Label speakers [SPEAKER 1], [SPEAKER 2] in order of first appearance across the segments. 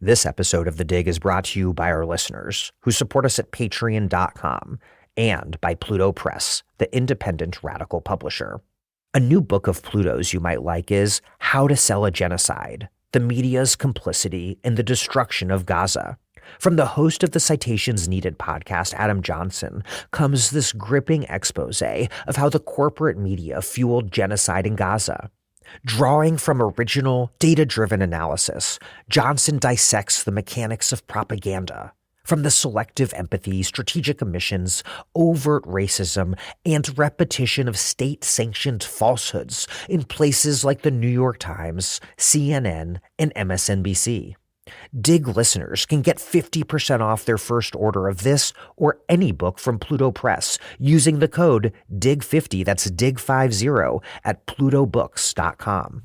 [SPEAKER 1] This episode of The Dig is brought to you by our listeners who support us at patreon.com and by Pluto Press, the independent radical publisher. A new book of Pluto's you might like is How to Sell a Genocide, the Media's Complicity in the Destruction of Gaza. From the host of the Citations Needed podcast, Adam Johnson, comes this gripping expose of how the corporate media fueled genocide in Gaza. Drawing from original, data-driven analysis, Johnson dissects the mechanics of propaganda, from the selective empathy, strategic omissions, overt racism, and repetition of state-sanctioned falsehoods in places like the New York Times, CNN, and MSNBC. Dig listeners can get 50% off their first order of this or any book from Pluto Press using the code DIG50, that's DIG50, at plutobooks.com.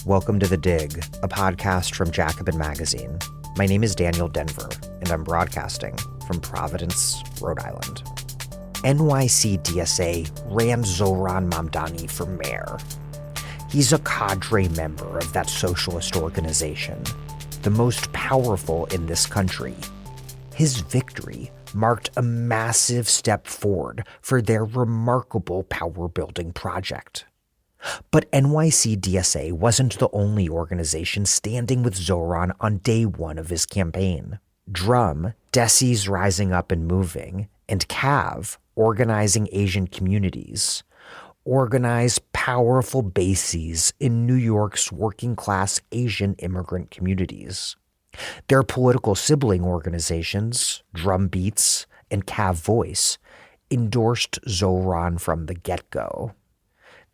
[SPEAKER 1] Welcome to The Dig, a podcast from Jacobin Magazine. My name is Daniel Denver, and I'm broadcasting from Providence, Rhode Island. NYC DSA ran Zohran Mamdani for mayor. He's a cadre member of that socialist organization, the most powerful in this country. His victory marked a massive step forward for their remarkable power-building project. But NYC DSA wasn't the only organization standing with Zohran on day one of his campaign. Drum, Desi's Rising Up and Moving, and CAV, Organizing Asian Communities, organize powerful bases in New York's working-class Asian immigrant communities. Their political sibling organizations, Drum Beats and CAV Voice, endorsed Zohran from the get-go.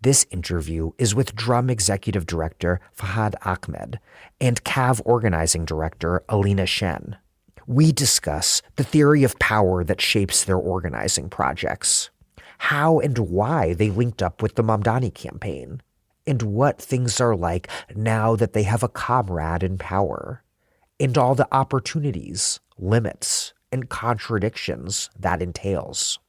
[SPEAKER 1] This interview is with Drum Executive Director Fahd Ahmed and CAV Organizing Director Alina Shen. We discuss the theory of power that shapes their organizing projects, how and why they linked up with the Mamdani campaign, and what things are like now that they have a comrade in power, and all the opportunities, limits, and contradictions that entails.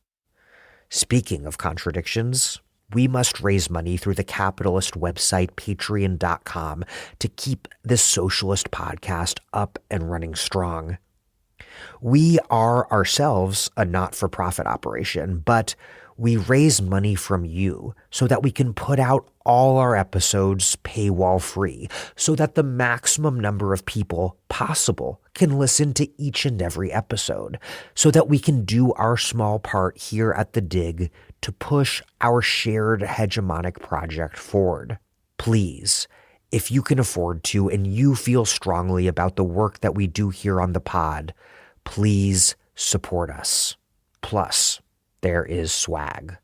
[SPEAKER 1] Speaking of contradictions, we must raise money through the capitalist website patreon.com to keep this socialist podcast up and running strong. We are ourselves a not-for-profit operation, but we raise money from you so that we can put out all our episodes paywall-free, so that the maximum number of people possible can listen to each and every episode, so that we can do our small part here at The Dig to push our shared hegemonic project forward. Please, if you can afford to and you feel strongly about the work that we do here on the pod, please support us. Plus, there is swag.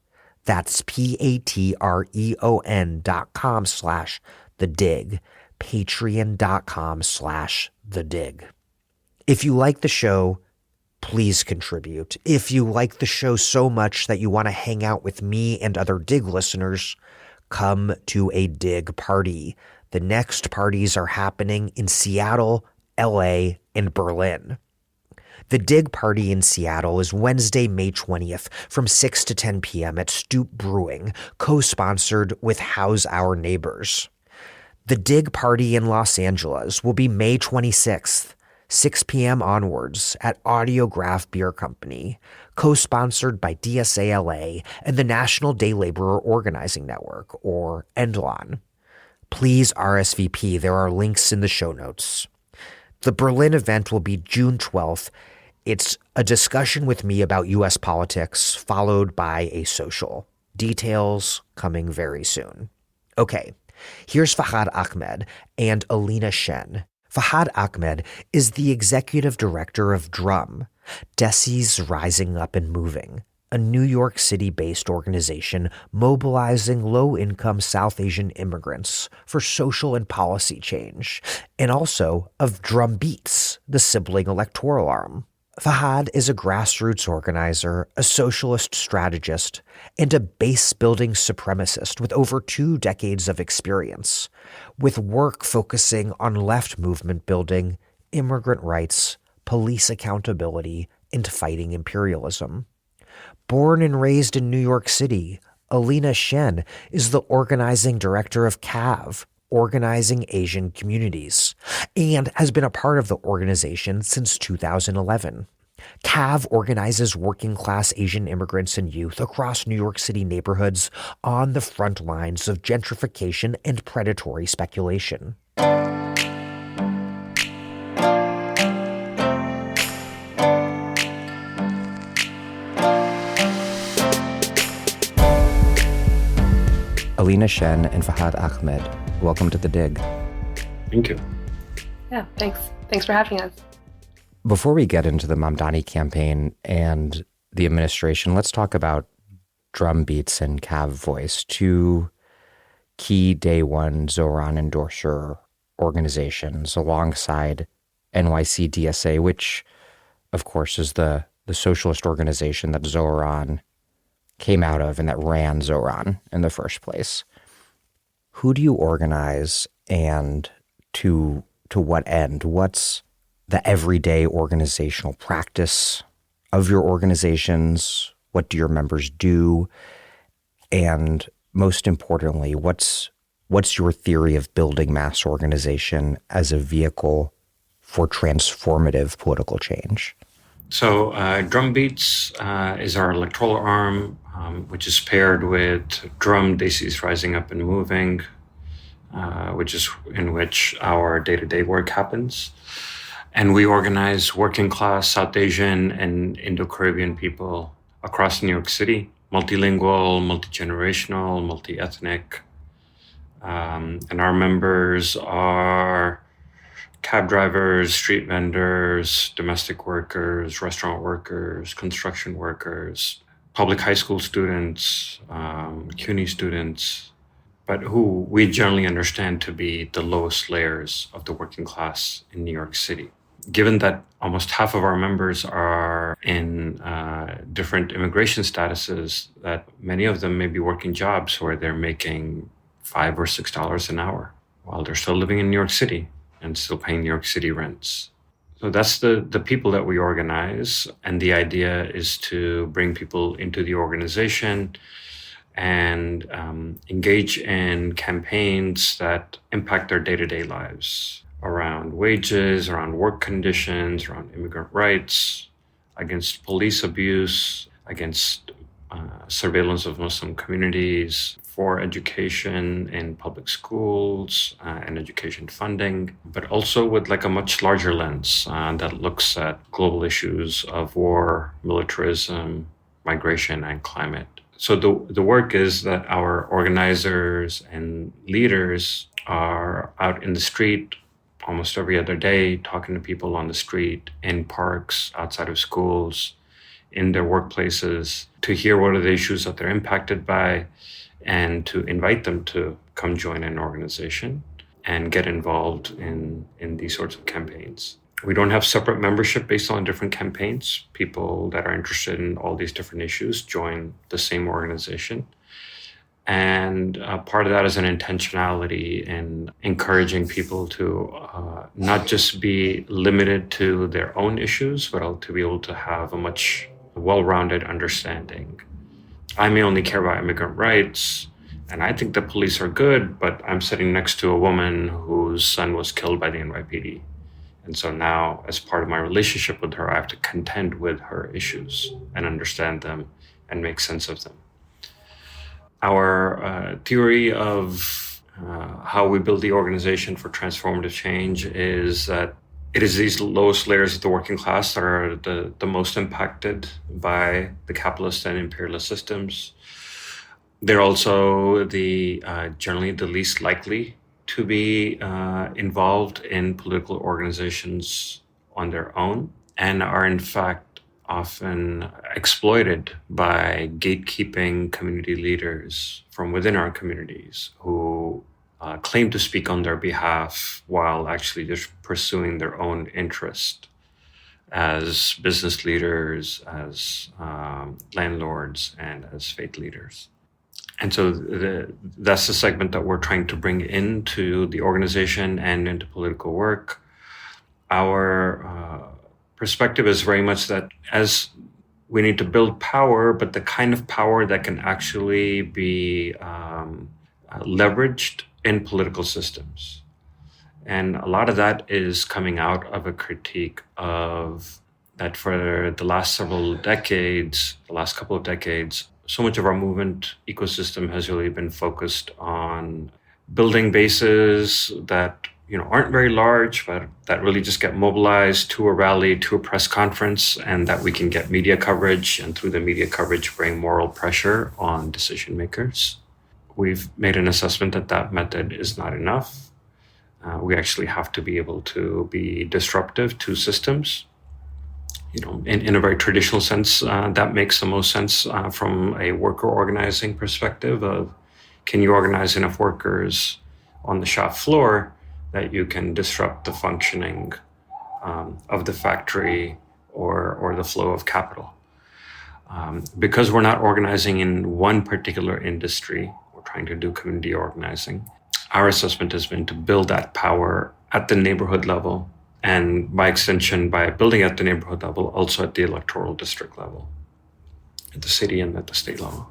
[SPEAKER 1] That's patreon.com/thedig, patreon.com/thedig. If you like the show, please contribute. If you like the show so much that you want to hang out with me and other Dig listeners, come to a Dig party. The next parties are happening in Seattle, LA, and Berlin. The Dig Party in Seattle is Wednesday, May 20th from 6 to 10 p.m. at Stoop Brewing, co-sponsored with How's Our Neighbors. The Dig Party in Los Angeles will be May 26th, 6 p.m. onwards at Audiograph Beer Company, co-sponsored by DSA LA and the National Day Laborer Organizing Network, or NDLON. Please RSVP. There are links in the show notes. The Berlin event will be June 12th. It's a discussion with me about U.S. politics, followed by a social. Details coming very soon. Okay, here's Fahd Ahmed and Alina Shen. Fahd Ahmed is the executive director of Drum, Desi's Rising Up and Moving, a New York City-based organization mobilizing low-income South Asian immigrants for social and policy change, and also of Drum Beats, the sibling electoral arm. Fahd is a grassroots organizer, a socialist strategist, and a base-building supremacist with over 2 decades of experience, with work focusing on left movement building, immigrant rights, police accountability, and fighting imperialism. Born and raised in New York City, Alina Shen is the organizing director of CAV, Organizing Asian Communities, and has been a part of the organization since 2011. CAV organizes working-class Asian immigrants and youth across New York City neighborhoods on the front lines of gentrification and predatory speculation. Alina Shen and Fahd Ahmed, welcome to The Dig.
[SPEAKER 2] Thank you.
[SPEAKER 3] Yeah, thanks. Thanks for having us.
[SPEAKER 1] Before we get into the Mamdani campaign and the administration, let's talk about Drumbeats and CAV Voice, two key day one Zohran endorser organizations alongside NYC DSA, which, of course, is the socialist organization that Zohran came out of and that ran Zohran in the first place. Who do you organize and to what end? What's the everyday organizational practice of your organizations? What do your members do? And most importantly, what's your theory of building mass organization as a vehicle for transformative political change?
[SPEAKER 2] So Drumbeats is our electoral arm, which is paired with Drum, Daisies Rising Up and Moving, which is in which our day-to-day work happens. And we organize working class South Asian and Indo-Caribbean people across New York City, multilingual, multi-generational, multi-ethnic. And our members are cab drivers, street vendors, domestic workers, restaurant workers, construction workers, public high school students, CUNY students, but who we generally understand to be the lowest layers of the working class in New York City. Given that almost half of our members are in different immigration statuses, that many of them may be working jobs where they're making $5 or $6 an hour while they're still living in New York City and still paying New York City rents. So that's the people that we organize. And the idea is to bring people into the organization and engage in campaigns that impact their day-to-day lives around wages, around work conditions, around immigrant rights, against police abuse, against surveillance of Muslim communities, for education in public schools and education funding, but also with like a much larger lens that looks at global issues of war, militarism, migration, and climate. So the work is that our organizers and leaders are out in the street almost every other day, talking to people on the street, in parks, outside of schools, in their workplaces, to hear what are the issues that they're impacted by, and to invite them to come join an organization and get involved in these sorts of campaigns. We don't have separate membership based on different campaigns. People that are interested in all these different issues join the same organization. And part of that is an intentionality in encouraging people to not just be limited to their own issues, but to be able to have a much well-rounded understanding. I may only care about immigrant rights, and I think the police are good, but I'm sitting next to a woman whose son was killed by the NYPD. And so now, as part of my relationship with her, I have to contend with her issues and understand them and make sense of them. Our theory of how we build the organization for transformative change is that it is these lowest layers of the working class that are the most impacted by the capitalist and imperialist systems. They're also generally the least likely to be involved in political organizations on their own, and are in fact often exploited by gatekeeping community leaders from within our communities who claim to speak on their behalf while actually just pursuing their own interest as business leaders, as landlords, and as faith leaders. And so that's the segment that we're trying to bring into the organization and into political work. Our perspective is very much that as we need to build power, but the kind of power that can actually be leveraged in political systems. And a lot of that is coming out of a critique of that for the last several decades, the last couple of decades, so much of our movement ecosystem has really been focused on building bases that aren't very large, but that really just get mobilized to a rally, to a press conference, and that we can get media coverage, and through the media coverage bring moral pressure on decision makers. We've made an assessment that that method is not enough. We actually have to be able to be disruptive to systems. In a very traditional sense, that makes the most sense from a worker organizing perspective of, can you organize enough workers on the shop floor that you can disrupt the functioning of the factory or the flow of capital? Because we're not organizing in one particular industry, we're trying to do community organizing. Our assessment has been to build that power at the neighborhood level, and by extension, by building at the neighborhood level, also at the electoral district level, at the city and at the state level.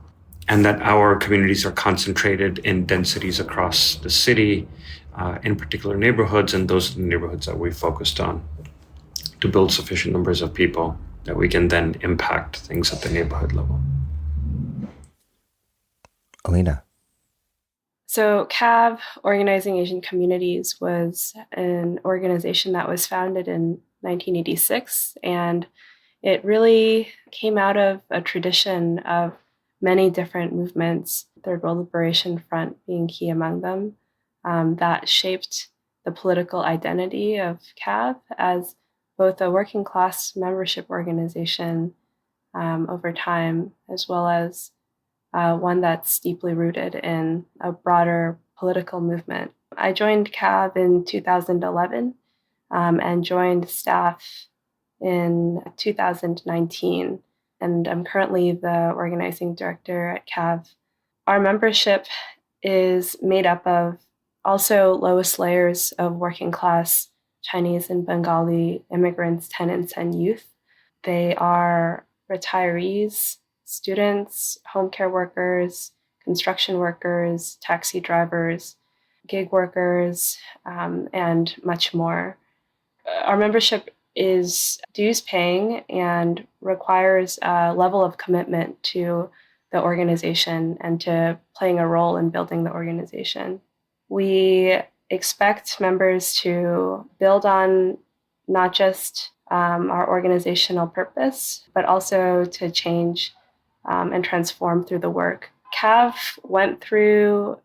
[SPEAKER 2] And that our communities are concentrated in densities across the city, in particular neighborhoods, and those are the neighborhoods that we focused on to build sufficient numbers of people that we can then impact things at the neighborhood level.
[SPEAKER 1] Alina.
[SPEAKER 3] So CAV, Organizing Asian Communities, was an organization that was founded in 1986, and it really came out of a tradition of many different movements, Third World Liberation Front being key among them, that shaped the political identity of CAV as both a working class membership organization over time, as well as one that's deeply rooted in a broader political movement. I joined CAV in 2011 and joined staff in 2019, and I'm currently the organizing director at CAV. Our membership is made up of also lowest layers of working class Chinese and Bengali immigrants, tenants, and youth. They are retirees, students, home care workers, construction workers, taxi drivers, gig workers, and much more. Our membership is dues paying and requires a level of commitment to the organization and to playing a role in building the organization. We expect members to build on not just our organizational purpose, but also to change and transform through the work. CAV went through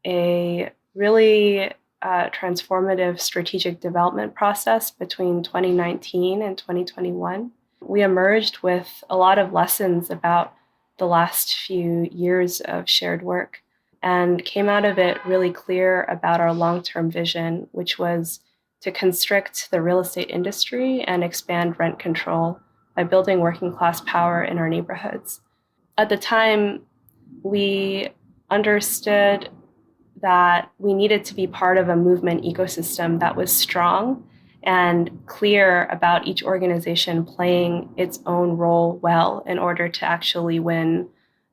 [SPEAKER 3] a really transformative strategic development process between 2019 and 2021. We emerged with a lot of lessons about the last few years of shared work and came out of it really clear about our long-term vision, which was to constrict the real estate industry and expand rent control by building working class power in our neighborhoods. At the time, we understood that we needed to be part of a movement ecosystem that was strong and clear about each organization playing its own role well in order to actually win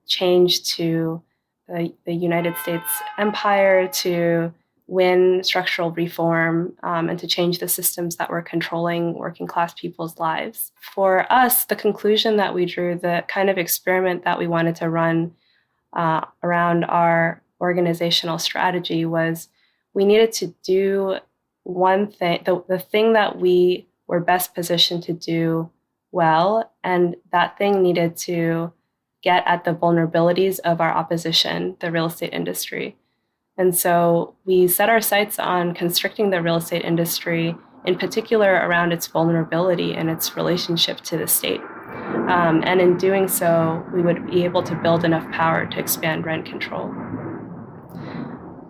[SPEAKER 3] change to the United States empire, to win structural reform, and to change the systems that were controlling working class people's lives. For us, the conclusion that we drew, the kind of experiment that we wanted to run around our organizational strategy was we needed to do one thing, the thing that we were best positioned to do well, and that thing needed to get at the vulnerabilities of our opposition, the real estate industry. And so we set our sights on constricting the real estate industry, in particular around its vulnerability and its relationship to the state. And in doing so, we would be able to build enough power to expand rent control.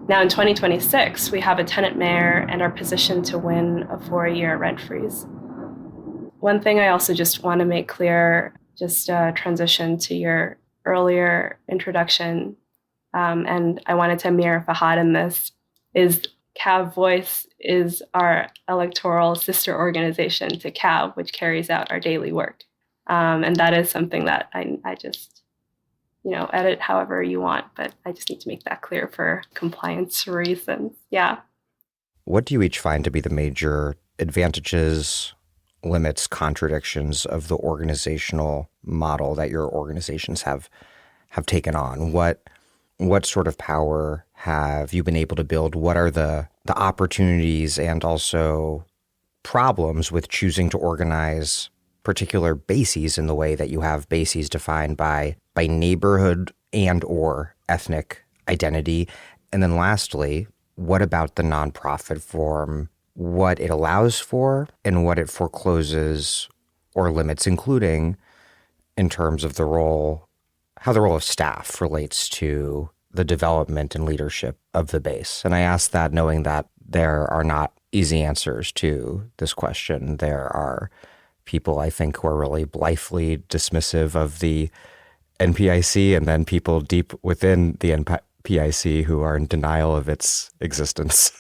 [SPEAKER 3] Now in 2026, we have a tenant mayor and are positioned to win a 4-year rent freeze. One thing I also just want to make clear, just transition to your earlier introduction, and I wanted to mirror Fahd in this, is CAV Voice is our electoral sister organization to CAV, which carries out our daily work. And that is something that I just, edit however you want, but I just need to make that clear for compliance reasons. Yeah.
[SPEAKER 1] What do you each find to be the major advantages, limits, contradictions of the organizational model that your organizations have taken on? What sort of power have you been able to build? What are the opportunities and also problems with choosing to organize particular bases in the way that you have bases defined by neighborhood and or ethnic identity? And then lastly, what about the nonprofit form, what it allows for and what it forecloses or limits, including in terms of how the role of staff relates to the development and leadership of the base? And I ask that knowing that there are not easy answers to this question. There are people, I think, who are really blithely dismissive of the NPIC, and then people deep within the NPIC who are in denial of its existence.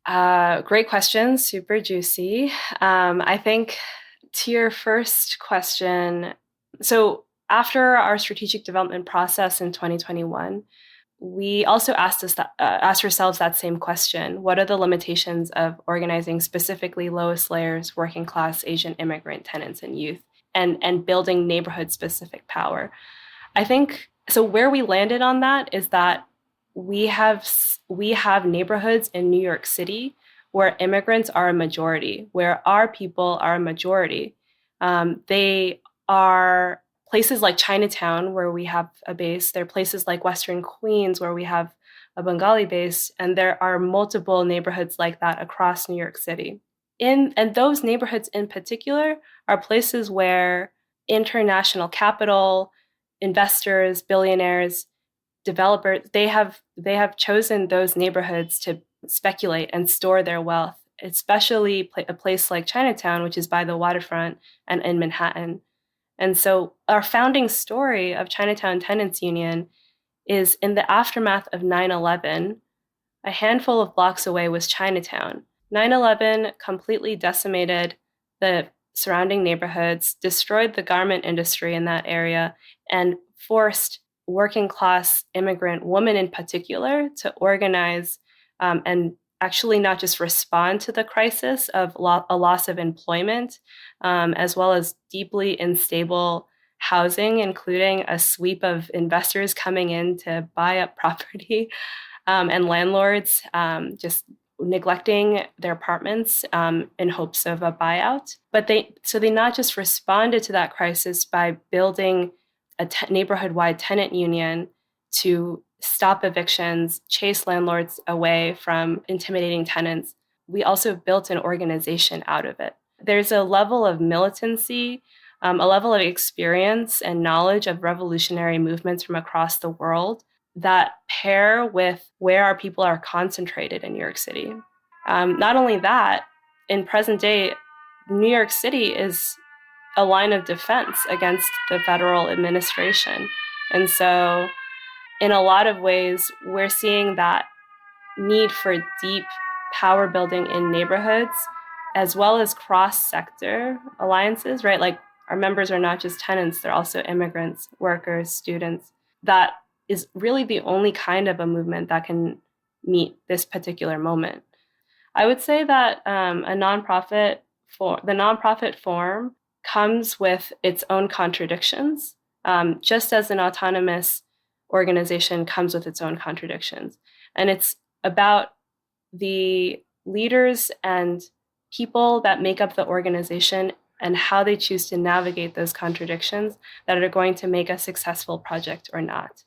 [SPEAKER 3] Great question. Super juicy. I think to your first question, so after our strategic development process in 2021, we also asked ourselves that same question. What are the limitations of organizing specifically lowest layers, working class, Asian immigrant tenants and youth, and building neighborhood-specific power? I think, so where we landed on that is that we have neighborhoods in New York City where immigrants are a majority, where our people are a majority. They are places like Chinatown, where we have a base. There are places like Western Queens, where we have a Bengali base, and there are multiple neighborhoods like that across New York City. And those neighborhoods in particular are places where international capital, investors, billionaires, developers, they have chosen those neighborhoods to speculate and store their wealth, especially a place like Chinatown, which is by the waterfront and in Manhattan. And so our founding story of Chinatown Tenants Union is in the aftermath of 9/11, a handful of blocks away was Chinatown. 9/11 completely decimated the surrounding neighborhoods, destroyed the garment industry in that area, and forced working class immigrant women in particular to organize and actually not just respond to the crisis of a loss of employment, as well as deeply unstable housing, including a sweep of investors coming in to buy up property and landlords just neglecting their apartments in hopes of a buyout. But they not just responded to that crisis by building a neighborhood-wide tenant union to stop evictions, chase landlords away from intimidating tenants. We also built an organization out of it. There's a level of militancy, a level of experience and knowledge of revolutionary movements from across the world that pair with where our people are concentrated in New York City. Not only that, in present day, New York City is a line of defense against the federal administration. And so in a lot of ways, we're seeing that need for deep power building in neighborhoods, as well as cross-sector alliances, right? Like our members are not just tenants, they're also immigrants, workers, students. That is really the only kind of a movement that can meet this particular moment. I would say that the nonprofit form comes with its own contradictions, just as an autonomous organization comes with its own contradictions. And it's about the leaders and people that make up the organization and how they choose to navigate those contradictions that are going to make a successful project or not.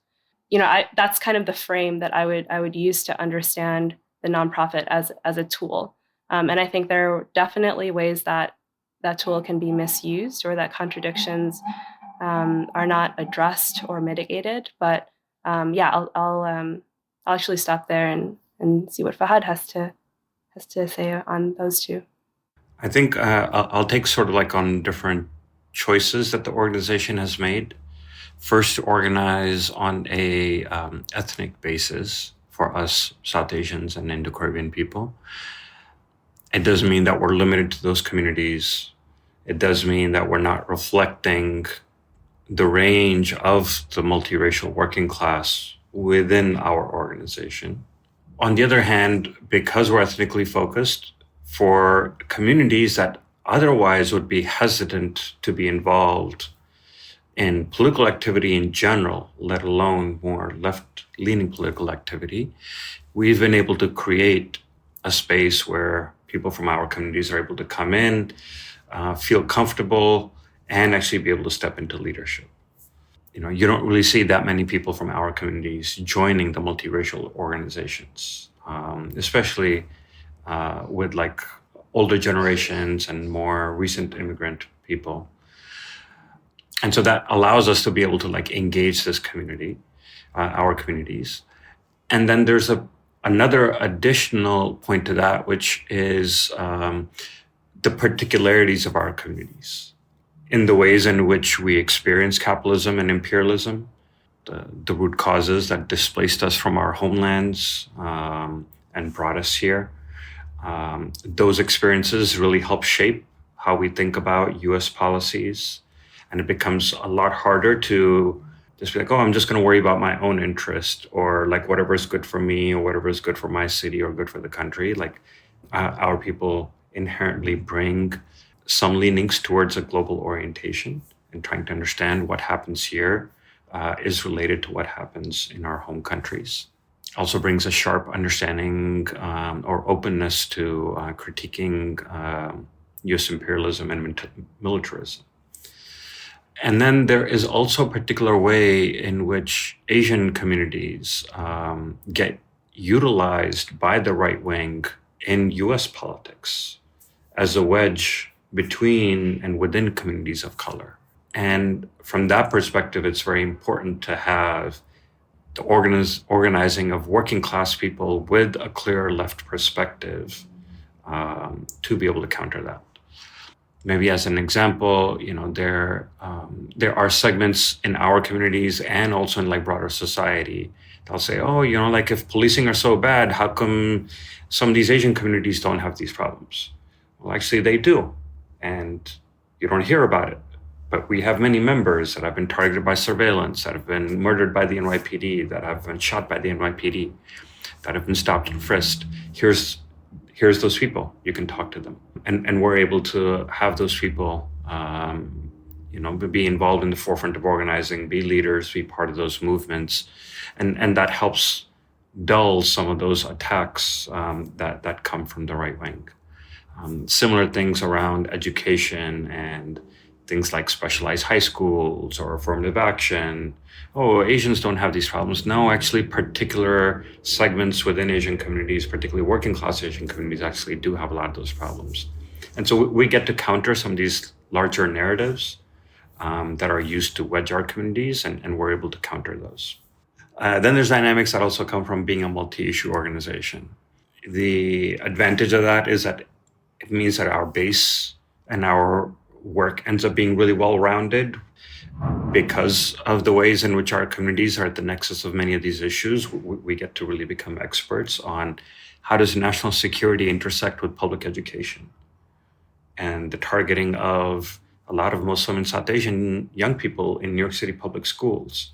[SPEAKER 3] That's kind of the frame that I would use to understand the nonprofit as a tool. And I think there are definitely ways that that tool can be misused or that contradictions are not addressed or mitigated. But I'll actually stop there and see what Fahd has to say on those two.
[SPEAKER 2] I think I'll take sort of like on different choices that the organization has made. First, to organize on a ethnic basis for us South Asians and Indo-Caribbean people. It doesn't mean that we're limited to those communities It does mean that we're not reflecting the range of the multiracial working class within our organization. On the other hand, because we're ethnically focused, for communities that otherwise would be hesitant to be involved in political activity in general, let alone more left-leaning political activity, we've been able to create a space where people from our communities are able to come in, feel comfortable, and actually be able to step into leadership. You don't really see that many people from our communities joining the multiracial organizations, especially with like older generations and more recent immigrant people. And so that allows us to be able to like engage this community, our communities. And then there's another additional point to that, which is the particularities of our communities in the ways in which we experience capitalism and imperialism, the root causes that displaced us from our homelands and brought us here. Those experiences really help shape how we think about US policies. And it becomes a lot harder to just be like, I'm just going to worry about my own interest, or like whatever is good for me or whatever is good for my city or good for the country. Like our people inherently bring some leanings towards a global orientation, and trying to understand what happens here is related to what happens in our home countries. Also brings a sharp understanding or openness to critiquing US imperialism and militarism. And then there is also a particular way in which Asian communities get utilized by the right wing in US politics as a wedge between and within communities of color. And from that perspective, it's very important to have the organizing of working class people with a clear left perspective to be able to counter that. Maybe as an example, there are segments in our communities and also in like broader society. They'll say, like if policing are so bad, how come some of these Asian communities don't have these problems? Well, actually they do. And you don't hear about it. But we have many members that have been targeted by surveillance, that have been murdered by the NYPD, that have been shot by the NYPD, that have been stopped and frisked. Here's those people. You can talk to them. And we're able to have those people, be involved in the forefront of organizing, be leaders, be part of those movements. And that helps dull some of those attacks that come from the right wing. Similar things around education and things like specialized high schools or affirmative action. Asians don't have these problems. No, actually, particular segments within Asian communities, particularly working class Asian communities, actually do have a lot of those problems. And so we get to counter some of these larger narratives that are used to wedge our communities, and we're able to counter those. Then there's dynamics that also come from being a multi-issue organization. The advantage of that is that it means that our base and our work ends up being really well-rounded because of the ways in which our communities are at the nexus of many of these issues. We get to really become experts on how does national security intersect with public education and the targeting of a lot of Muslim and South Asian young people in New York City public schools.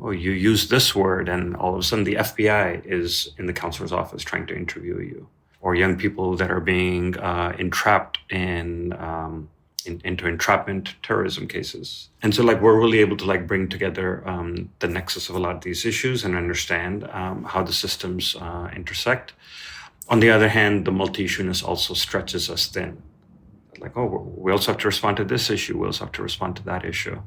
[SPEAKER 2] You use this word and all of a sudden the FBI is in the counselor's office trying to interview you. Or young people that are being entrapped into entrapment terrorism cases. And so we're really able to bring together the nexus of a lot of these issues and understand how the systems intersect. On the other hand, the multi-issueness also stretches us thin. We also have to respond to this issue. We also have to respond to that issue.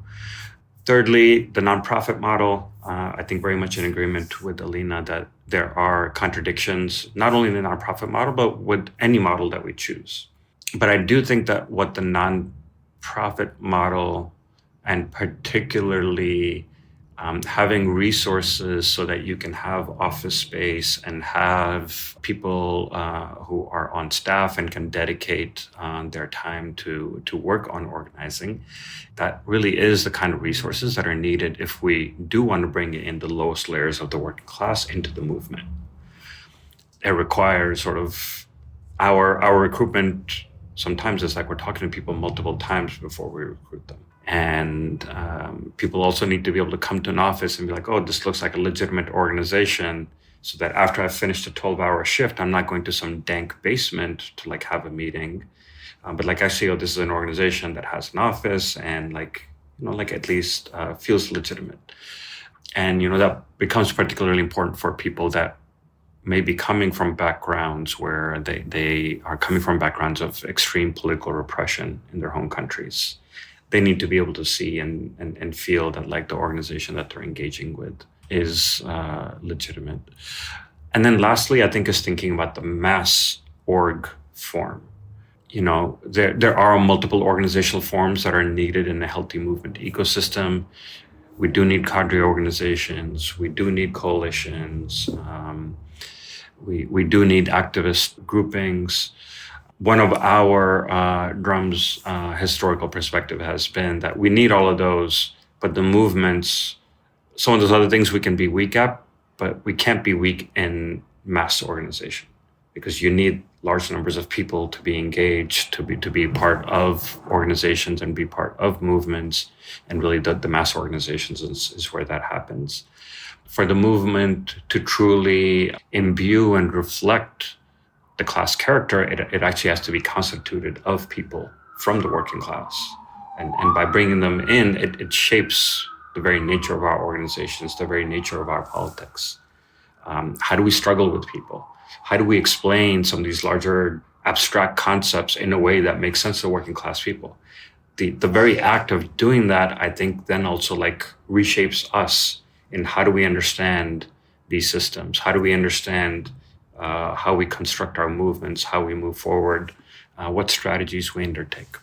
[SPEAKER 2] Thirdly, the nonprofit model, I think very much in agreement with Alina that there are contradictions, not only in the nonprofit model, but with any model that we choose. But I do think that what the nonprofit model, and particularly having resources so that you can have office space and have people who are on staff and can dedicate their time to work on organizing, that really is the kind of resources that are needed if we do want to bring in the lowest layers of the working class into the movement. It requires sort of our recruitment sometimes it's like we're talking to people multiple times before we recruit them. And people also need to be able to come to an office and be like, oh, this looks like a legitimate organization, so that after I've finished a 12-hour shift, I'm not going to some dank basement to like have a meeting. But like actually, oh, this is an organization that has an office and like at least feels legitimate. And, that becomes particularly important for people that may be coming from backgrounds where they are coming from backgrounds of extreme political repression in their home countries. They need to be able to see and feel that like the organization that they're engaging with is legitimate. And then lastly, I think is thinking about the mass org form. There are multiple organizational forms that are needed in a healthy movement ecosystem. We do need cadre organizations. We do need coalitions. We do need activist groupings. One of our drum's historical perspective has been that we need all of those, but the movements, some of those other things we can be weak at, but we can't be weak in mass organization, because you need large numbers of people to be engaged, to be part of organizations and be part of movements. And really the mass organizations is where that happens. For the movement to truly imbue and reflect the class character, it actually has to be constituted of people from the working class. And by bringing them in, it shapes the very nature of our organizations, the very nature of our politics. How do we struggle with people? How do we explain some of these larger abstract concepts in a way that makes sense to working class people? The very act of doing that, I think, then also like reshapes us in how do we understand these systems? How do we understand how we construct our movements, how we move forward, what strategies we undertake?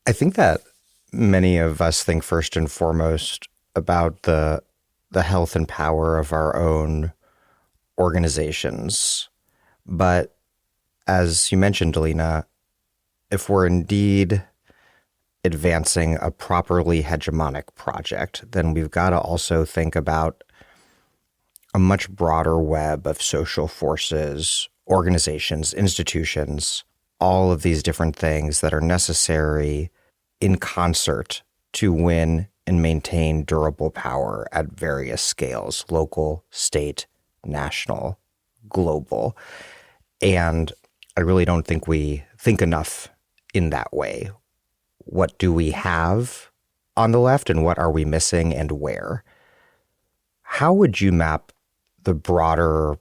[SPEAKER 1] I think that many of us think first and foremost about the health and power of our own organizations. But as you mentioned, Alina, if we're indeed advancing a properly hegemonic project, then we've got to also think about a much broader web of social forces, organizations, institutions, all of these different things that are necessary in concert to win and maintain durable power at various scales: local, state, national, global. And I really don't think we think enough in that way. What do we have on the left, and what are we missing, and where? How would you map the broader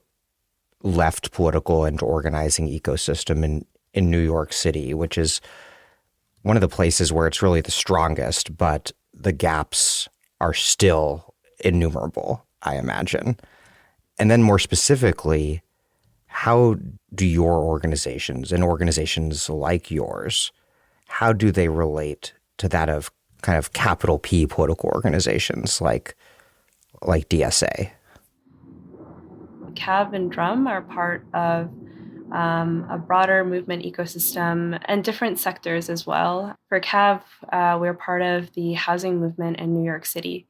[SPEAKER 1] left political and organizing ecosystem in New York City, which is one of the places where it's really the strongest, but the gaps are still innumerable, I imagine? And then more specifically, how do your organizations and organizations like yours, how do they relate to that of kind of capital P political organizations like DSA?
[SPEAKER 3] CAV and Drum are part of a broader movement ecosystem and different sectors as well. For CAV, we're part of the housing movement in New York City.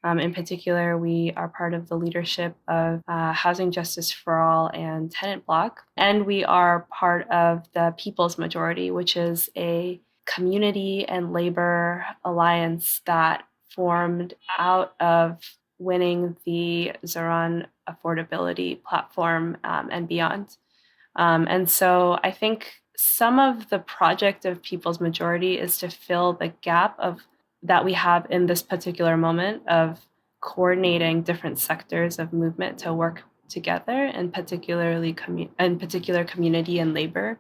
[SPEAKER 3] In particular, we are part of the leadership of Housing Justice for All and Tenant Block. And we are part of the People's Majority, which is a community and labor alliance that formed out of winning the Zohran affordability platform and beyond. And so I think some of the project of People's Majority is to fill the gap that we have in this particular moment of coordinating different sectors of movement to work together, and particular community and labor.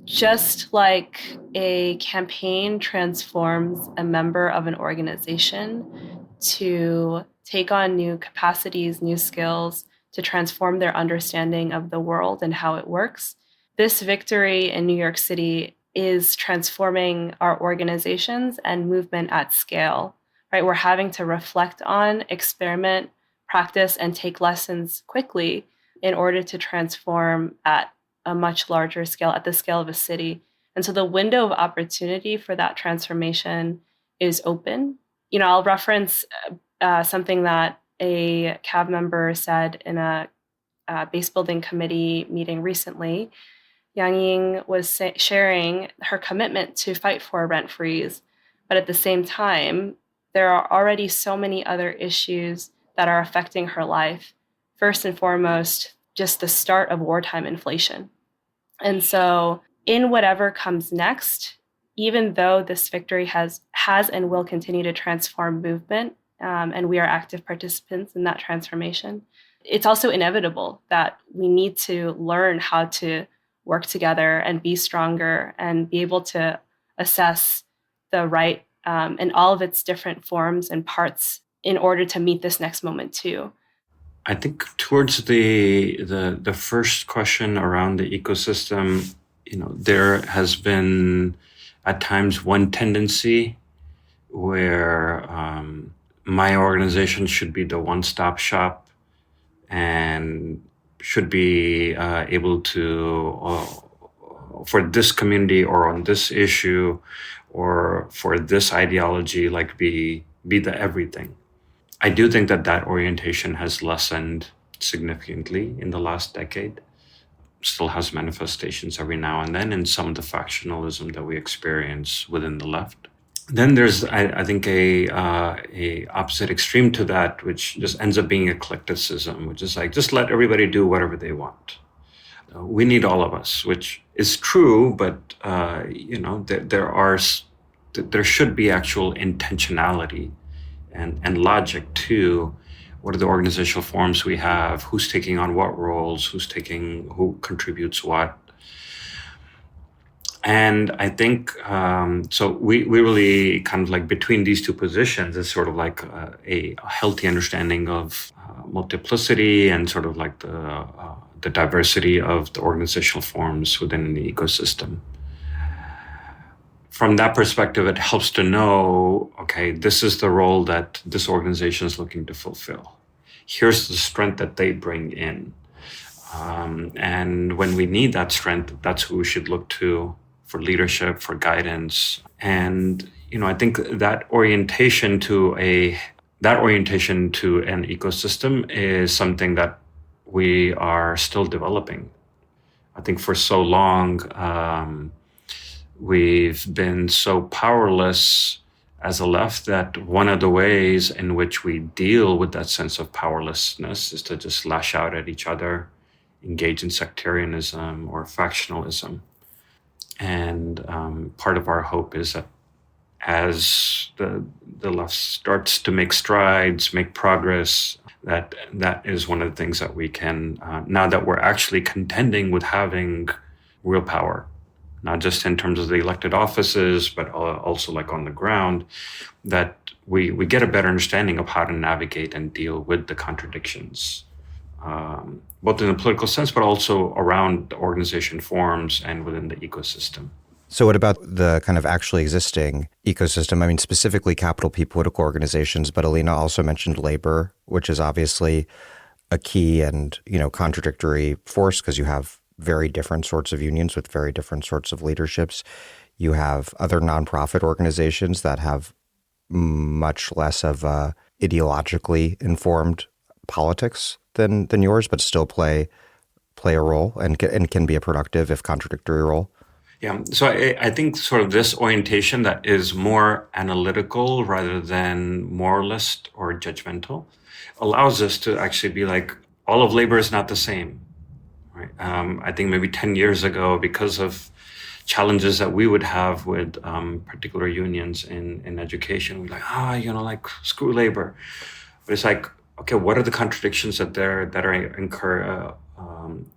[SPEAKER 3] Just like a campaign transforms a member of an organization to take on new capacities, new skills, to transform their understanding of the world and how it works, this victory in New York City is transforming our organizations and movement at scale, right? We're having to reflect on, experiment, practice, and take lessons quickly in order to transform at a much larger scale, at the scale of a city. And so the window of opportunity for that transformation is open. I'll reference something that a CAB member said in a base building committee meeting recently. Yang Ying was sharing her commitment to fight for a rent freeze, but at the same time, there are already so many other issues that are affecting her life. First and foremost, just the start of wartime inflation. And so in whatever comes next, even though this victory has and will continue to transform movement, and we are active participants in that transformation, it's also inevitable that we need to learn how to work together and be stronger and be able to assess the right in all of its different forms and parts in order to meet this next moment too.
[SPEAKER 2] I think towards the first question around the ecosystem, there has been at times one tendency where my organization should be the one-stop shop and should be able to, for this community or on this issue or for this ideology, like be the everything. I do think that orientation has lessened significantly in the last decade. Still has manifestations every now and then in some of the factionalism that we experience within the left. Then there's, I think, a opposite extreme to that, which just ends up being eclecticism, which is like, just let everybody do whatever they want. We need all of us, which is true, but there should be actual intentionality and logic to what are the organizational forms we have, who's taking on what roles, who contributes what. And I think, so we really kind of like between these two positions is sort of like a healthy understanding of multiplicity and sort of like the diversity of the organizational forms within the ecosystem. From that perspective, it helps to know, okay, this is the role that this organization is looking to fulfill. Here's the strength that they bring in. And when we need that strength, that's who we should look to for leadership, for guidance. And, I think that orientation to an ecosystem is something that we are still developing. I think for so long, we've been so powerless as a left that one of the ways in which we deal with that sense of powerlessness is to just lash out at each other, engage in sectarianism or factionalism. And part of our hope is that as the left starts to make strides, make progress, that is one of the things that we can, now that we're actually contending with having real power, not just in terms of the elected offices, but also like on the ground, that we get a better understanding of how to navigate and deal with the contradictions, both in the political sense, but also around the organization forms and within the ecosystem.
[SPEAKER 1] So what about the kind of actually existing ecosystem? I mean, specifically capital P political organizations, but Alina also mentioned labor, which is obviously a key and, contradictory force because you have very different sorts of unions with very different sorts of leaderships. You have other nonprofit organizations that have much less of a ideologically informed politics than yours, but still play a role and can be a productive, if contradictory, role.
[SPEAKER 2] Yeah, so I think sort of this orientation that is more analytical rather than moralist or judgmental allows us to actually be like, all of labor is not the same. Right? I think maybe 10 years ago, because of challenges that we would have with particular unions in education, we're like, screw labor. But it's like, okay, what are the contradictions that are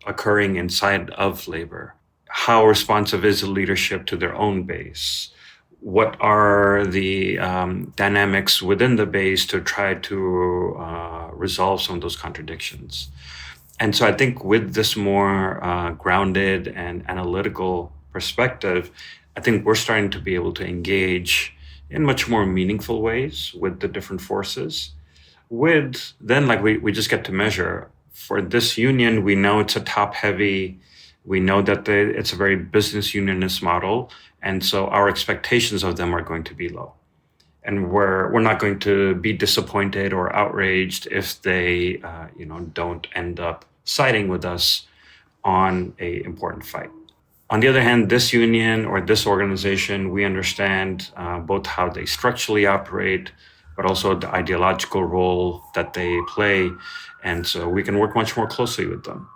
[SPEAKER 2] occurring inside of labor? How responsive is the leadership to their own base? What are the dynamics within the base to try to resolve some of those contradictions? And so I think with this more grounded and analytical perspective, I think we're starting to be able to engage in much more meaningful ways with the different forces. With then, like we just get to measure. For this union, we know it's a top-heavy. We know that it's a very business unionist model, and so our expectations of them are going to be low. And we're not going to be disappointed or outraged if they, don't end up siding with us on a important fight. On the other hand, this union or this organization, we understand both how they structurally operate, but also the ideological role that they play. And so we can work much more closely with them.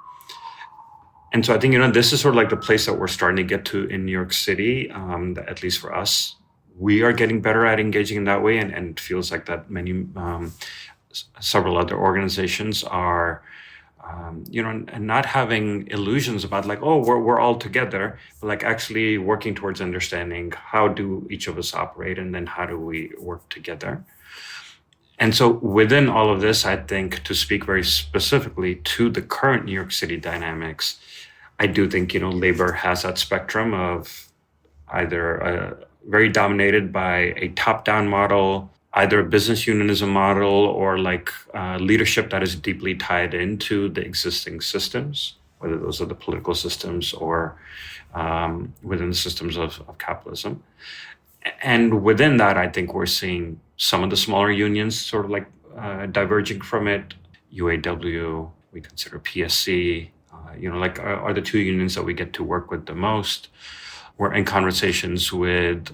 [SPEAKER 2] And so I think, this is sort of like the place that we're starting to get to in New York City, at least for us. We are getting better at engaging in that way, and it feels like that several other organizations are, and not having illusions about like, oh, we're all together, but like actually working towards understanding how do each of us operate, and then how do we work together. And so within all of this, I think, to speak very specifically to the current New York City dynamics, I do think, labor has that spectrum of either very dominated by a top-down model, either a business unionism model, or like leadership that is deeply tied into the existing systems, whether those are the political systems or within the systems of capitalism. And within that, I think we're seeing some of the smaller unions sort of like diverging from it. UAW, we consider PSC, are the two unions that we get to work with the most. We're in conversations with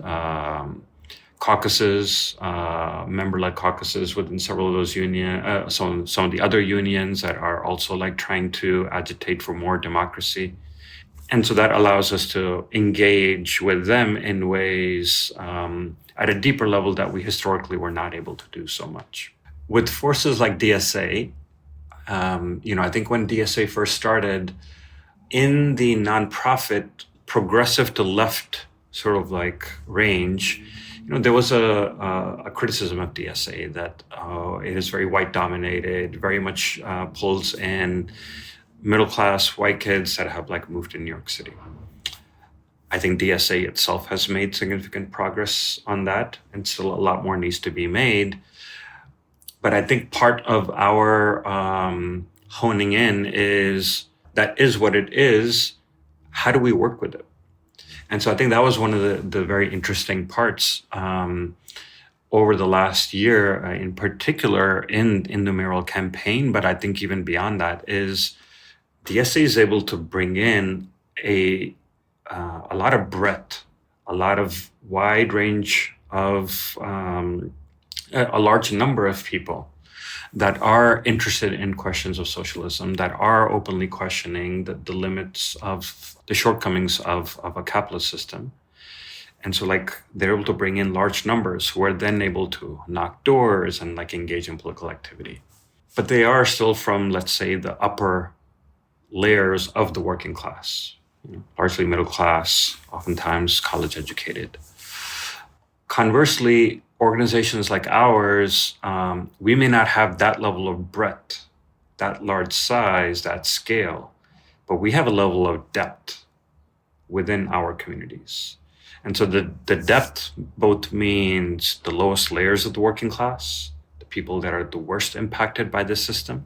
[SPEAKER 2] caucuses, member-led caucuses within several of those unions, some of the other unions that are also like trying to agitate for more democracy. And so that allows us to engage with them in ways at a deeper level that we historically were not able to do so much. With forces like DSA, I think when DSA first started, in the nonprofit progressive to left sort of like range, there was a criticism of DSA that it is very white dominated, very much pulls in middle-class white kids that have like moved to New York City. I think DSA itself has made significant progress on that, and still a lot more needs to be made. But I think part of our honing in is that is what it is. How do we work with it? And so I think that was one of the very interesting parts over the last year, in particular in the mayoral campaign, but I think even beyond that, is DSA is able to bring in a lot of breadth, a lot of wide range of a large number of people that are interested in questions of socialism, that are openly questioning the limits of the shortcomings of a capitalist system. And so like they're able to bring in large numbers who are then able to knock doors and like engage in political activity. But they are still from, let's say, the upper layers of the working class, largely middle class, oftentimes college educated. Conversely, organizations like ours, we may not have that level of breadth, that large size, that scale, but we have a level of depth within our communities. And so the depth both means the lowest layers of the working class, the people that are the worst impacted by this system,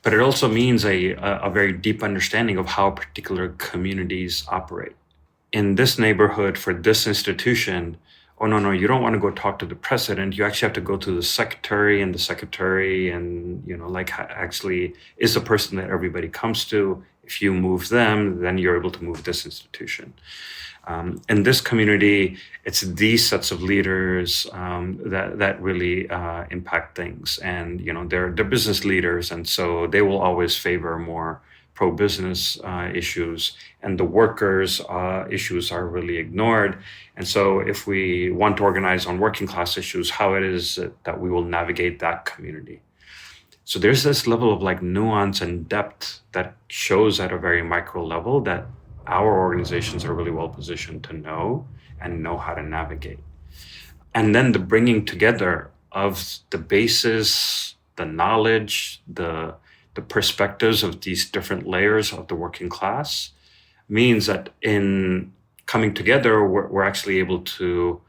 [SPEAKER 2] but it also means a very deep understanding of how particular communities operate. In this neighborhood, for this institution, oh, no, you don't want to go talk to the president. You actually have to go to the secretary, and actually is the person that everybody comes to. If you move them, then you're able to move this institution. In this community, it's these sets of leaders that really impact things. And, they're business leaders. And so they will always favor more pro-business issues, and the workers' issues are really ignored. And so if we want to organize on working class issues, how it is that we will navigate that community. So there's this level of like nuance and depth that shows at a very micro level that our organizations are really well positioned to know how to navigate. And then the bringing together of the basis, the knowledge, the perspectives of these different layers of the working class means that in coming together, we're actually able to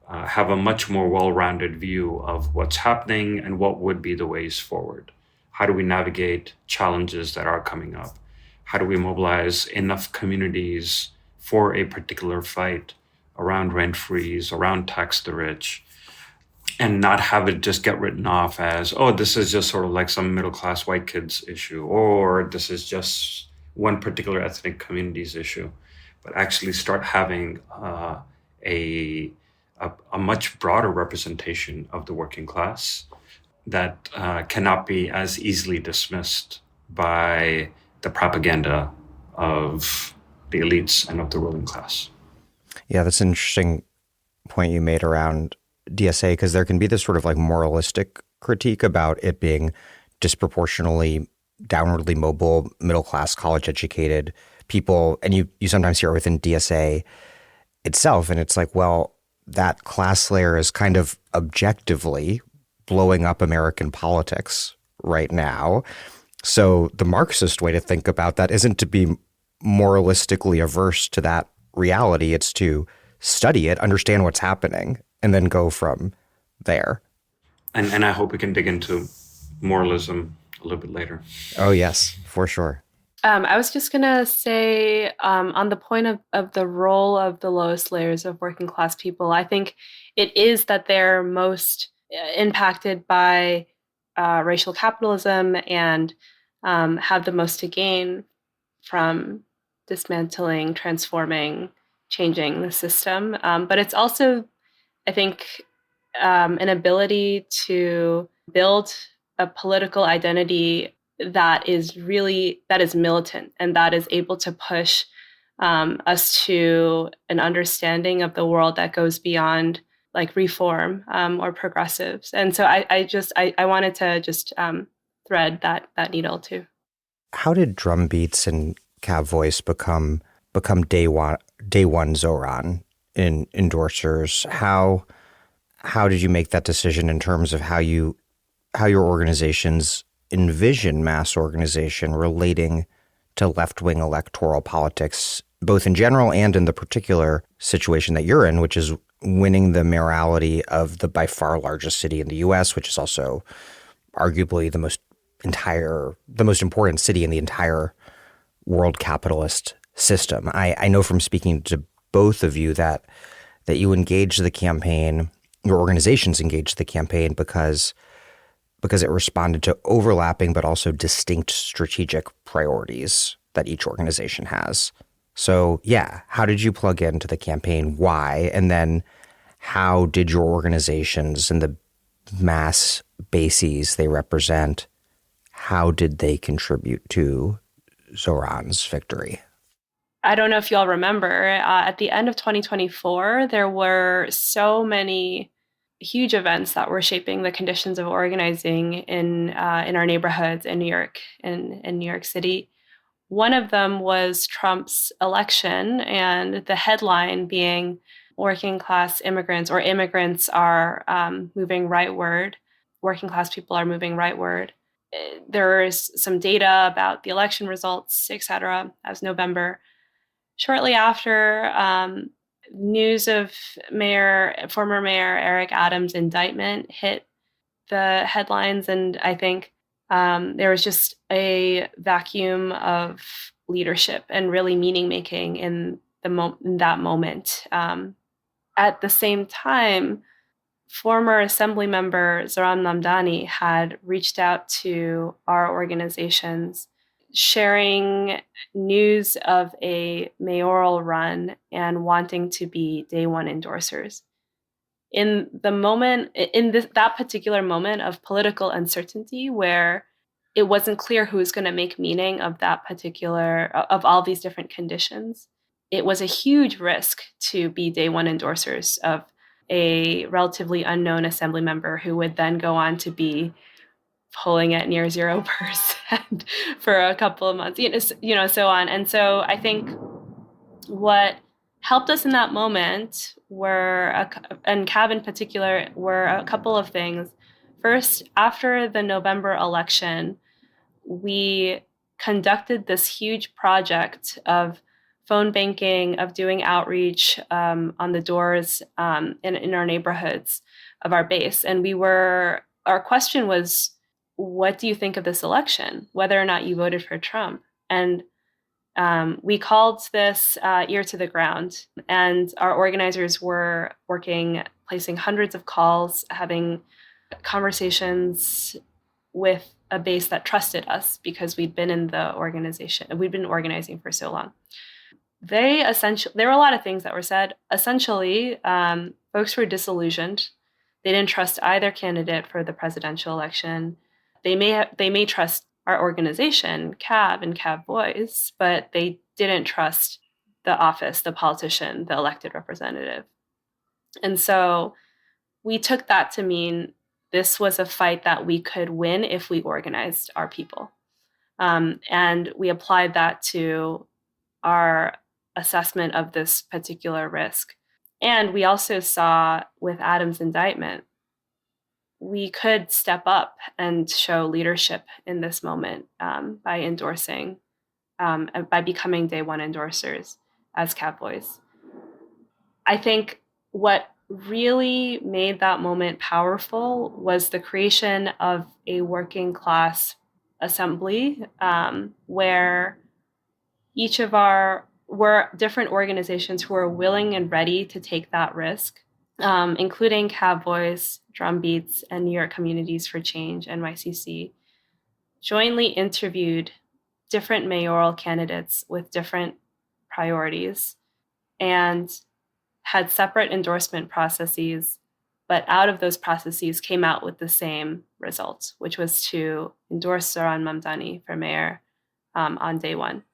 [SPEAKER 2] have a much more well-rounded view of what's happening and what would be the ways forward. How do we navigate challenges that are coming up? How do we mobilize enough communities for a particular fight around rent freeze, around tax the rich, and not have it just get written off as, oh, this is just sort of like some middle-class white kids issue, or this is just one particular ethnic community's issue. but actually start having a much broader representation of the working class that cannot be as easily dismissed by the propaganda of the elites and of the ruling class.
[SPEAKER 1] Yeah, that's an interesting point you made around DSA, because there can be this sort of like moralistic critique about it being disproportionately downwardly mobile, middle-class, college-educated people. And you sometimes hear it within DSA itself. And it's like, well, that class layer is kind of objectively blowing up American politics right now. So the Marxist way to think about that isn't to be moralistically averse to that reality. It's to study it, understand what's happening, and then go from there.
[SPEAKER 2] And I hope we can dig into moralism a little bit later.
[SPEAKER 1] Oh, yes, for sure.
[SPEAKER 3] I was just going to say on the point of the role of the lowest layers of working class people, I think it is that they're most impacted by racial capitalism and have the most to gain from dismantling, transforming, changing the system. But it's also, I think, an ability to build a political identity that is militant and that is able to push us to an understanding of the world that goes beyond like reform or progressives. And so I wanted to just thread that needle too.
[SPEAKER 1] How did drum beats and Cav voice become day one Zohran in endorsers? How did you make that decision in terms of how your organizations envision mass organization relating to left-wing electoral politics, both in general and in the particular situation that you're in, which is winning the mayoralty of the by far largest city in the U.S., which is also arguably the most important city in the entire world capitalist system. I know from speaking to both of you that you engage the campaign, your organizations engaged the campaign because it responded to overlapping but also distinct strategic priorities that each organization has. So yeah, how did you plug into the campaign? Why? And then how did your organizations and the mass bases they represent, how did they contribute to Zohran's victory?
[SPEAKER 3] I don't know if you all remember, at the end of 2024, there were so many huge events that were shaping the conditions of organizing in our neighborhoods in New York, in New York City. One of them was Trump's election, and the headline being "Working class immigrants" or "Immigrants are moving rightward." Working class people are moving rightward. There is some data about the election results, etc. That was November. Shortly after, news of former Mayor Eric Adams' indictment hit the headlines, and I think there was just a vacuum of leadership and really meaning making in that moment. At the same time, former Assembly member Zohran Mamdani had reached out to our organizations, sharing news of a mayoral run and wanting to be day one endorsers. In that particular moment of political uncertainty, where it wasn't clear who was going to make meaning of of all these different conditions, it was a huge risk to be day one endorsers of a relatively unknown assembly member who would then go on to be polling at near 0% for a couple of months, so on. And so I think what helped us in that moment and Cav in particular, were a couple of things. First, after the November election, we conducted this huge project of phone banking, of doing outreach on the doors in our neighborhoods of our base. And our question was, what do you think of this election, whether or not you voted for Trump? And we called this ear to the ground, and our organizers were placing hundreds of calls, having conversations with a base that trusted us because we'd been in the organization. We'd been organizing for so long. there were a lot of things that were said. Essentially, folks were disillusioned. They didn't trust either candidate for the presidential election. They may trust our organization, CAV and CAV Boys, but they didn't trust the office, the politician, the elected representative. And so we took that to mean this was a fight that we could win if we organized our people. And we applied that to our assessment of this particular risk. And we also saw with Adam's indictment, we could step up and show leadership in this moment by endorsing, by becoming day one endorsers as Cowboys. I think what really made that moment powerful was the creation of a working class assembly where each of our were different organizations who were willing and ready to take that risk, including Cowboys, Drumbeats, and New York Communities for Change, NYCC, jointly interviewed different mayoral candidates with different priorities and had separate endorsement processes, but out of those processes came out with the same result, which was to endorse Zohran Mamdani for mayor on day one.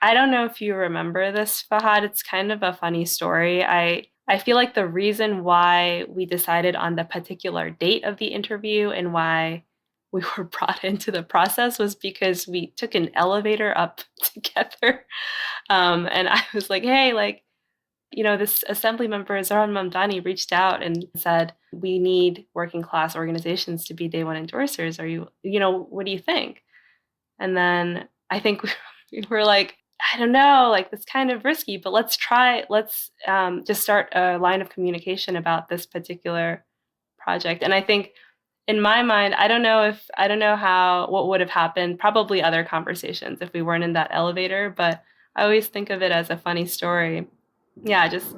[SPEAKER 3] I don't know if you remember this, Fahad. It's kind of a funny story. I feel like the reason why we decided on the particular date of the interview and why we were brought into the process was because we took an elevator up together. And I was like, hey, this assembly member, Zohran Mamdani, reached out and said, we need working class organizations to be day one endorsers. Are you, what do you think? And then I think we were like, I don't know, that's kind of risky, but let's just start a line of communication about this particular project. And I think in my mind, I don't know what would have happened, probably other conversations if we weren't in that elevator, but I always think of it as a funny story. Yeah, just,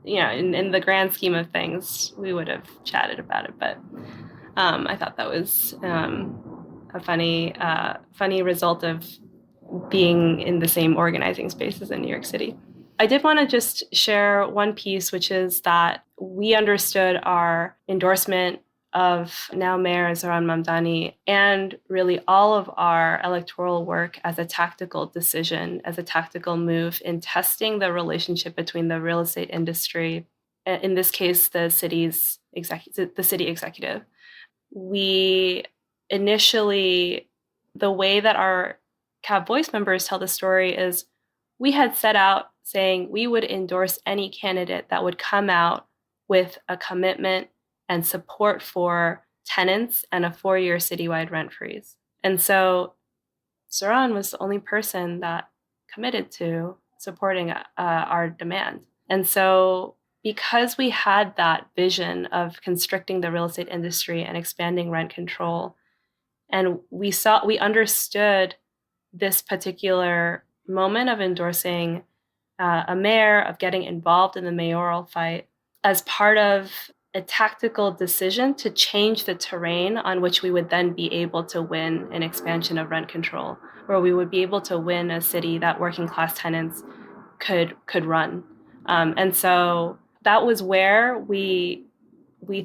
[SPEAKER 3] in the grand scheme of things, we would have chatted about it, but I thought that was a funny result of being in the same organizing spaces in New York City. I did want to just share one piece, which is that we understood our endorsement of now Mayor Zohran Mamdani and really all of our electoral work as a tactical decision, as a tactical move in testing the relationship between the real estate industry, in this case, the city executive. We initially, the way that our Cav Voice members tell the story is we had set out saying we would endorse any candidate that would come out with a commitment and support for tenants and a 4-year citywide rent freeze. And so Zohran was the only person that committed to supporting our demand. And so because we had that vision of constricting the real estate industry and expanding rent control, and we understood this particular moment of endorsing a mayor, of getting involved in the mayoral fight as part of a tactical decision to change the terrain on which we would then be able to win an expansion of rent control, where we would be able to win a city that working class tenants could run. And so that was where we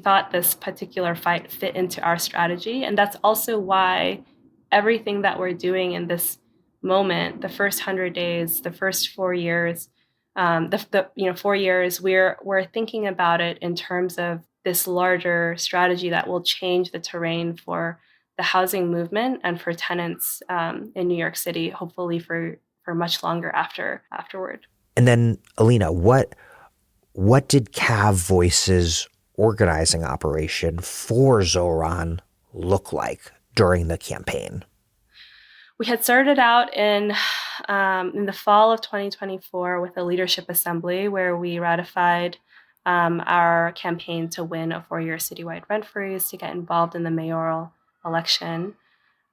[SPEAKER 3] thought this particular fight fit into our strategy. And that's also why everything that we're doing in this moment, the first 100 days, the first 4 years, 4 years, we're thinking about it in terms of this larger strategy that will change the terrain for the housing movement and for tenants in New York City, hopefully for much longer afterward.
[SPEAKER 1] And then, Alina, what did Cav Voice's organizing operation for Zohran look like during the campaign?
[SPEAKER 3] We had started out in the fall of 2024 with a leadership assembly where we ratified our campaign to win a 4-year citywide rent freeze, to get involved in the mayoral election.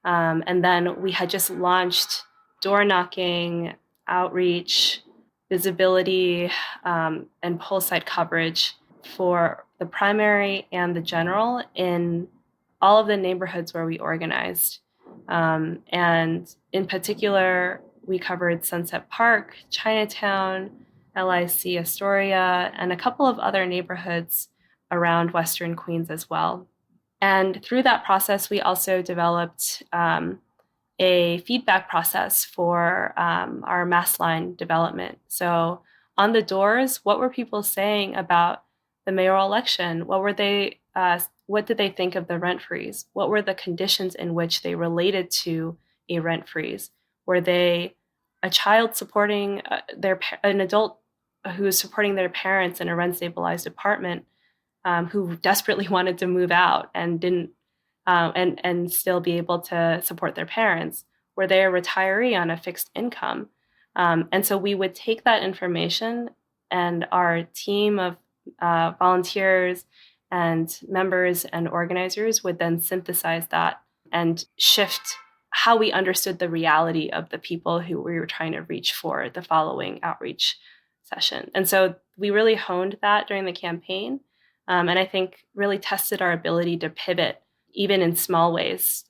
[SPEAKER 3] And then we had just launched door knocking, outreach, visibility, and poll site coverage for the primary and the general in all of the neighborhoods where we organized. And in particular, we covered Sunset Park, Chinatown, LIC Astoria, and a couple of other neighborhoods around Western Queens as well. And through that process, we also developed a feedback process for our mass line development. So on the doors, what were people saying about the mayoral election? What did they think of the rent freeze? What were the conditions in which they related to a rent freeze? Were they a child supporting an adult who was supporting their parents in a rent stabilized apartment who desperately wanted to move out and didn't and still be able to support their parents? Were they a retiree on a fixed income? And so we would take that information, and our team of volunteers and members and organizers would then synthesize that and shift how we understood the reality of the people who we were trying to reach for the following outreach session. And so we really honed that during the campaign, and I think really tested our ability to pivot even in small ways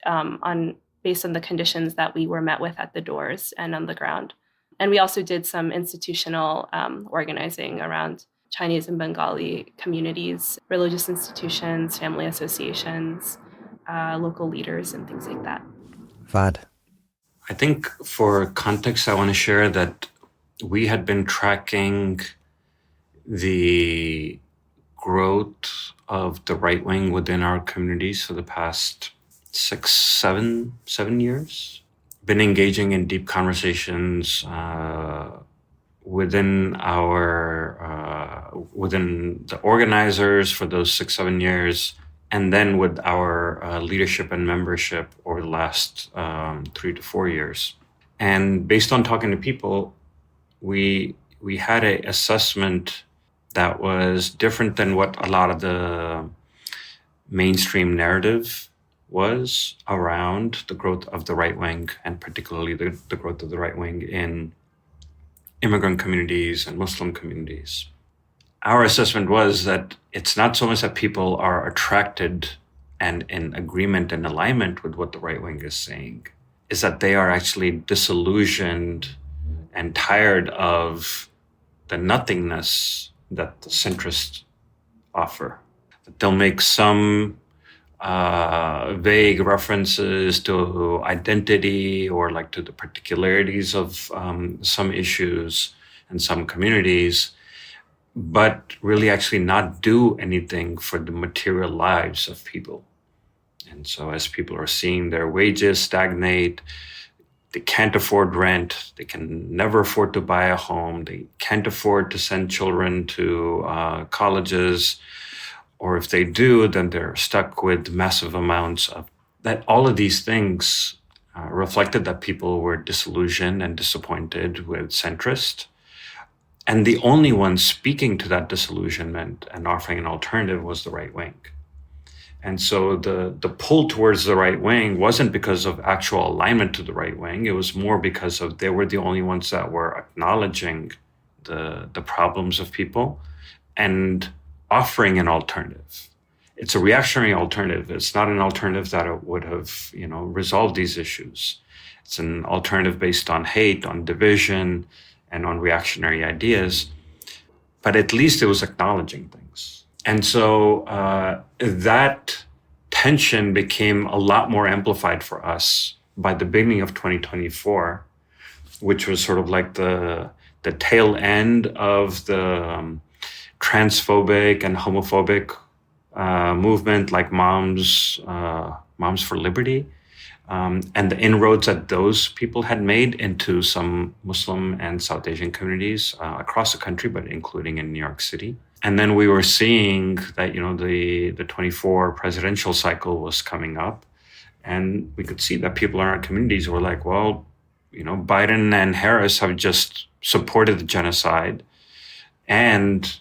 [SPEAKER 3] based on the conditions that we were met with at the doors and on the ground. And we also did some institutional organizing around Chinese and Bengali communities, religious institutions, family associations, local leaders, and things like that.
[SPEAKER 1] Fahd?
[SPEAKER 2] I think for context, I want to share that we had been tracking the growth of the right wing within our communities for the past 7 years. Been engaging in deep conversations within the organizers for those 6-7 years, and then with our leadership and membership over the last 3 to 4 years. And based on talking to people, we had an assessment that was different than what a lot of the mainstream narrative was around the growth of the right wing, and particularly the growth of the right wing in immigrant communities and Muslim communities. Our assessment was that it's not so much that people are attracted and in agreement and alignment with what the right wing is saying, is that they are actually disillusioned and tired of the nothingness that the centrists offer. That they'll make some vague references to identity or like to the particularities of some issues and some communities, but really actually not do anything for the material lives of people. And so as people are seeing their wages stagnate, they can't afford rent, they can never afford to buy a home, they can't afford to send children to colleges, or if they do, then they're stuck with massive amounts of that. All of these things reflected that people were disillusioned and disappointed with centrist. And the only one speaking to that disillusionment and offering an alternative was the right wing. And so the pull towards the right wing wasn't because of actual alignment to the right wing. It was more because of they were the only ones that were acknowledging the problems of people and offering an alternative. It's a reactionary alternative. It's not an alternative that would have, resolved these issues. It's an alternative based on hate, on division, and on reactionary ideas. But at least it was acknowledging things. And so that tension became a lot more amplified for us by the beginning of 2024, which was sort of like the tail end of the transphobic and homophobic movement, like Moms for Liberty, and the inroads that those people had made into some Muslim and South Asian communities across the country, but including in New York City. And then we were seeing that, the 24 presidential cycle was coming up, and we could see that people in our communities were like, well, Biden and Harris have just supported the genocide, and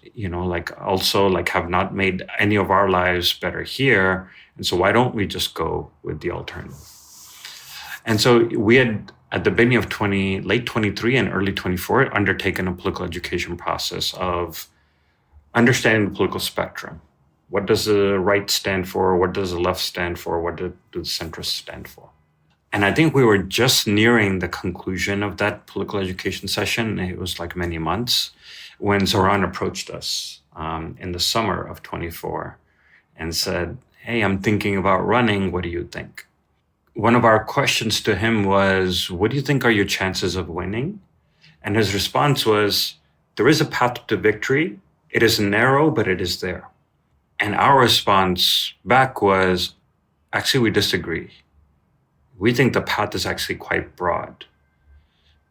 [SPEAKER 2] also have not made any of our lives better here. And so why don't we just go with the alternative? And so we had, at the beginning of late 23 and early 24, undertaken a political education process of understanding the political spectrum. What does the right stand for? What does the left stand for? What do the centrists stand for? And I think we were just nearing the conclusion of that political education session. It was like many months when Zohran approached us in the summer of 24 and said, "Hey, I'm thinking about running. What do you think?" One of our questions to him was, "What do you think are your chances of winning?" And his response was, "There is a path to victory. It is narrow, but it is there." And our response back was, "Actually, we disagree. We think the path is actually quite broad.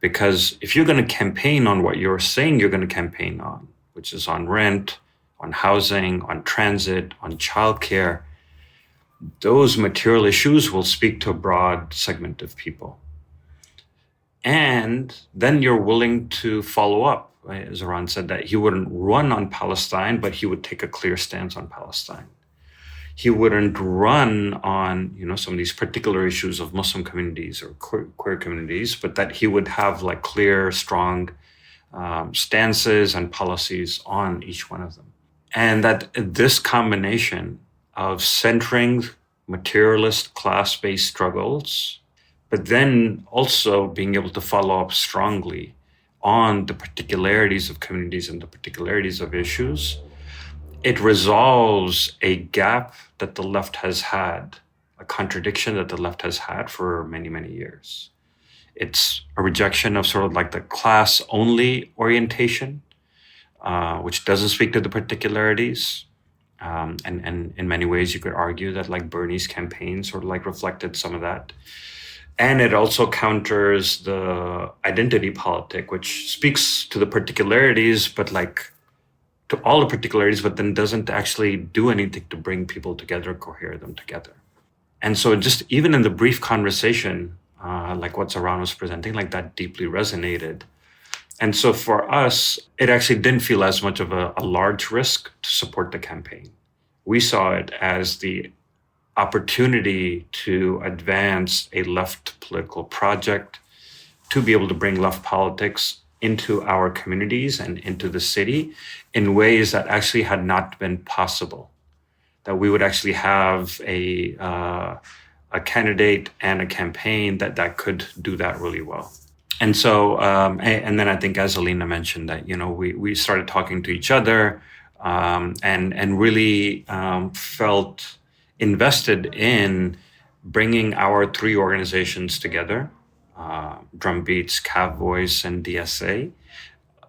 [SPEAKER 2] Because if you're going to campaign on what you're saying you're going to campaign on, which is on rent, on housing, on transit, on childcare, those material issues will speak to a broad segment of people. And then you're willing to follow up." Right? Zohran said that he wouldn't run on Palestine, but he would take a clear stance on Palestine. He wouldn't run on, some of these particular issues of Muslim communities or queer communities, but that he would have like clear, strong stances and policies on each one of them. And that this combination of centering materialist class-based struggles, but then also being able to follow up strongly on the particularities of communities and the particularities of issues, it resolves a gap that the left has had, a contradiction that the left has had for many, many years. It's a rejection of sort of like the class-only orientation, which doesn't speak to the particularities. And in many ways, you could argue that like Bernie's campaign sort of like reflected some of that. And it also counters the identity politic, which speaks to the particularities, but like to all the particularities, but then doesn't actually do anything to bring people together, cohere them together. And so just even in the brief conversation, like what Zohran was presenting, like that deeply resonated. And so for us, it actually didn't feel as much of a large risk to support the campaign. We saw it as the opportunity to advance a left political project, to be able to bring left politics into our communities and into the city in ways that actually had not been possible. That we would actually have a candidate and a campaign that could do that really well. And so, and then I think, as Alina mentioned, that we started talking to each other and really felt invested in bringing our three organizations together, Drumbeats, Cav Voice, and DSA,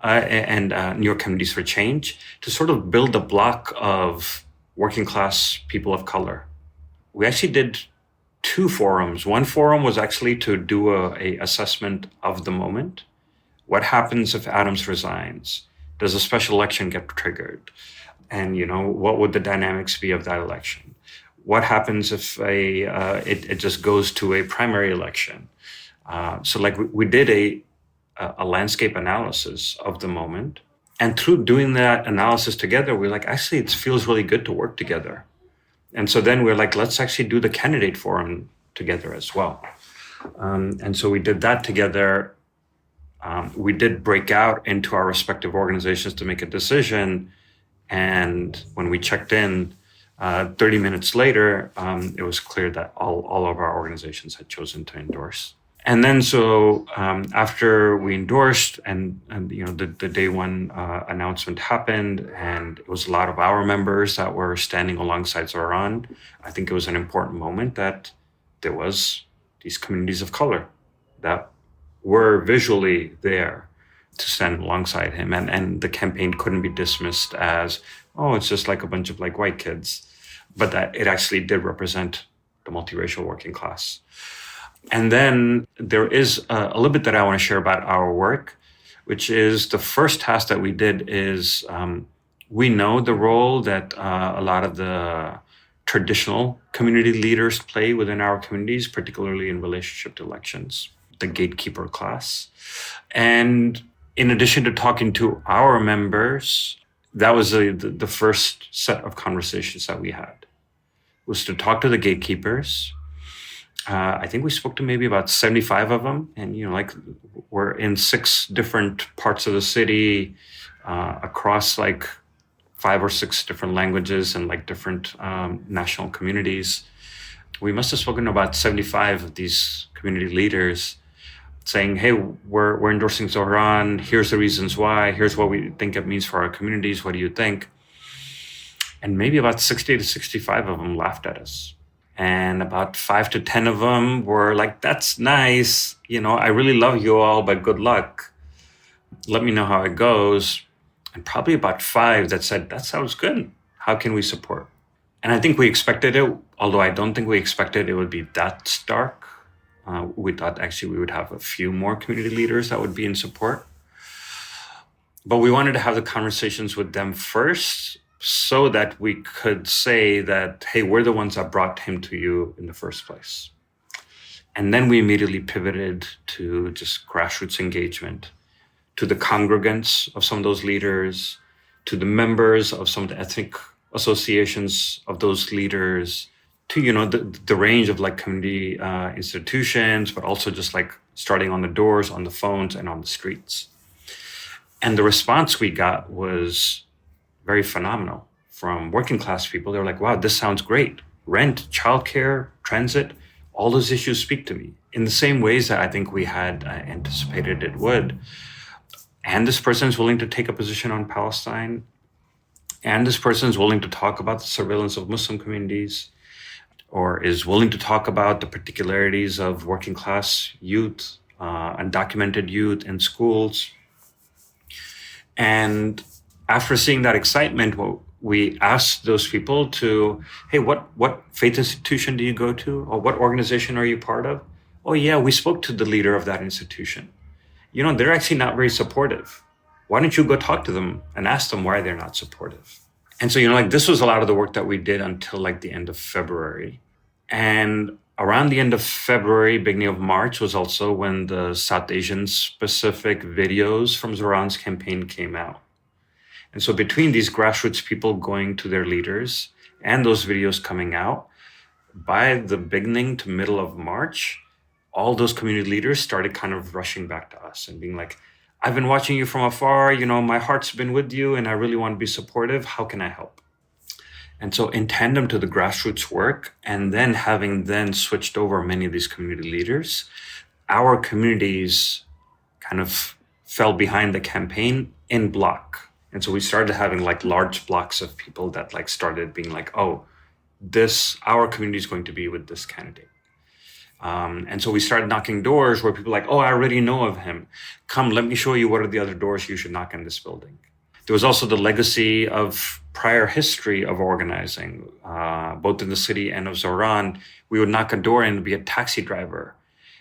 [SPEAKER 2] and New York Communities for Change, to sort of build a block of working class people of color. We actually did two forums. One forum was actually to do a assessment of the moment. What happens if Adams resigns? Does a special election get triggered? And what would the dynamics be of that election? What happens if it just goes to a primary election? So like we did a landscape analysis of the moment. And through doing that analysis together, we're like, actually, it feels really good to work together. And so then we're like, let's actually do the candidate forum together as well. And so we did that together. We did break out into our respective organizations to make a decision. And when we checked in 30 minutes later, it was clear that all of our organizations had chosen to endorse. And then so after we endorsed and the day one announcement happened, and it was a lot of our members that were standing alongside Zohran, I think it was an important moment that there was these communities of color that were visually there to stand alongside him. And the campaign couldn't be dismissed as, oh, it's just like a bunch of like white kids, but that it actually did represent the multiracial working class. And then there is a little bit that I want to share about our work, which is the first task that we did is we know the role that a lot of the traditional community leaders play within our communities, particularly in relationship to elections, the gatekeeper class. And in addition to talking to our members, that was the first set of conversations that we had, was to talk to the gatekeepers. I think we spoke to maybe about 75 of them. And, we're in 6 different parts of the city, across like 5 or 6 different languages and like different national communities. we must have spoken to about 75 of these community leaders saying, hey, we're endorsing Zohran. Here's the reasons why. Here's what we think it means for our communities. What do you think? And maybe about 60 to 65 of them laughed at us. And about 5 to 10 of them were like, that's nice. I really love you all, but good luck. Let me know how it goes. And probably about 5 that said, that sounds good. How can we support? And I think we expected it, although I don't think we expected it would be that stark. We thought actually we would have a few more community leaders that would be in support. But we wanted to have the conversations with them first so that we could say that, hey, we're the ones that brought him to you in the first place. And then we immediately pivoted to just grassroots engagement, to the congregants of some of those leaders, to the members of some of the ethnic associations of those leaders, to the range of like community institutions, but also just like starting on the doors, on the phones, and on the streets. And the response we got was very phenomenal from working class people. They were like, wow, this sounds great. Rent, childcare, transit, all those issues speak to me in the same ways that I think we had anticipated it would. And this person is willing to take a position on Palestine. And this person is willing to talk about the surveillance of Muslim communities, or is willing to talk about the particularities of working class youth, undocumented youth in schools. And after seeing that excitement, we asked those people to, hey, what faith institution do you go to? Or what organization are you part of? Oh yeah, we spoke to the leader of that institution. They're actually not very supportive. Why don't you go talk to them and ask them why they're not supportive? And so, this was a lot of the work that we did until like the end of February. And around the end of February, beginning of March was also when the South Asian specific videos from Zohran's campaign came out. And so between these grassroots people going to their leaders and those videos coming out, by the beginning to middle of March, all those community leaders started kind of rushing back to us and being like, I've been watching you from afar, my heart's been with you and I really want to be supportive. How can I help? And so in tandem to the grassroots work, and then having then switched over many of these community leaders, our communities kind of fell behind the campaign in block. And so we started having like large blocks of people that like started being like, oh, our community is going to be with this candidate. And so we started knocking doors where people were like, oh, I already know of him. Come, let me show you what are the other doors you should knock in this building. There was also the legacy of prior history of organizing, both in the city and of Zohran. We would knock a door and be a taxi driver.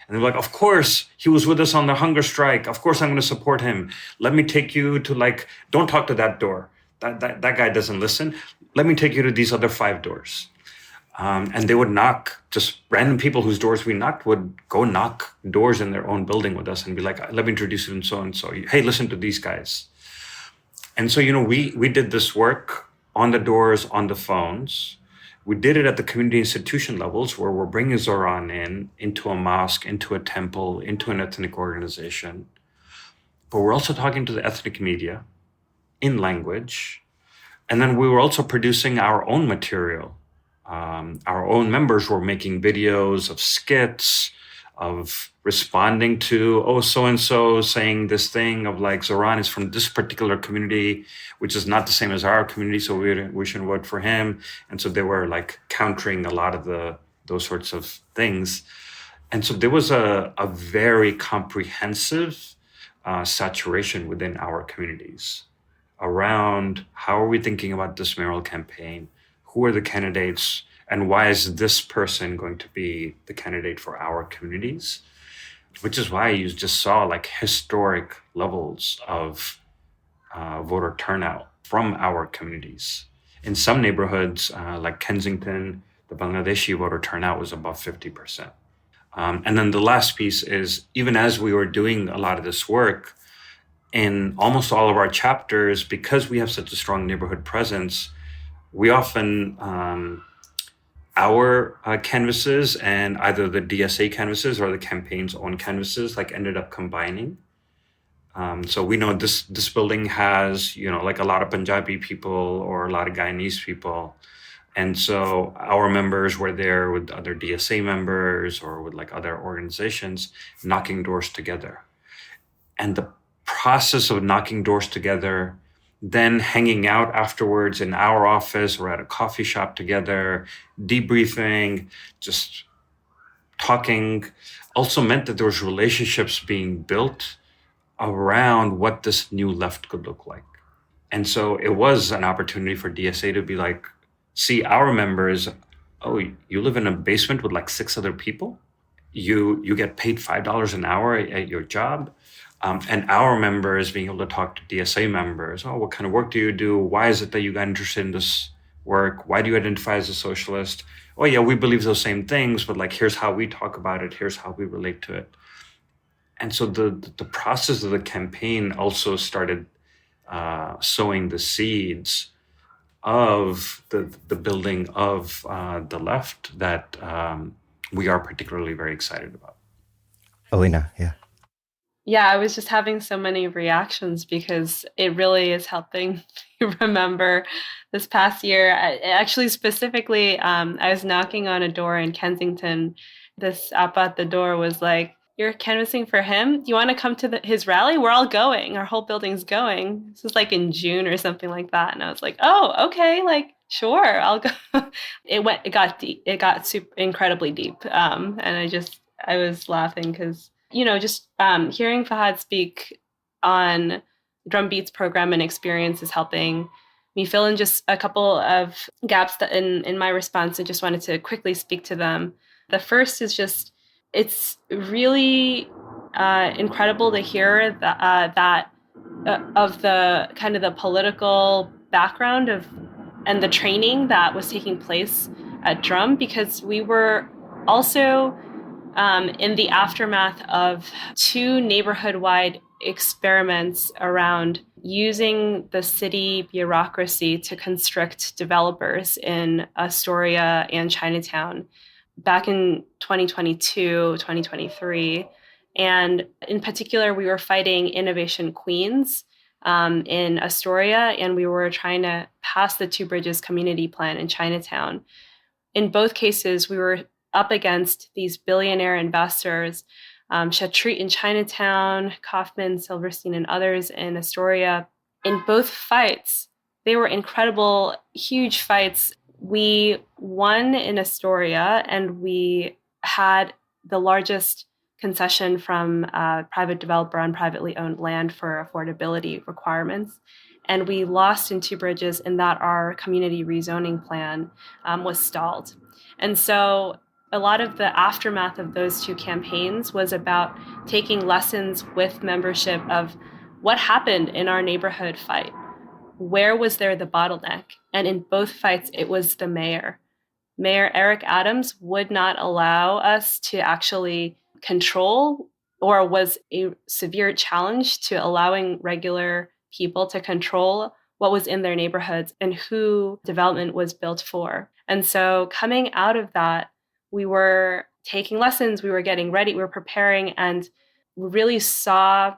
[SPEAKER 2] And they were like, of course, he was with us on the hunger strike. Of course, I'm going to support him. Let me take you to don't talk to that door. That guy doesn't listen. Let me take you to these other 5 doors. And they would knock, just random people whose doors we knocked would go knock doors in their own building with us and be like, let me introduce you and so and so. Hey, listen to these guys. And so, we did this work on the doors, on the phones. We did it at the community institution levels where we're bringing Zohran into a mosque, into a temple, into an ethnic organization. But we're also talking to the ethnic media in language. And then we were also producing our own material. Our own members were making videos of skits, of responding to, oh, so-and-so saying this thing of like, Zohran is from this particular community, which is not the same as our community, so we shouldn't vote for him. And so they were like countering a lot of those sorts of things. And so there was a very comprehensive saturation within our communities around how are we thinking about this mayoral campaign? Who are the candidates? And why is this person going to be the candidate for our communities? Which is why you just saw like historic levels of voter turnout from our communities. In some neighborhoods, like Kensington, the Bangladeshi voter turnout was above 50%. And then the last piece is, even as we were doing a lot of this work, in almost all of our chapters, because we have such a strong neighborhood presence, we often, our canvases and either the DSA canvases or the campaign's own canvases ended up combining. So we know this building has, like a lot of Punjabi people or a lot of Guyanese people. And so our members were there with other DSA members or with like other organizations knocking doors together. And the process of knocking doors together, then hanging out afterwards in our office or at a coffee shop together, debriefing, just talking, also meant that there was relationships being built around what this new left could look like. And so it was an opportunity for DSA to be like, see our members, oh, you live in a basement with like 6 other people? You get paid $5 an hour at your job? And our members being able to talk to DSA members, oh, what kind of work do you do? Why is it that you got interested in this work? Why do you identify as a socialist? Oh yeah, we believe those same things, but like, here's how we talk about it. Here's how we relate to it. And so the process of the campaign also started sowing the seeds of the building of the left that we are particularly very excited about.
[SPEAKER 1] Alina, yeah.
[SPEAKER 3] Yeah, I was just having so many reactions because it really is helping me remember this past year. Actually, specifically, I was knocking on a door in Kensington. This appa at the door was like, "You're canvassing for him? Do you want to come to his rally? We're all going. Our whole building's going." This was like in June or something like that. And I was like, "Oh, okay, like, sure, I'll go." It got deep. It got super incredibly deep. And I was laughing because, just hearing Fahd speak on Drumbeat's program and experience is helping me fill in just a couple of gaps that in my response. I just wanted to quickly speak to them. The first is just, it's really incredible to hear that of the kind of the political background and the training that was taking place at Drum, because we were also in the aftermath of 2 neighborhood-wide experiments around using the city bureaucracy to constrict developers in Astoria and Chinatown back in 2022, 2023. And in particular, we were fighting Innovation Queens in Astoria, and we were trying to pass the Two Bridges community plan in Chinatown. In both cases, we were up against these billionaire investors, Chatrit in Chinatown, Kaufman, Silverstein, and others in Astoria. In both fights, they were incredible, huge fights. We won in Astoria, and we had the largest concession from a private developer on privately owned land for affordability requirements. And we lost in Two Bridges in that our community rezoning plan was stalled. And so a lot of the aftermath of those 2 campaigns was about taking lessons with membership of what happened in our neighborhood fight. Where was there the bottleneck? And in both fights, it was the mayor. Mayor Eric Adams would not allow us to actually control, or was a severe challenge to allowing regular people to control what was in their neighborhoods and who development was built for. And so coming out of that, we were taking lessons, we were getting ready, we were preparing, and we really saw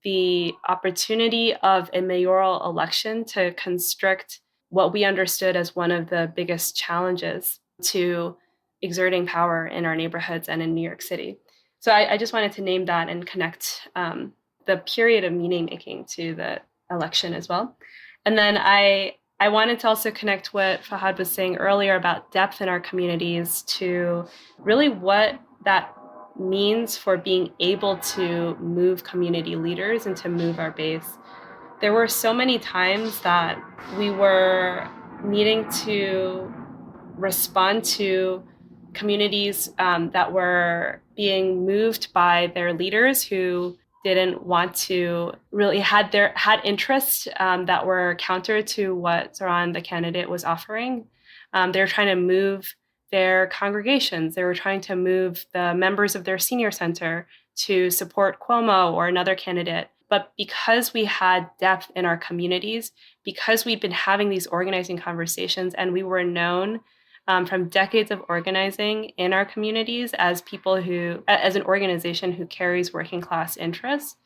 [SPEAKER 3] the opportunity of a mayoral election to constrict what we understood as one of the biggest challenges to exerting power in our neighborhoods and in New York City. So I just wanted to name that and connect the period of meaning making to the election as well. And then I wanted to also connect what Fahd was saying earlier about depth in our communities to really what that means for being able to move community leaders and to move our base. There were so many times that we were needing to respond to communities that were being moved by their leaders who didn't want to really had interests that were counter to what Zohran, the candidate, was offering. They were trying to move their congregations. They were trying to move the members of their senior center to support Cuomo or another candidate. But because we had depth in our communities, because we'd been having these organizing conversations, and we were known from decades of organizing in our communities as an organization who carries working class interests,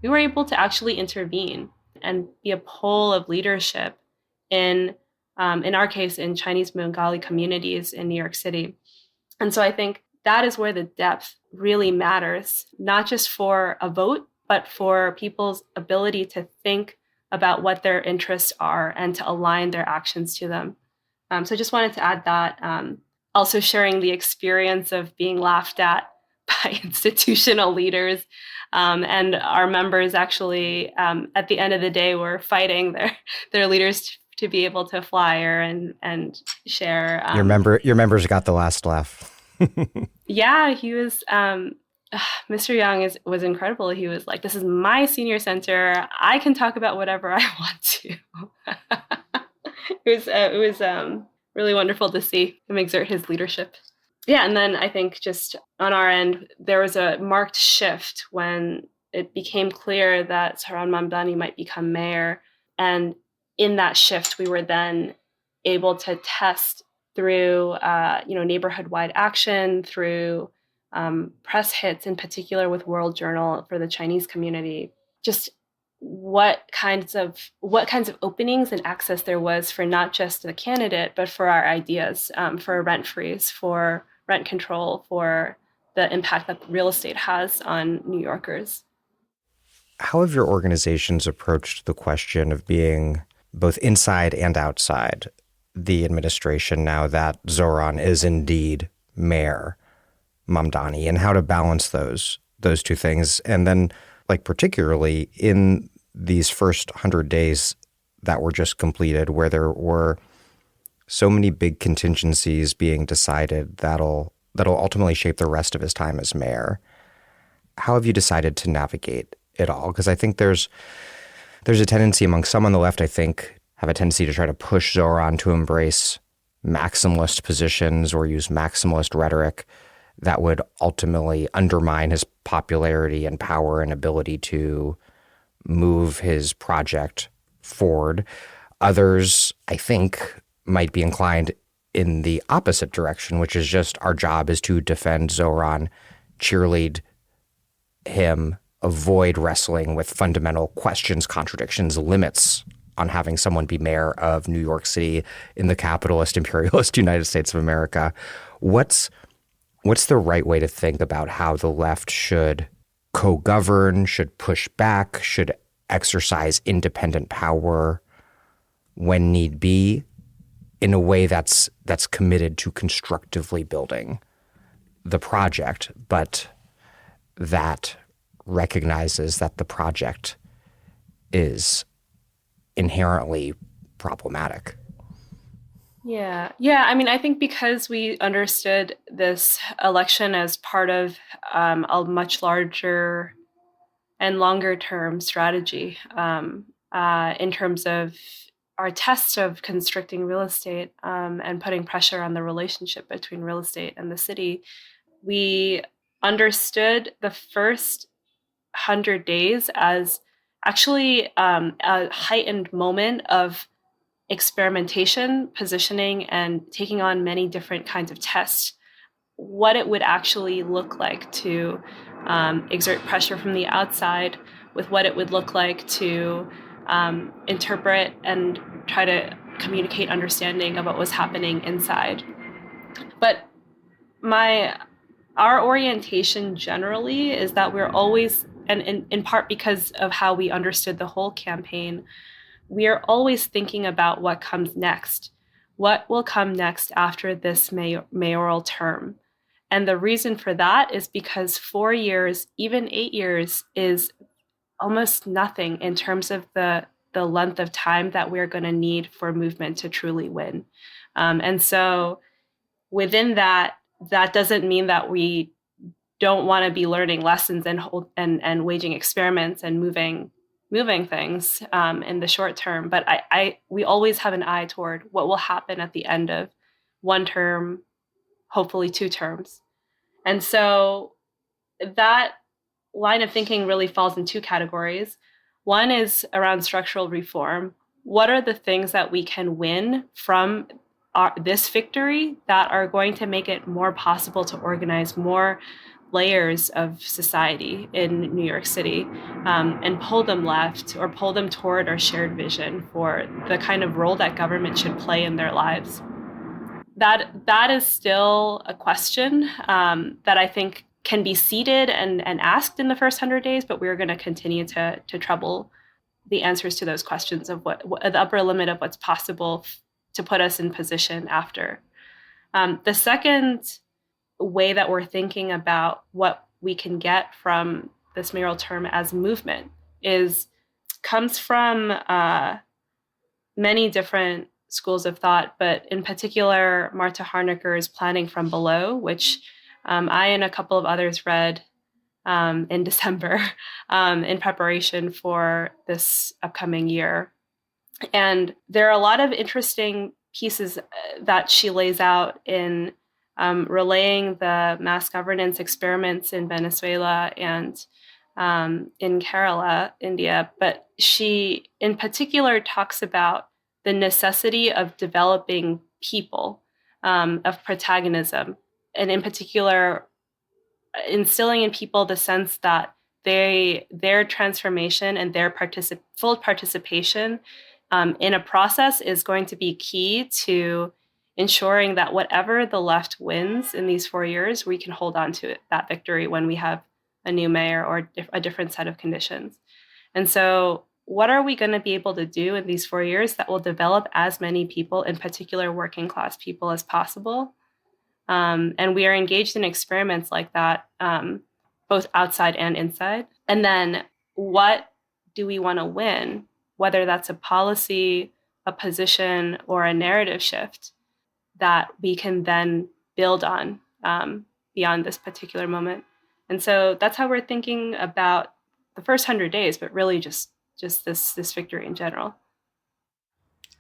[SPEAKER 3] we were able to actually intervene and be a pole of leadership in in our case, in Chinese Bengali communities in New York City. And so I think that is where the depth really matters, not just for a vote, but for people's ability to think about what their interests are and to align their actions to them. So I just wanted to add that. Also sharing the experience of being laughed at by institutional leaders. And our members actually, at the end of the day, were fighting their leaders to be able to flyer and share.
[SPEAKER 1] Your members got the last laugh.
[SPEAKER 3] Yeah, he was. Mr. Young was incredible. He was like, "This is my senior center. I can talk about whatever I want to." It was really wonderful to see him exert his leadership. Yeah, and then I think just on our end, there was a marked shift when it became clear that Zohran Mamdani might become mayor. And in that shift, we were then able to test through neighborhood-wide action, through press hits, in particular with World Journal for the Chinese community, just what kinds of openings and access there was for not just the candidate, but for our ideas, for rent freeze, for rent control, for the impact that real estate has on New Yorkers.
[SPEAKER 1] How have your organizations approached the question of being both inside and outside the administration now that Zohran is indeed Mayor Mamdani, and how to balance those two things? And then, like, particularly in these first 100 days that were just completed, where there were so many big contingencies being decided that'll ultimately shape the rest of his time as mayor. How have you decided to navigate it all? Because I think there's a tendency among some on the left, I think, have a tendency to try to push Zohran to embrace maximalist positions or use maximalist rhetoric that would ultimately undermine his popularity and power and ability to move his project forward. Others, I think, might be inclined in the opposite direction, which is just our job is to defend Zohran, cheerlead him, avoid wrestling with fundamental questions, contradictions, limits on having someone be mayor of New York City in the capitalist, imperialist United States of America. What's the right way to think about how the left should co-govern, should push back, should exercise independent power when need be, in a way that's committed to constructively building the project, but that recognizes that the project is inherently problematic?
[SPEAKER 3] Yeah. I mean, I think because we understood this election as part of a much larger and longer term strategy in terms of our test of constricting real estate and putting pressure on the relationship between real estate and the city, we understood the first 100 days as actually a heightened moment of experimentation, positioning, and taking on many different kinds of tests. What it would actually look like to exert pressure from the outside, with what it would look like to interpret and try to communicate understanding of what was happening inside. But our orientation generally is that we're always, and in part because of how we understood the whole campaign, we are always thinking about what comes next. What will come next after this mayoral term? And the reason for that is because 4 years, even 8 years, is almost nothing in terms of the length of time that we're going to need for movement to truly win. And so within that doesn't mean that we don't want to be learning lessons and waging experiments and moving things in the short term. But we always have an eye toward what will happen at the end of one term, hopefully 2 terms. And so that line of thinking really falls in 2 categories. One is around structural reform. What are the things that we can win from this victory that are going to make it more possible to organize more layers of society in New York City and pull them left or pull them toward our shared vision for the kind of role that government should play in their lives. That is still a question that I think can be seeded and asked in the first 100 days, but we're going to continue to trouble the answers to those questions of what the upper limit of what's possible to put us in position after. The second way that we're thinking about what we can get from this mayoral term as movement comes from many different schools of thought, but in particular, Marta Harnecker's Planning from Below, which I and a couple of others read in December in preparation for this upcoming year. And there are a lot of interesting pieces that she lays out in relaying the mass governance experiments in Venezuela and in Kerala, India. But she, in particular, talks about the necessity of developing people, of protagonism, and in particular, instilling in people the sense that their transformation and their full participation in a process is going to be key to ensuring that whatever the left wins in these 4 years, we can hold on to that victory when we have a new mayor or a different set of conditions. And so what are we going to be able to do in these 4 years that will develop as many people, in particular working class people, as possible? And we are engaged in experiments like that, both outside and inside. And then what do we want to win, whether that's a policy, a position, or a narrative shift that we can then build on beyond this particular moment. And so that's how we're thinking about the first 100 days, but really just this victory in general.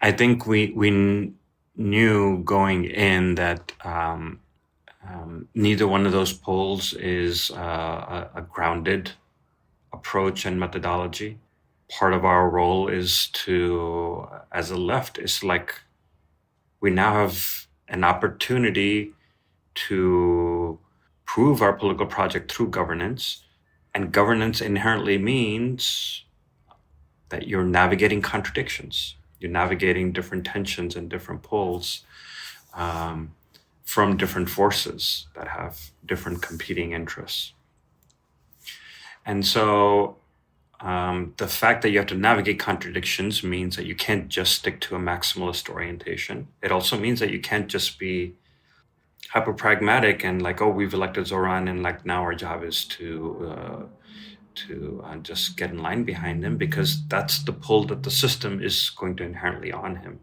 [SPEAKER 2] I think we knew going in that neither one of those polls is a grounded approach and methodology. Part of our role is to, as a left, is like we now have an opportunity to prove our political project through governance. And governance inherently means that you're navigating contradictions. You're navigating different tensions and different pulls from different forces that have different competing interests. And so the fact that you have to navigate contradictions means that you can't just stick to a maximalist orientation. It also means that you can't just be hyper-pragmatic and like, oh, we've elected Zohran and like now our job is to just get in line behind him, because that's the pull that the system is going to inherently on him,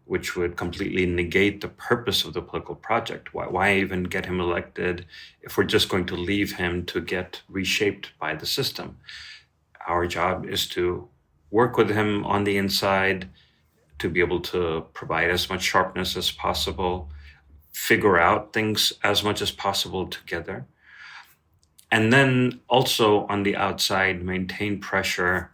[SPEAKER 2] which would completely negate the purpose of the political project. Why even get him elected if we're just going to leave him to get reshaped by the system? Our job is to work with him on the inside, to be able to provide as much sharpness as possible, figure out things as much as possible together. And then also on the outside, maintain pressure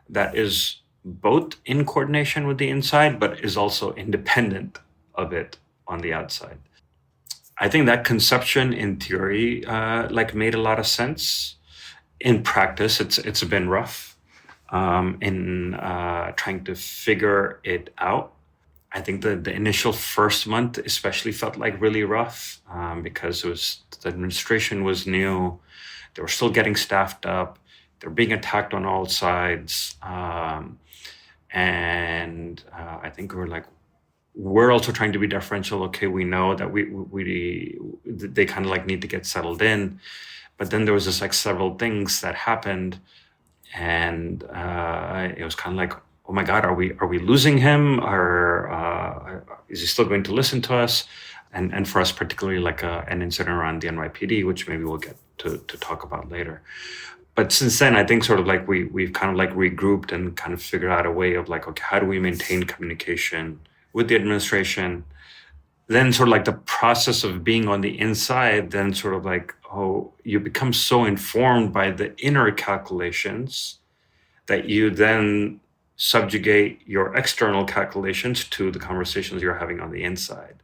[SPEAKER 2] that is both in coordination with the inside, but is also independent of it on the outside. I think that conception in theory made a lot of sense. In practice, it's been rough in trying to figure it out. I think the initial first month especially felt like really rough because the administration was new. They were still getting staffed up. They're being attacked on all sides. And I think we're also trying to be deferential. Okay, we know that they kind of like need to get settled in. But then there was just like several things that happened. And it was kind of like, oh my God, are we losing him? Or is he still going to listen to us? And for us, particularly like an incident around the NYPD, which maybe we'll get to talk about later. But since then, I think sort of like we've kind of like regrouped and kind of figured out a way of like, okay, how do we maintain communication with the administration? Then sort of like the process of being on the inside, then sort of like, oh, you become so informed by the inner calculations that you then subjugate your external calculations to the conversations you're having on the inside.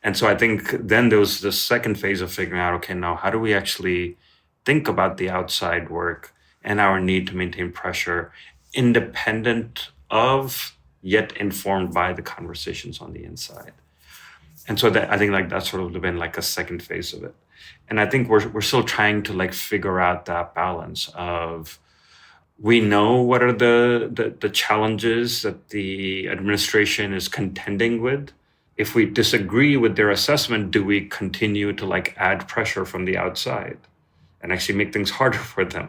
[SPEAKER 2] And so I think then there was the second phase of figuring out, okay, now how do we actually think about the outside work and our need to maintain pressure independent of, yet informed by the conversations on the inside. And so that, I think like that's sort of been like a second phase of it. And I think we're still trying to like figure out that balance of, we know what are the challenges that the administration is contending with. If we disagree with their assessment, do we continue to like add pressure from the outside and actually make things harder for them?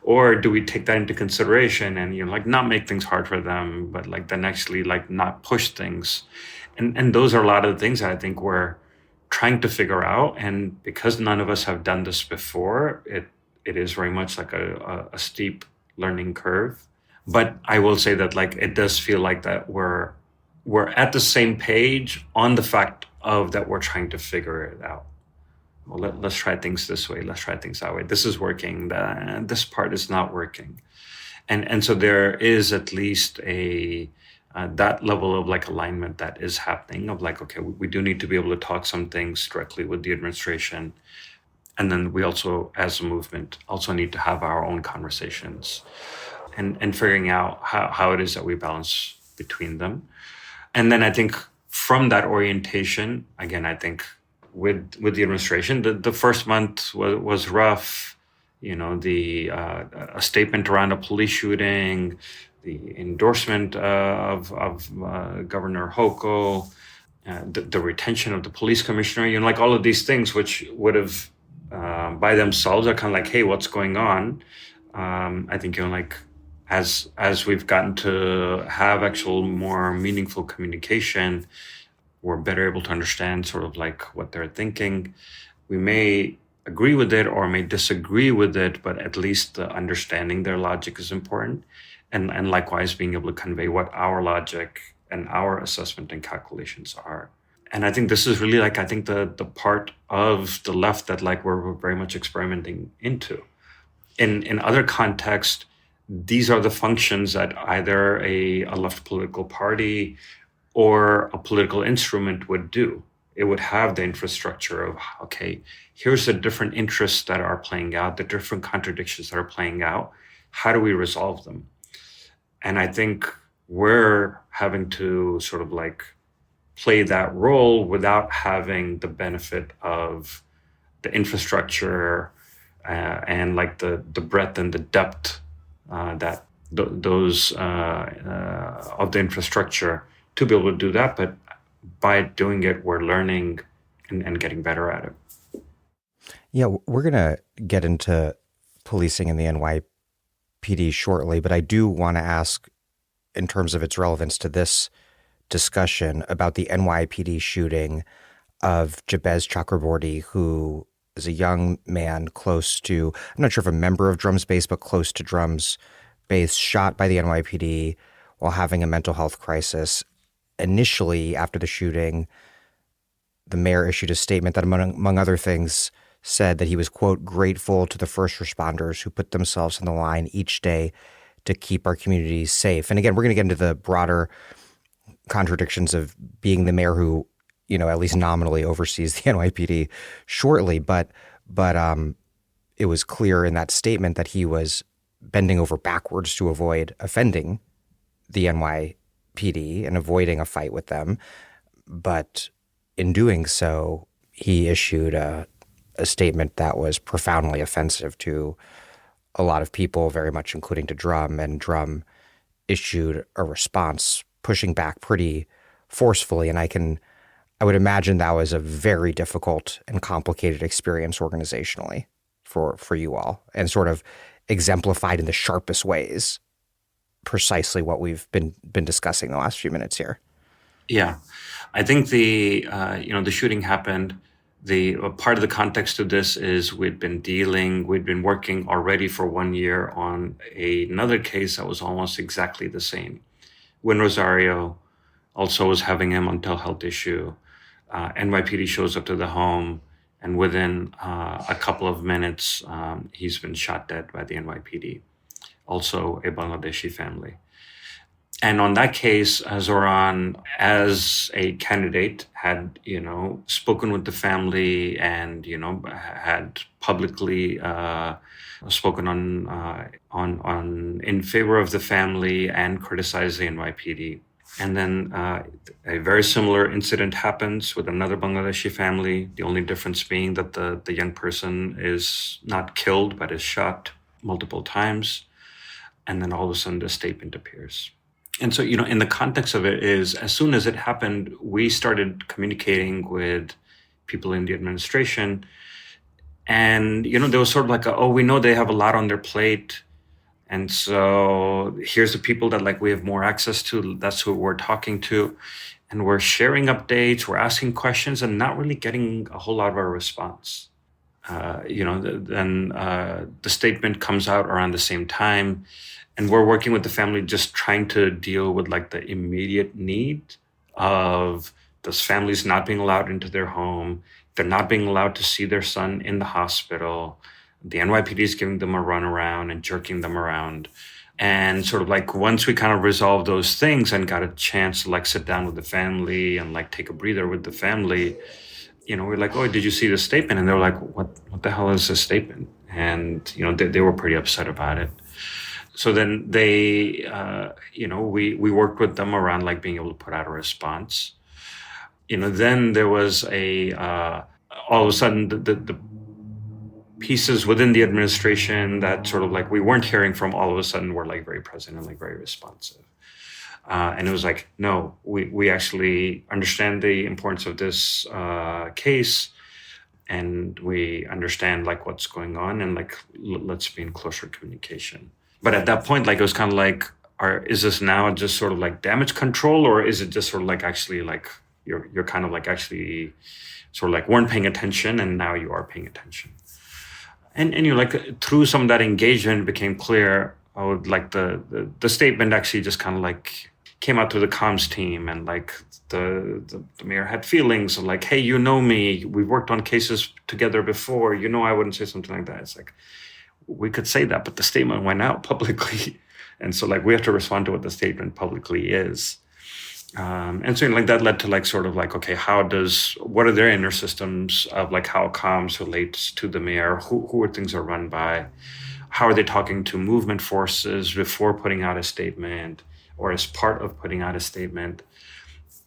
[SPEAKER 2] Or do we take that into consideration and, like not make things hard for them, but like then actually like not push things? And those are a lot of the things that I think we're trying to figure out. And because none of us have done this before, it is very much like a steep learning curve. But I will say that like it does feel like that we're at the same page on the fact of that we're trying to figure it out. Well, let's try things this way. Let's try things that way. This is working. This part is not working. And so there is at least that level of like alignment that is happening of like, okay, we do need to be able to talk some things directly with the administration. And then we also, as a movement, also need to have our own conversations and figuring out how it is that we balance between them. And then I think from that orientation, again, I think with the administration, the first month was rough. A statement around a police shooting, the endorsement of Governor Hochul, the retention of the police commissioner, like all of these things, which would have by themselves are kind of like, hey, what's going on? I think, like as we've gotten to have actual more meaningful communication, we're better able to understand sort of like what they're thinking. We may agree with it or may disagree with it, but at least understanding their logic is important. And likewise, being able to convey what our logic and our assessment and calculations are. And I think this is really like, I think the part of the left that like we're very much experimenting into. In other contexts, these are the functions that either a left political party or a political instrument would do. It would have the infrastructure of, okay, here's the different interests that are playing out, the different contradictions that are playing out. How do we resolve them? And I think we're having to sort of like play that role without having the benefit of the infrastructure and like the breadth and the depth that those of the infrastructure to be able to do that. But by doing it, we're learning and getting better at it.
[SPEAKER 1] Yeah, we're going to get into policing in the NYPD shortly, but I do want to ask, in terms of its relevance to this discussion, about the NYPD shooting of Jabez Chakraborty, who is a young man close to, I'm not sure if a member of Drum's base, but close to Drum's base, shot by the NYPD while having a mental health crisis. Initially, after the shooting, the mayor issued a statement that, among other things, said that he was, quote, grateful to the first responders who put themselves on the line each day to keep our communities safe. And again, we're going to get into the broader contradictions of being the mayor who, at least nominally oversees the NYPD shortly. But it was clear in that statement that he was bending over backwards to avoid offending the NYPD and avoiding a fight with them. But in doing so, he issued a statement that was profoundly offensive to a lot of people, very much including to Drum, and Drum issued a response pushing back pretty forcefully. And I would imagine that was a very difficult and complicated experience organizationally for you all, and sort of exemplified in the sharpest ways precisely what we've been discussing the last few minutes here.
[SPEAKER 2] Yeah, I think the shooting happened. The part of the context of this is we'd been working already for 1 year on another case that was almost exactly the same. When Rosario also was having a mental health issue, NYPD shows up to the home, and within a couple of minutes, he's been shot dead by the NYPD, also a Bangladeshi family. And on that case, Zohran, as a candidate, had spoken with the family and had publicly spoken on in favor of the family and criticized the NYPD. And then a very similar incident happens with another Bangladeshi family. The only difference being that the young person is not killed but is shot multiple times. And then all of a sudden, the statement appears. And so, in the context of it is, as soon as it happened, we started communicating with people in the administration. And, there was sort of like, we know they have a lot on their plate. And so here's the people that we have more access to. That's who we're talking to. And we're sharing updates, we're asking questions and not really getting a whole lot of a response. Then the statement comes out around the same time. And we're working with the family, just trying to deal with the immediate need of those families not being allowed into their home. They're not being allowed to see their son in the hospital. The NYPD is giving them a runaround and jerking them around. And sort of once we kind of resolved those things and got a chance to sit down with the family and take a breather with the family, we're like, oh, did you see the statement? And they were like, what the hell is this statement? And, they were pretty upset about it. So then they, we worked with them around being able to put out a response. Then there was all of a sudden the pieces within the administration that sort of we weren't hearing from all of a sudden were very present and very responsive. And it was no, we actually understand the importance of this case. And we understand what's going on and let's be in closer communication. But at that point, it was kind of is this now just sort of damage control, or is it just sort of actually you're kind of actually sort of weren't paying attention and now you are paying attention. And through some of that engagement, it became clear, the statement actually just kind of came out through the comms team, and the mayor had feelings of hey, me, we've worked on cases together before, I wouldn't say something like that. It's we could say that, but the statement went out publicly. And so we have to respond to what the statement publicly is. And so that led to sort of okay, what are their inner systems of how comms relates to the mayor? Who are things are run by? How are they talking to movement forces before putting out a statement or as part of putting out a statement?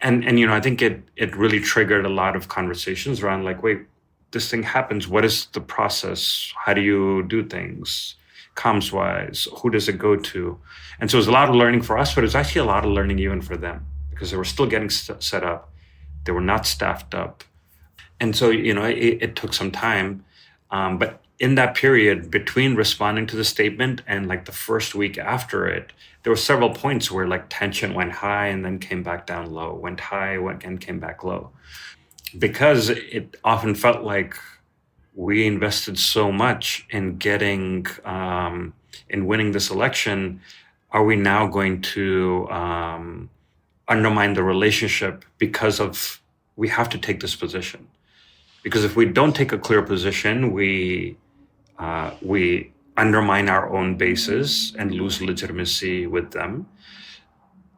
[SPEAKER 2] And I think it really triggered a lot of conversations around wait, this thing happens. What is the process? How do you do things? Comms-wise, who does it go to? And so it was a lot of learning for us, but it was actually a lot of learning even for them, because they were still getting set up. They were not staffed up. And so, it took some time. But in that period between responding to the statement and the first week after it, there were several points where tension went high and then came back down low, went high and came back low. Because it often felt we invested so much in getting, in winning this election. Are we now going to undermine the relationship because we have to take this position? Because if we don't take a clear position, we undermine our own bases and lose legitimacy with them.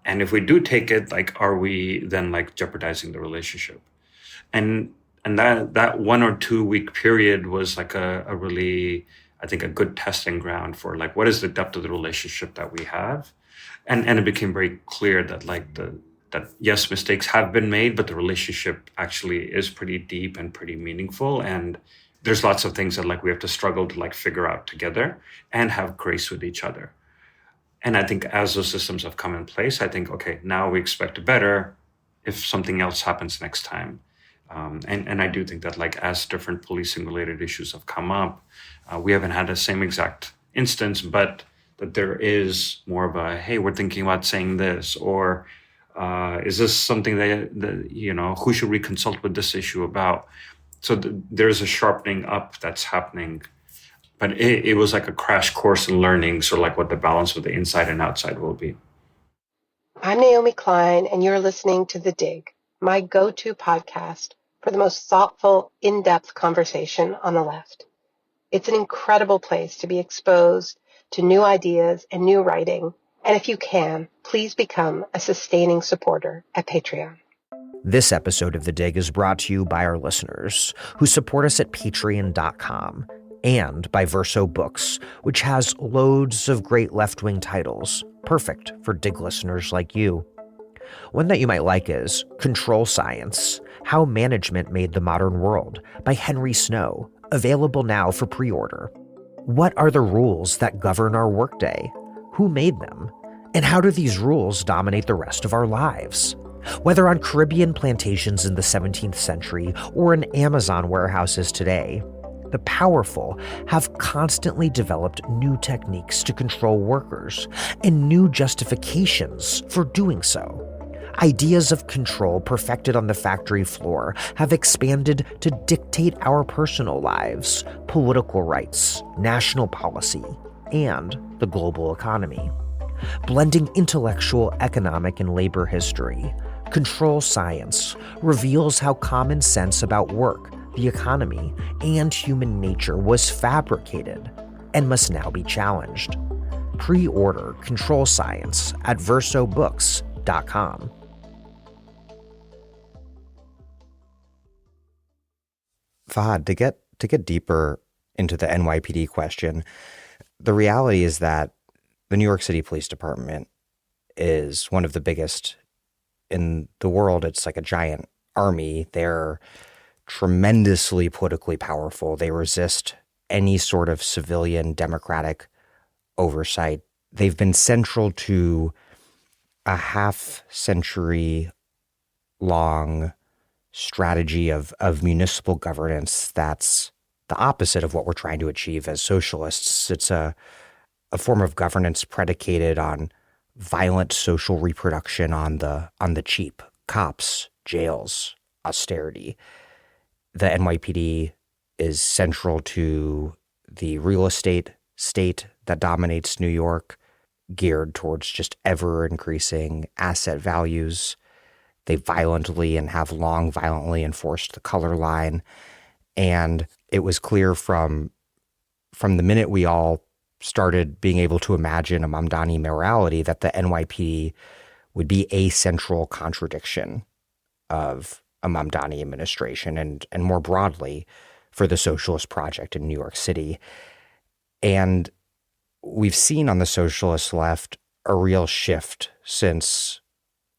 [SPEAKER 2] And if we do take it, are we then jeopardizing the relationship? And that 1 or 2 week period was a really, I think, a good testing ground for what is the depth of the relationship that we have. And it became very clear that that yes, mistakes have been made, but the relationship actually is pretty deep and pretty meaningful. And there's lots of things that we have to struggle to figure out together and have grace with each other. And I think as those systems have come in place, I think, okay, now we expect better if something else happens next time. And I do think that as different policing related issues have come up, we haven't had the same exact instance, but that there is more of a, hey, we're thinking about saying this, or is this something that who should we consult with this issue about? So there's a sharpening up that's happening, but it was a crash course in learning, sort of what the balance with the inside and outside will be.
[SPEAKER 4] I'm Naomi Klein, and you're listening to The Dig, my go-to podcast for the most thoughtful, in-depth conversation on the left. It's an incredible place to be exposed to new ideas and new writing And if you can, please become a sustaining supporter at Patreon.
[SPEAKER 1] This episode of The Dig is brought to you by our listeners who support us at patreon.com and by Verso Books, which has loads of great left-wing titles, perfect for Dig listeners like you. One that you might like is Control Science: How Management Made the Modern World by Henry Snow, available now for pre-order. What are the rules that govern our workday? Who made them? And how do these rules dominate the rest of our lives? Whether on Caribbean plantations in the 17th century or in Amazon warehouses today, the powerful have constantly developed new techniques to control workers and new justifications for doing so. Ideas of control perfected on the factory floor have expanded to dictate our personal lives, political rights, national policy, and the global economy. Blending intellectual, economic, and labor history, Control Science reveals how common sense about work, the economy, and human nature was fabricated and must now be challenged. Pre-order Control Science at versobooks.com. Fahd, to get deeper into the NYPD question, the reality is that the New York City Police Department is one of the biggest in the world. It's like a giant army. They're tremendously politically powerful. They resist any sort of civilian democratic oversight. They've been central to a half-century long strategy of municipal governance that's the opposite of what we're trying to achieve as socialists. It's a form of governance predicated on violent social reproduction on the cheap, cops, jails, austerity. The NYPD is central to the real estate state that dominates New York, geared towards just ever-increasing asset values. They violently and have long violently enforced the color line. And it was clear from the minute we all started being able to imagine a Mamdani mayoralty that the NYPD would be a central contradiction of a Mamdani administration and more broadly for the socialist project in New York City. And we've seen on the socialist left a real shift since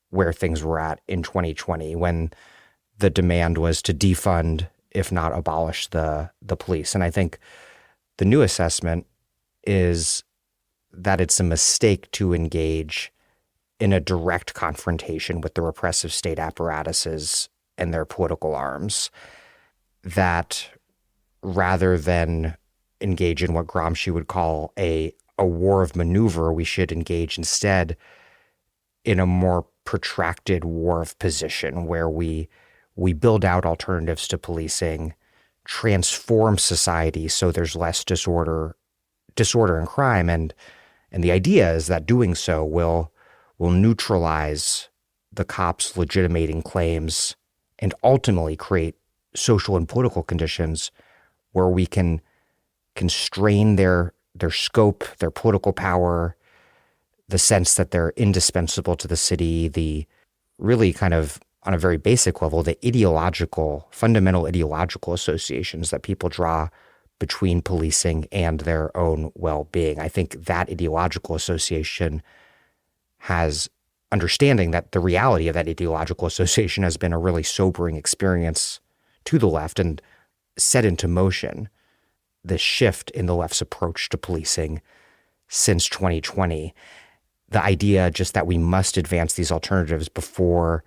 [SPEAKER 1] where things were at in 2020 when the demand was to defund, if not abolish, the police. And I think the new assessment is that it's a mistake to engage in a direct confrontation with the repressive state apparatuses and their political arms, that rather than engage in what Gramsci would call a war of maneuver, we should engage instead in a more protracted war of position where we build out alternatives to policing, transform society so there's less disorder and crime, and the idea is that doing so will neutralize the cops' legitimating claims and ultimately create social and political conditions where we can constrain their scope, their political power, the sense that they're indispensable to the city, the really kind of, on a very basic level, the fundamental ideological associations that people draw between policing and their own well-being. I think that ideological association has understanding that the reality of that ideological association has been a really sobering experience to the left and set into motion the shift in the left's approach to policing since 2020. The idea just that we must advance these alternatives before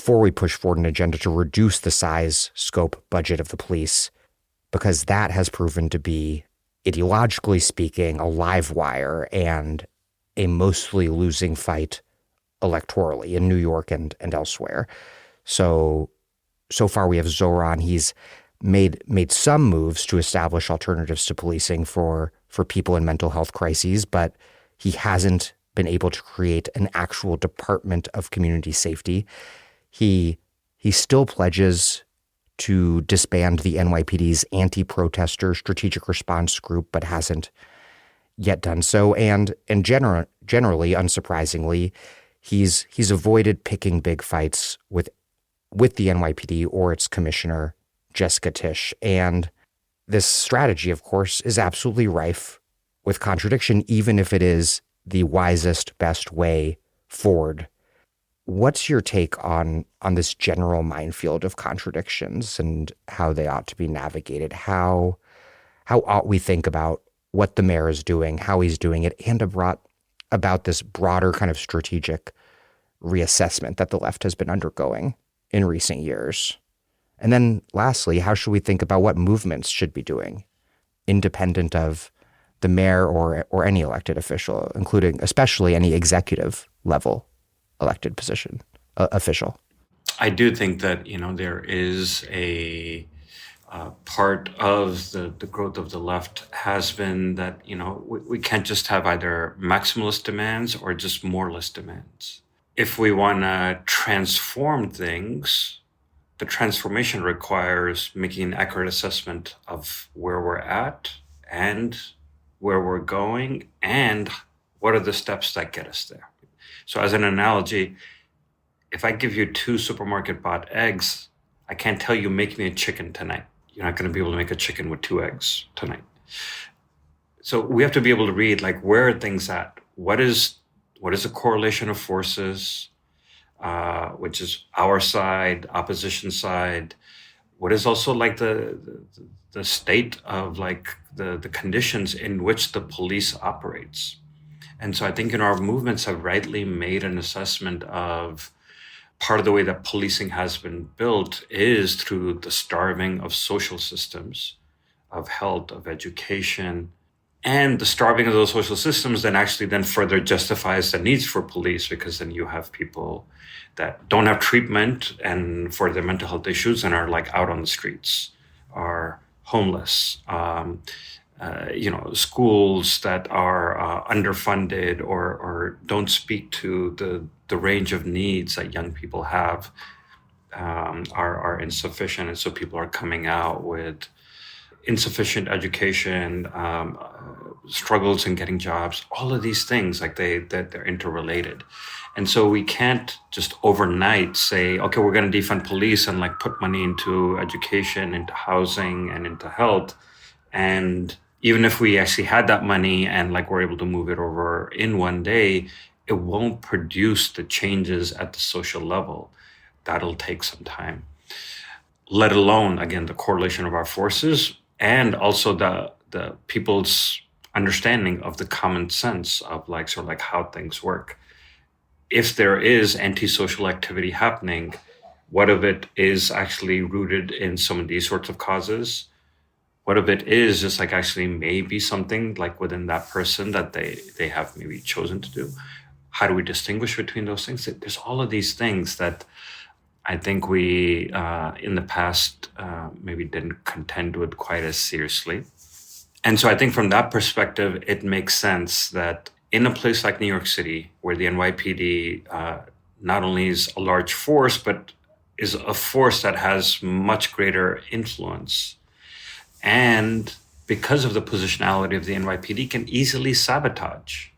[SPEAKER 1] we push forward an agenda to reduce the size, scope, budget of the police, because that has proven to be, ideologically speaking, a live wire and a mostly losing fight electorally in New York and elsewhere. So far we have Zohran. He's made some moves to establish alternatives to policing for people in mental health crises, but he hasn't been able to create an actual department of community safety. He still pledges to disband the NYPD's anti-protester strategic response group, but hasn't yet done so. And generally, unsurprisingly, he's avoided picking big fights with the NYPD or its commissioner, Jessica Tisch. And this strategy, of course, is absolutely rife with contradiction, even if it is the wisest, best way forward. What's your take on this general minefield of contradictions and how they ought to be navigated? How ought we think about what the mayor is doing, how he's doing it, and about this broader kind of strategic reassessment that the left has been undergoing in recent years? And then lastly, how should we think about what movements should be doing, independent of the mayor or any elected official, including especially any executive level elected official?
[SPEAKER 2] I do think that, there is a part of the growth of the left has been that, we can't just have either maximalist demands or just moralist demands. If we want to transform things, the transformation requires making an accurate assessment of where we're at and where we're going and what are the steps that get us there. So as an analogy, if I give you 2 supermarket bought eggs, I can't tell you make me a chicken tonight. You're not going to be able to make a chicken with 2 eggs tonight. So we have to be able to read, like, where are things at? What is a correlation of forces, which is our side, opposition side? What is also like the state of like the conditions in which the police operates? And so I think our movements have rightly made an assessment of part of the way that policing has been built is through the starving of social systems, of health, of education. And the starving of those social systems then further justifies the needs for police, because then you have people that don't have treatment and for their mental health issues and are like out on the streets, are homeless, schools that are underfunded or don't speak to the range of needs that young people have are insufficient. And so people are coming out with insufficient education, struggles in getting jobs, all of these things, like they're interrelated. And so we can't just overnight say, okay, we're going to defund police and like put money into education, into housing, and into health. And even if we actually had that money and like we're able to move it over in one day, it won't produce the changes at the social level. That'll take some time. Let alone, again, the correlation of our forces and also the people's understanding of the common sense of like sort of like how things work. If there is antisocial activity happening, what of it is actually rooted in some of these sorts of causes? What of it is just like actually maybe something like within that person that they have maybe chosen to do? How do we distinguish between those things? There's all of these things that I think we in the past maybe didn't contend with quite as seriously. And so I think from that perspective, it makes sense that in a place like New York City, where the NYPD not only is a large force, but is a force that has much greater influence, and because of the positionality of the NYPD, can easily sabotage.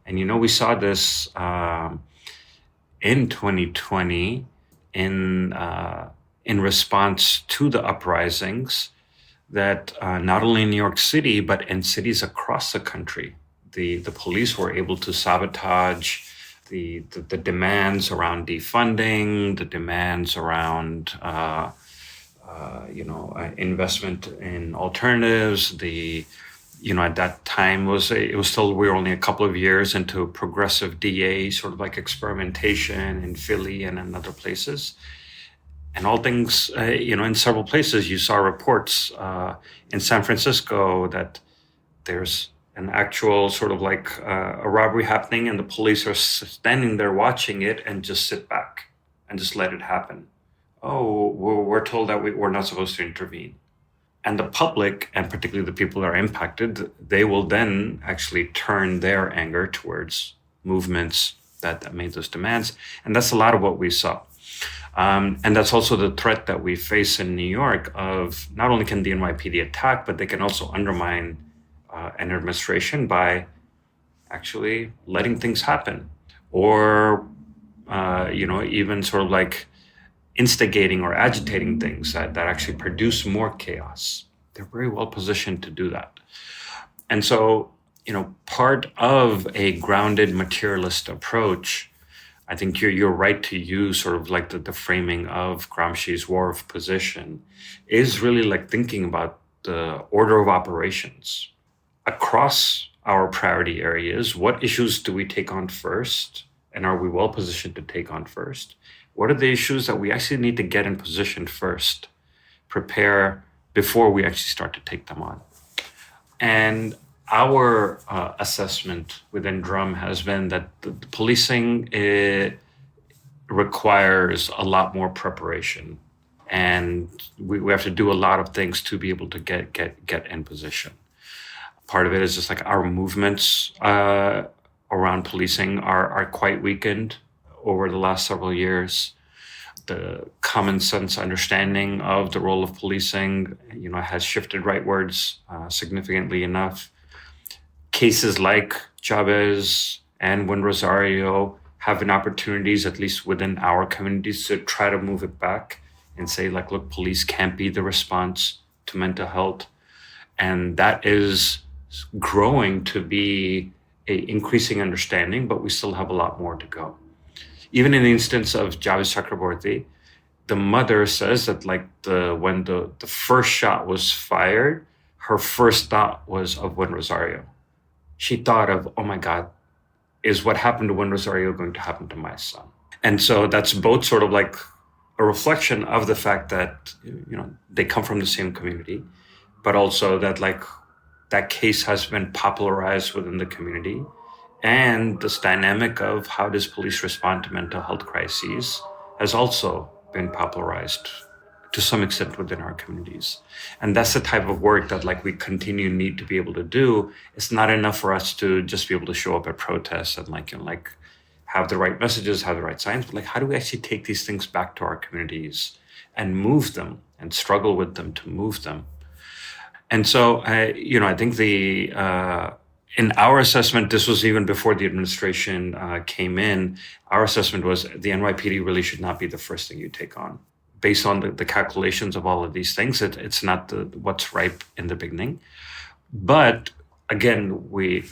[SPEAKER 2] And we saw this in 2020 in response to the uprisings that not only in New York City, but in cities across the country, the police were able to sabotage the demands around defunding, the demands around investment in alternatives. At that time we were only a couple of years into progressive DA sort of like experimentation in Philly and in other places. And all things, in several places, you saw reports in San Francisco that there's an actual sort of like a robbery happening and the police are standing there watching it and just sit back and just let it happen. Oh, we're told that we're not supposed to intervene. And the public, and particularly the people that are impacted, they will then actually turn their anger towards movements that made those demands. And that's a lot of what we saw. And that's also the threat that we face in New York of not only can the NYPD attack, but they can also undermine an administration by actually letting things happen, or even sort of like instigating or agitating things that actually produce more chaos. They're very well positioned to do that. And so, part of a grounded materialist approach, I think you're right to use sort of like the framing of Gramsci's war of position, is really like thinking about the order of operations across our priority areas. What issues do we take on first? And are we well positioned to take on first? What are the issues that we actually need to get in position first, prepare before we actually start to take them on? And our assessment within DRUM has been that the policing requires a lot more preparation, and we have to do a lot of things to be able to get in position. Part of it is just like our movements around policing are quite weakened over the last several years. The common sense understanding of the role of policing, has shifted rightwards significantly enough. Cases like Chavez and Win Rosario have been opportunities, at least within our communities, to try to move it back and say, like, look, police can't be the response to mental health. And that is growing to be an increasing understanding, but we still have a lot more to go. Even in the instance of Chavez Chakraborty, the mother says that when the first shot was fired, her first thought was of Win Rosario. She thought of, oh my God, is what happened to Win Rosario going to happen to my son? And so that's both sort of like a reflection of the fact that, they come from the same community, but also that that case has been popularized within the community. And this dynamic of how does police respond to mental health crises has also been popularized to some extent within our communities. And that's the type of work that we continue need to be able to do. It's not enough for us to just be able to show up at protests and have the right messages, have the right signs, but how do we actually take these things back to our communities and move them and struggle with them to move them? And so, I think in our assessment, this was even before the administration came in, our assessment was the NYPD really should not be the first thing you take on. Based on the calculations of all of these things, it's not what's ripe in the beginning. But again, we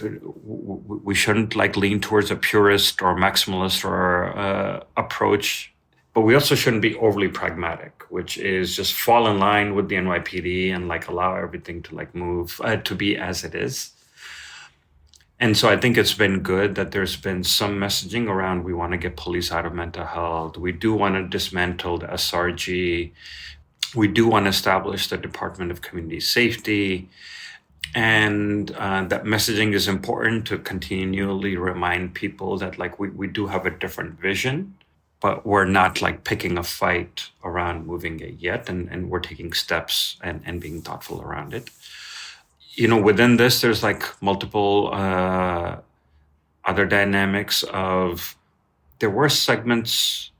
[SPEAKER 2] shouldn't lean towards a purist or maximalist or approach, but we also shouldn't be overly pragmatic, which is just fall in line with the NYPD and allow everything to move to be as it is. And so I think it's been good that there's been some messaging around we want to get police out of mental health. We do want to dismantle the SRG. We do want to establish the Department of Community Safety. And that messaging is important to continually remind people that we do have a different vision, but we're not picking a fight around moving it yet. And we're taking steps and being thoughtful around it. Within this, there's multiple other dynamics of, there were segments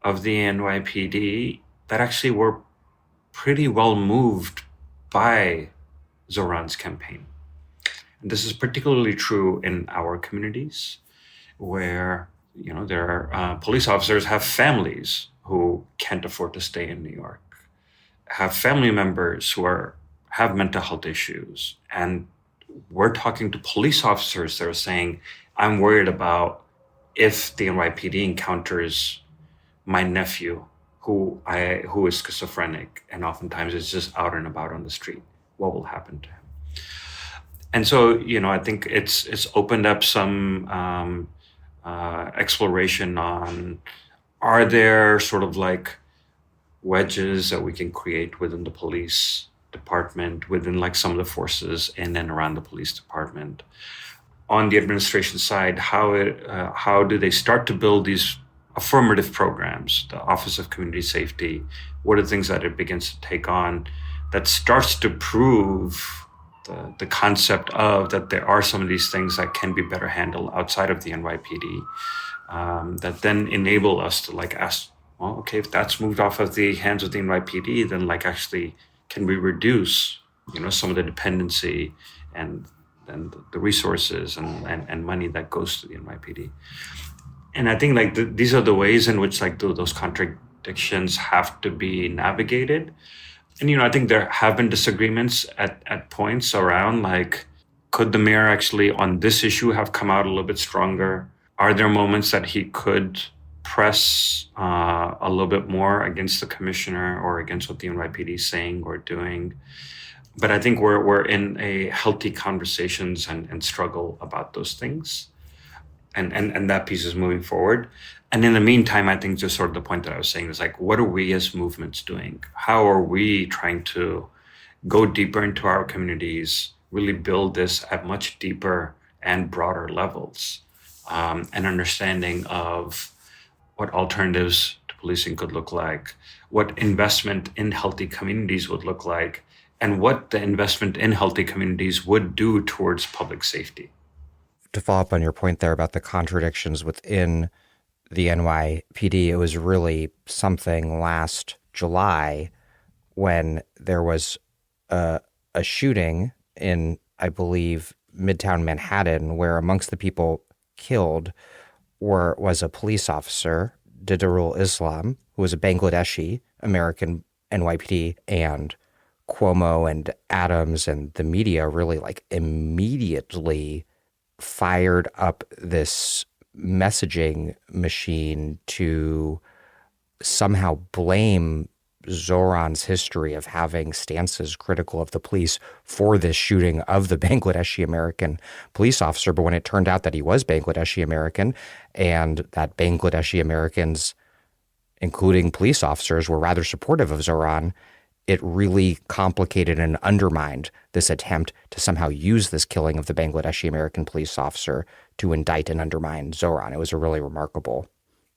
[SPEAKER 2] of the NYPD that actually were pretty well moved by Zohran's campaign. And this is particularly true in our communities where, there are police officers have families who can't afford to stay in New York, have family members who have mental health issues. And we're talking to police officers that are saying, I'm worried about if the NYPD encounters my nephew who is schizophrenic and oftentimes is just out and about on the street, what will happen to him? And so, I think it's opened up some exploration on, are there sort of wedges that we can create within the police department, within some of the forces in and around the police department. On the administration side, how do they start to build these affirmative programs, the Office of Community Safety? What are the things that it begins to take on that starts to prove the concept of that there are some of these things that can be better handled outside of the NYPD, that then enable us to ask, well, okay, if that's moved off of the hands of the NYPD, then actually can we reduce, some of the dependency and the resources and money that goes to the NYPD. And I think like these are the ways in which like those contradictions have to be navigated. And, I think there have been disagreements at points around like, could the mayor actually on this issue have come out a little bit stronger? Are there moments that he could press a little bit more against the commissioner or against what the NYPD is saying or doing? But I think we're in a healthy conversations and struggle about those things. And that piece is moving forward. And in the meantime, I think just sort of the point that I was saying is like, what are we as movements doing? How are we trying to go deeper into our communities, really build this at much deeper and broader levels, and understanding of what alternatives to policing could look like, what investment in healthy communities would look like, and what the investment in healthy communities would do towards public safety.
[SPEAKER 1] To follow up on your point there about the contradictions within the NYPD, it was really something last July when there was a shooting in, I believe, Midtown Manhattan, where amongst the people killed was a police officer, Didarul Islam, who was a Bangladeshi American NYPD, and Cuomo and Adams and the media really like immediately fired up this messaging machine to somehow blame Zohran's history of having stances critical of the police for this shooting of the Bangladeshi American police officer. But when it turned out that he was Bangladeshi American and that Bangladeshi Americans, including police officers, were rather supportive of Zohran, it really complicated and undermined this attempt to somehow use this killing of the Bangladeshi American police officer to indict and undermine Zohran. It was a really remarkable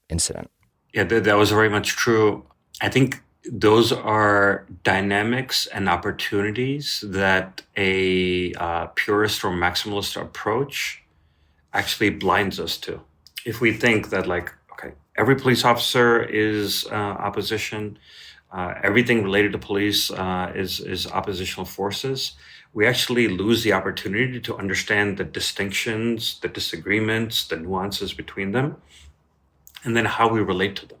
[SPEAKER 1] incident.
[SPEAKER 2] Yeah, that was very much true. I think those are dynamics and opportunities that a purist or maximalist approach actually blinds us to. If we think that like, okay, every police officer is opposition, everything related to police is oppositional forces, we actually lose the opportunity to understand the distinctions, the disagreements, the nuances between them, and then how we relate to them.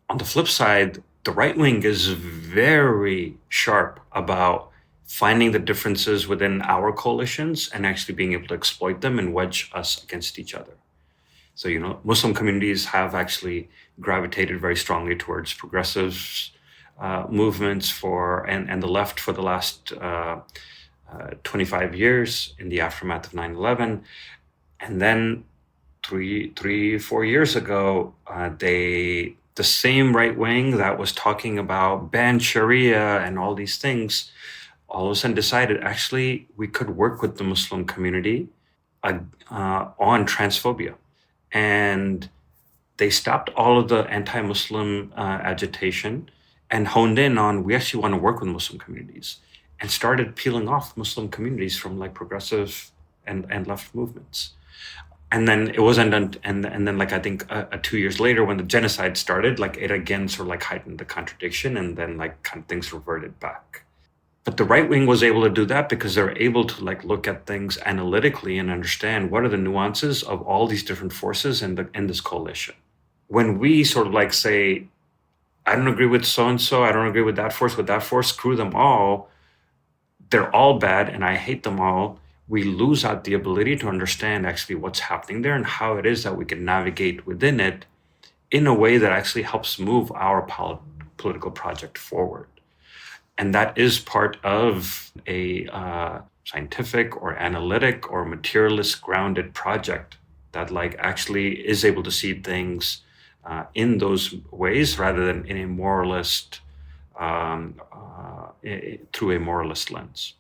[SPEAKER 2] On the flip side, the right wing is very sharp about finding the differences within our coalitions and actually being able to exploit them and wedge us against each other. So, Muslim communities have actually gravitated very strongly towards progressives, movements and the left for the last 25 years in the aftermath of 9/11. And then 4 years ago, the same right wing that was talking about ban Sharia and all these things, all of a sudden decided actually we could work with the Muslim community on transphobia. And they stopped all of the anti-Muslim agitation and honed in on, we actually want to work with Muslim communities, and started peeling off Muslim communities from like progressive and left movements. And then it wasn't done. And then like, I think 2 years later when the genocide started, like it again sort of like heightened the contradiction, and then like kind of things reverted back. But the right wing was able to do that because they're able to like look at things analytically and understand what are the nuances of all these different forces in this coalition. When we sort of like say, I don't agree with so-and-so, I don't agree with that force, screw them all, they're all bad and I hate them all, we lose out the ability to understand actually what's happening there and how it is that we can navigate within it in a way that actually helps move our political project forward. And that is part of a scientific or analytic or materialist grounded project that like actually is able to see things in those ways rather than in a moralist, through a moralist lens.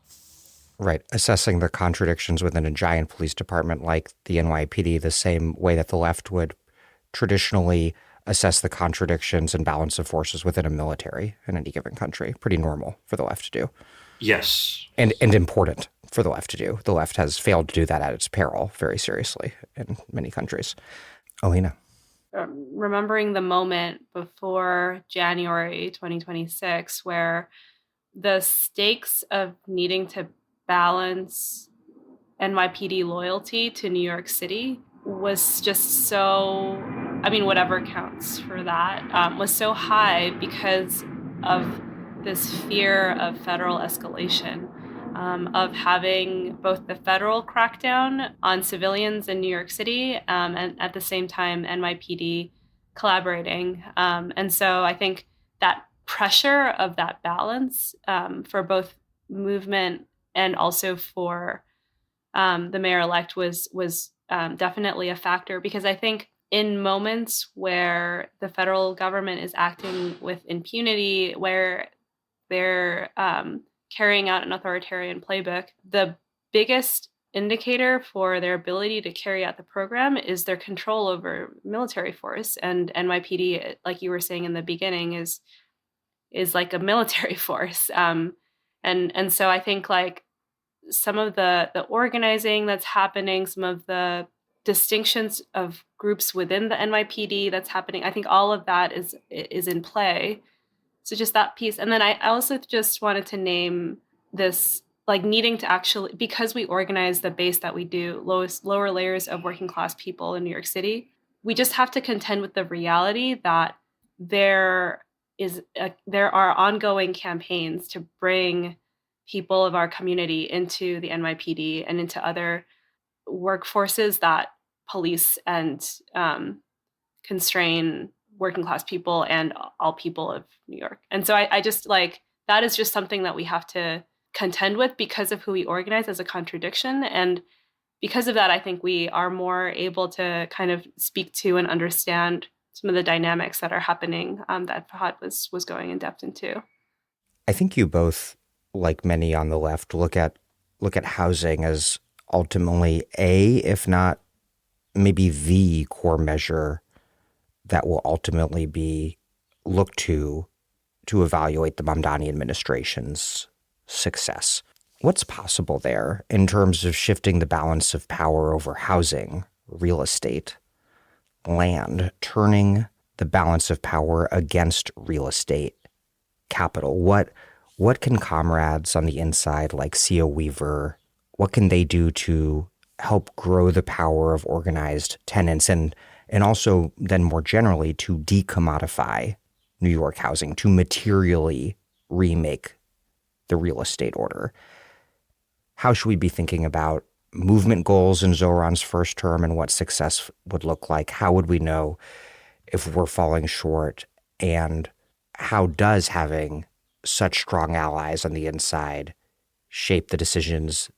[SPEAKER 1] Right. Assessing the contradictions within a giant police department like the NYPD the same way that the left would traditionally assess the contradictions and balance of forces within a military in any given country. Pretty normal for the left to do.
[SPEAKER 2] Yes.
[SPEAKER 1] And important for the left to do. The left has failed to do that at its peril very seriously in many countries. Alina.
[SPEAKER 3] Remembering the moment before January 2026 where the stakes of needing to balance NYPD loyalty to New York City was just so, I mean, whatever counts for that, was so high because of this fear of federal escalation, of having both the federal crackdown on civilians in New York City, and at the same time NYPD collaborating. And so I think that pressure of that balance, for both movement and also for the mayor-elect was definitely a factor, because I think in moments where the federal government is acting with impunity, where they're carrying out an authoritarian playbook, the biggest indicator for their ability to carry out the program is their control over military force. And NYPD, like you were saying in the beginning, is like a military force. And so I think like some of the organizing that's happening, some of the distinctions of groups within the NYPD that's happening, I think all of that is in play. So just that piece. And then I also just wanted to name this, like needing to actually, because we organize the base that we do, lower layers of working class people in New York City, we just have to contend with the reality that there are ongoing campaigns to bring people of our community into the NYPD and into other workforces that police and constrain working class people and all people of New York. And so I just like, that is just something that we have to contend with because of who we organize as a contradiction. And because of that, I think we are more able to kind of speak to and understand some of the dynamics that are happening, that Fahd was going in depth into.
[SPEAKER 1] I think you both, like many on the left, look at housing as ultimately if not maybe the core measure that will ultimately be looked to evaluate the Mamdani administration's success. What's possible there in terms of shifting the balance of power over housing, real estate, land, turning the balance of power against real estate, capital? What can comrades on the inside like Sia Weaver, what can they do to help grow the power of organized tenants and also then more generally to decommodify New York housing, to materially remake the real estate order? How should we be thinking about movement goals in Zohran's first term and what success would look like? How would we know if we're falling short? And how does having such strong allies on the inside shape the decisions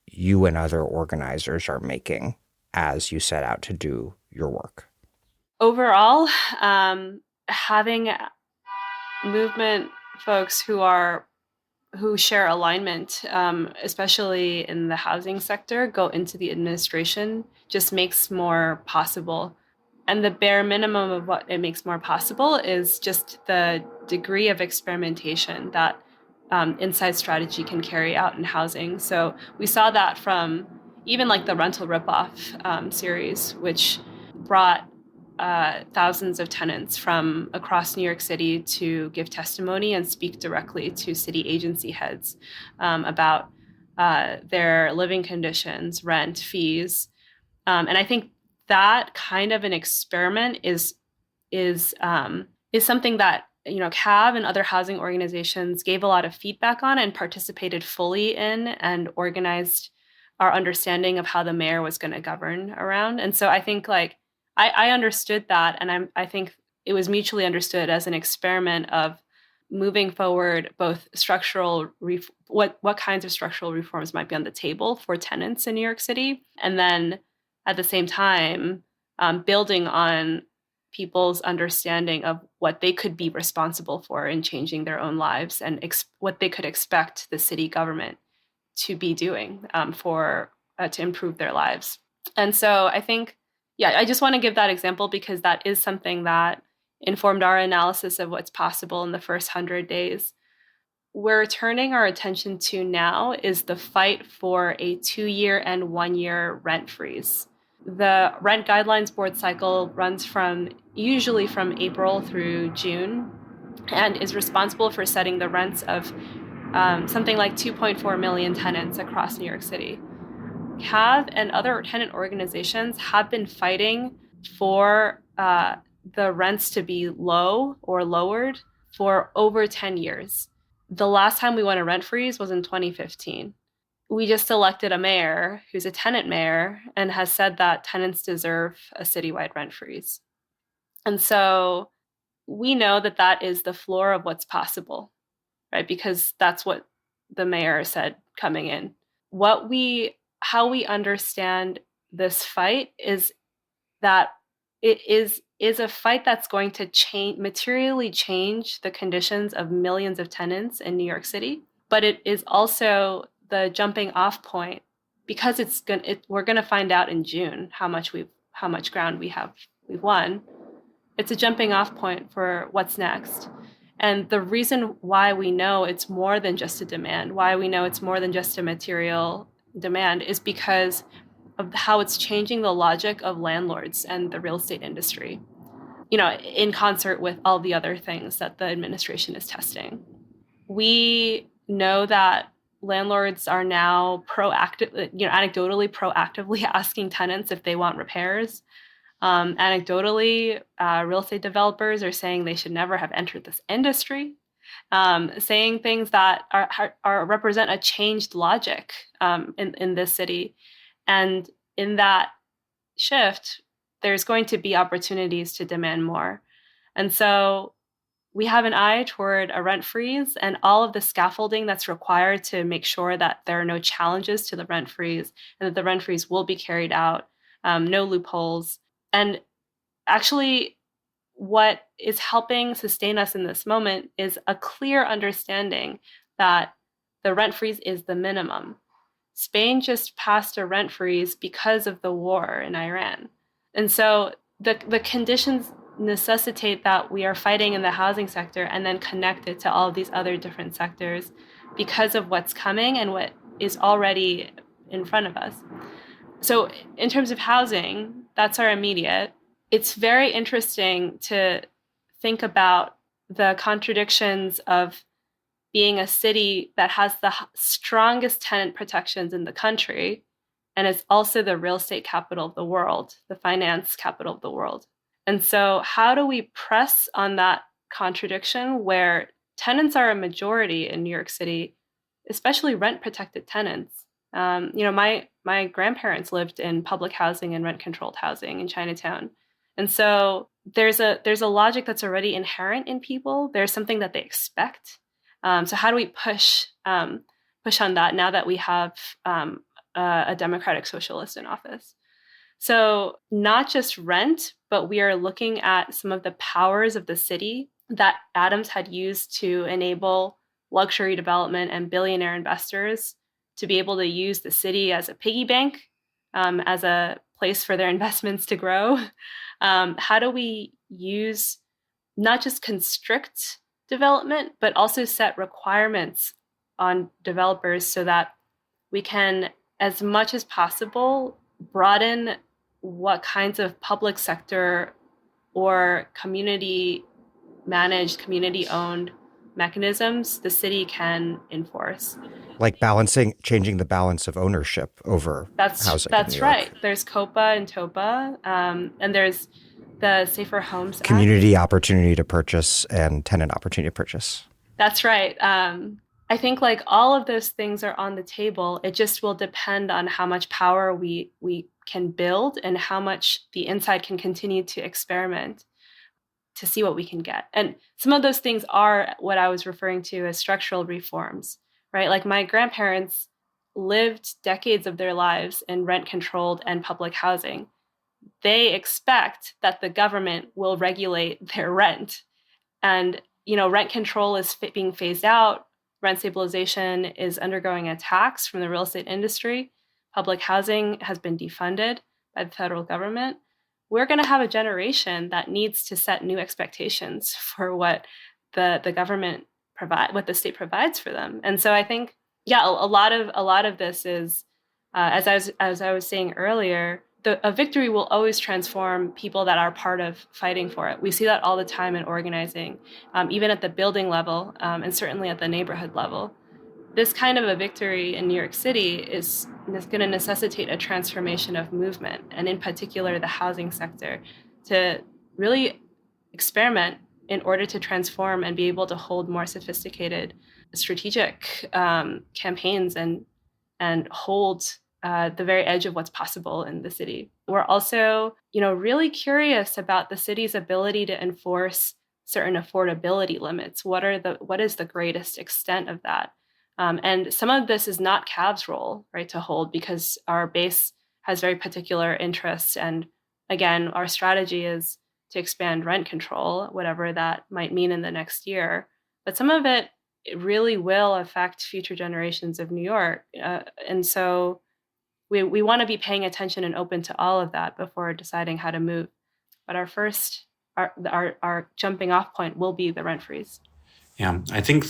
[SPEAKER 1] you and other organizers are making as you set out to do your work?
[SPEAKER 3] Overall, having movement folks who share alignment, especially in the housing sector, go into the administration just makes more possible. And the bare minimum of what it makes more possible is just the degree of experimentation that inside strategy can carry out in housing. So we saw that from even like the rental ripoff series, which brought thousands of tenants from across New York City to give testimony and speak directly to city agency heads about their living conditions, rent, fees. And I think that kind of an experiment is something that, CAV and other housing organizations gave a lot of feedback on and participated fully in and organized our understanding of how the mayor was going to govern around. And so I think I understood that, and I think it was mutually understood as an experiment of moving forward both structural what kinds of structural reforms might be on the table for tenants in New York City, and then at the same time building on people's understanding of what they could be responsible for in changing their own lives and what they could expect the city government to be doing to improve their lives. And so I think, I just want to give that example because that is something that informed our analysis of what's possible in the first 100 days. We're turning our attention to now is the fight for a 2-year and 1-year rent freeze. The rent guidelines board cycle runs usually from April through June and is responsible for setting the rents of something like 2.4 million tenants across New York City. CAV and other tenant organizations have been fighting for the rents to be low or lowered for over 10 years. The last time we won a rent freeze was in 2015. We just elected a mayor who's a tenant mayor and has said that tenants deserve a citywide rent freeze. And so we know that that is the floor of what's possible, right? Because that's what the mayor said coming in. How we understand this fight is that it is a fight that's going to materially change the conditions of millions of tenants in New York City. But it is also the jumping off point, because we're going to find out in June how much ground we've won. It's a jumping off point for what's next. And the reason why we know it's more than just a demand, why we know it's more than just a material demand, is because of how it's changing the logic of landlords and the real estate industry, in concert with all the other things that the administration is testing. We know that landlords are now anecdotally proactively asking tenants if they want repairs. Anecdotally, real estate developers are saying they should never have entered this industry, saying things that represent a changed logic in this city. And in that shift, there's going to be opportunities to demand more. And so we have an eye toward a rent freeze and all of the scaffolding that's required to make sure that there are no challenges to the rent freeze and that the rent freeze will be carried out, no loopholes. And actually, what is helping sustain us in this moment is a clear understanding that the rent freeze is the minimum. Spain just passed a rent freeze because of the war in Iran. And so the conditions necessitate that we are fighting in the housing sector and then connect it to all of these other different sectors because of what's coming and what is already in front of us. So in terms of housing, that's our immediate. It's very interesting to think about the contradictions of being a city that has the strongest tenant protections in the country and is also the real estate capital of the world, the finance capital of the world. And so how do we press on that contradiction where tenants are a majority in New York City, especially rent-protected tenants? My grandparents lived in public housing and rent-controlled housing in Chinatown. And so there's a logic that's already inherent in people. There's something that they expect. So how do we push on that now that we have a democratic socialist in office? So not just rent, but we are looking at some of the powers of the city that Adams had used to enable luxury development and billionaire investors to be able to use the city as a piggy bank, as a place for their investments to grow. How do we not just constrict development, but also set requirements on developers so that we can, as much as possible, broaden what kinds of public sector or community managed, community owned mechanisms the city can enforce.
[SPEAKER 1] Like changing the balance of ownership over housing.
[SPEAKER 3] That's right. There's COPA and TOPA, and there's the Safer Homes Act.
[SPEAKER 1] Community opportunity to purchase and tenant opportunity to purchase.
[SPEAKER 3] That's right. I think like all of those things are on the table. It just will depend on how much power we can build and how much the inside can continue to experiment to see what we can get. And some of those things are what I was referring to as structural reforms, right? Like my grandparents lived decades of their lives in rent-controlled and public housing. They expect that the government will regulate their rent. And, rent control is being phased out. Rent stabilization is undergoing a tax from the real estate industry. Public housing has been defunded by the federal government. We're going to have a generation that needs to set new expectations for what the government what the state provides for them. And so I think, a lot of this is, as I was saying earlier, a victory will always transform people that are part of fighting for it. We see that all the time in organizing, even at the building level, and certainly at the neighborhood level. This kind of a victory in New York City is going to necessitate a transformation of movement, and in particular, the housing sector, to really experiment in order to transform and be able to hold more sophisticated strategic campaigns and hold the very edge of what's possible in the city. We're also, really curious about the city's ability to enforce certain affordability limits. What is the greatest extent of that? And some of this is not CAV's role, right, to hold, because our base has very particular interests. And again, our strategy is to expand rent control, whatever that might mean in the next year. But some of it really will affect future generations of New York. And so we want to be paying attention and open to all of that before deciding how to move. But our jumping off point will be the rent freeze.
[SPEAKER 2] Yeah, I think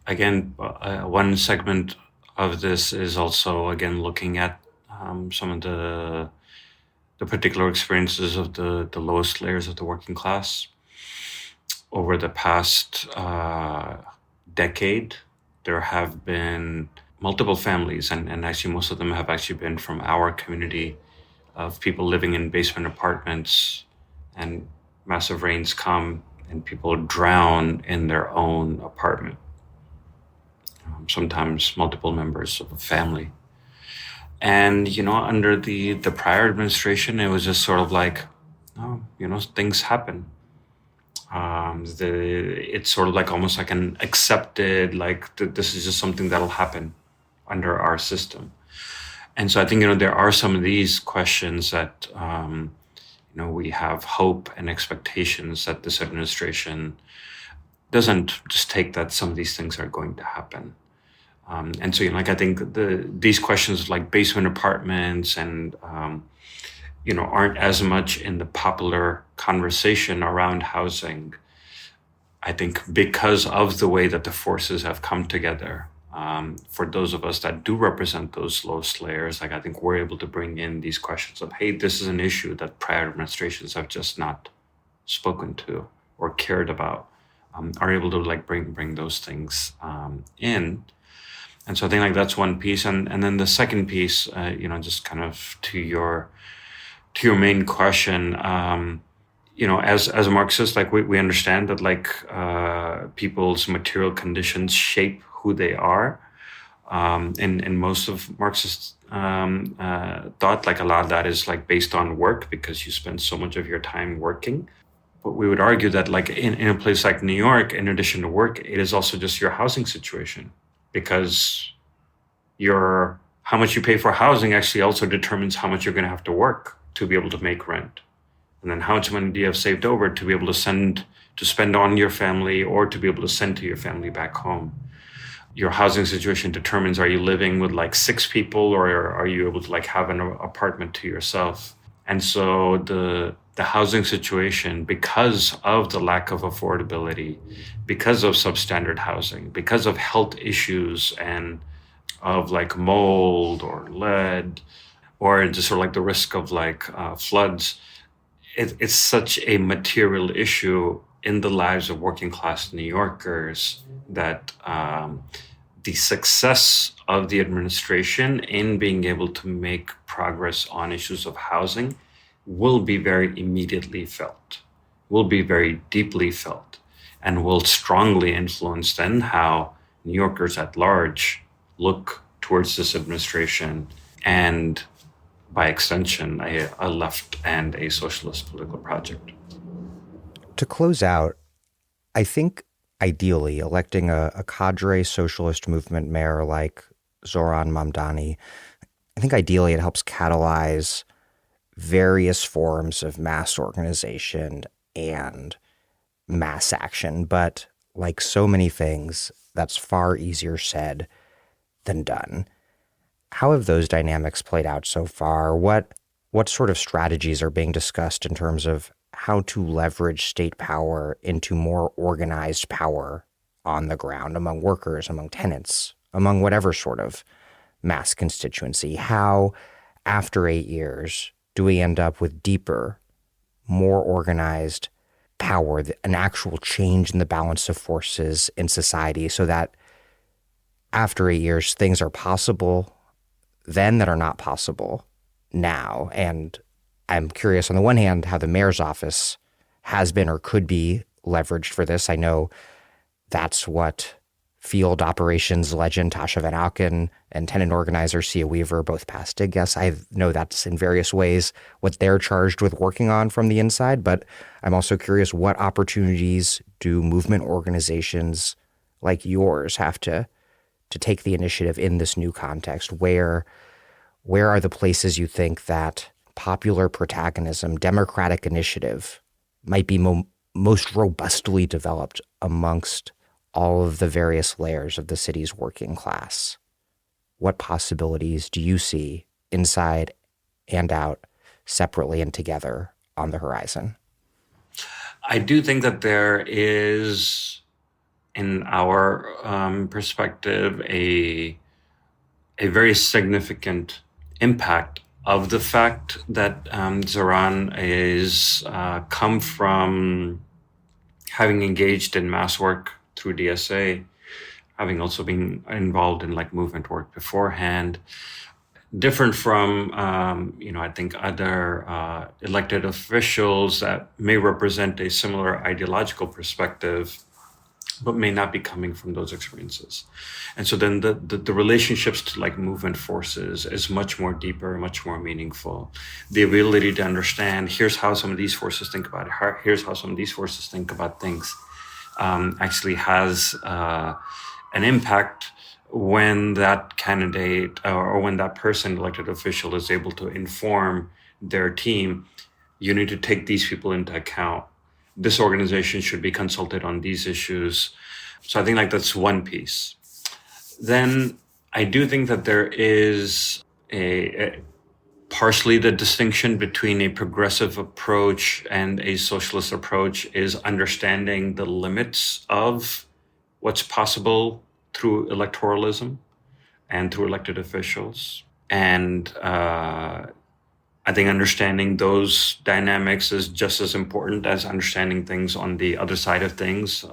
[SPEAKER 2] one segment of this is also, again, looking at some of the particular experiences of the lowest layers of the working class. Over the past decade, there have been multiple families, and actually most of them have actually been from our community, of people living in basement apartments, and massive rains come and people drown in their own apartment. Sometimes multiple members of a family. And, under the prior administration, it was just sort of like, things happen. It's sort of like almost like an accepted, this is just something that'll happen under our system. And so I think, there are some of these questions that, we have hope and expectations that this administration doesn't just take that some of these things are going to happen. And so, I think these questions like basement apartments and, aren't as much in the popular conversation around housing, I think because of the way that the forces have come together. For those of us that do represent those lowest layers, I think we're able to bring in these questions of, hey, this is an issue that prior administrations have just not spoken to or cared about, are able to bring those things in. And so I think that's one piece. And then the second piece, just kind of to your main question, as a Marxist, we understand that people's material conditions shape who they are. In most of Marxist thought, a lot of that is based on work because you spend so much of your time working. But we would argue that in a place like New York, in addition to work, it is also just your housing situation. Because how much you pay for housing actually also determines how much you're going to have to work to be able to make rent. And then how much money do you have saved over to be able to spend on your family or to be able to send to your family back home. Your housing situation determines, are you living with 6 people or are you able to have an apartment to yourself? And so the housing situation, because of the lack of affordability, because of substandard housing, because of health issues and of mold or lead, or just sort of the risk of floods, it's such a material issue in the lives of working class New Yorkers that the success of the administration in being able to make progress on issues of housing will be very immediately felt, will be very deeply felt, and will strongly influence then how New Yorkers at large look towards this administration and, by extension, a left and a socialist political project.
[SPEAKER 1] To close out, I think ideally electing a cadre socialist movement mayor like Zohran Mamdani, I think ideally it helps catalyze various forms of mass organization and mass action. But like so many things, that's far easier said than done. How have those dynamics played out so far? What sort of strategies are being discussed in terms of how to leverage state power into more organized power on the ground among workers, among tenants, among whatever sort of mass constituency? How, after 8 years, do we end up with deeper, more organized power, an actual change in the balance of forces in society so that after 8 years, things are possible then that are not possible now. And I'm curious, on the one hand, how the mayor's office has been or could be leveraged for this. I know that's what field operations legend Tasha Van Auken and tenant organizer Sia Weaver, both past DIG guests, I know that's in various ways what they're charged with working on from the inside. But I'm also curious, what opportunities do movement organizations like yours have to take the initiative in this new context? Where are the places you think that popular protagonism, democratic initiative might be most robustly developed amongst all of the various layers of the city's working class? What possibilities do you see inside and out, separately and together, on the horizon?
[SPEAKER 2] I do think that there is, in our perspective, a very significant impact of the fact that Zohran is come from having engaged in mass work through DSA, having also been involved in like movement work beforehand, different from, I think other elected officials that may represent a similar ideological perspective, but may not be coming from those experiences. And so then the relationships to like movement forces is much more deeper, much more meaningful. The ability to understand, here's how some of these forces think about it, here's how some of these forces think about things, actually has an impact when that candidate or when that person, elected official, is able to inform their team. You need to take these people into account. This organization should be consulted on these issues. So I think like that's one piece. Then I do think that there is a partially the distinction between a progressive approach and a socialist approach is understanding the limits of what's possible through electoralism and through elected officials. And I think understanding those dynamics is just as important as understanding things on the other side of things,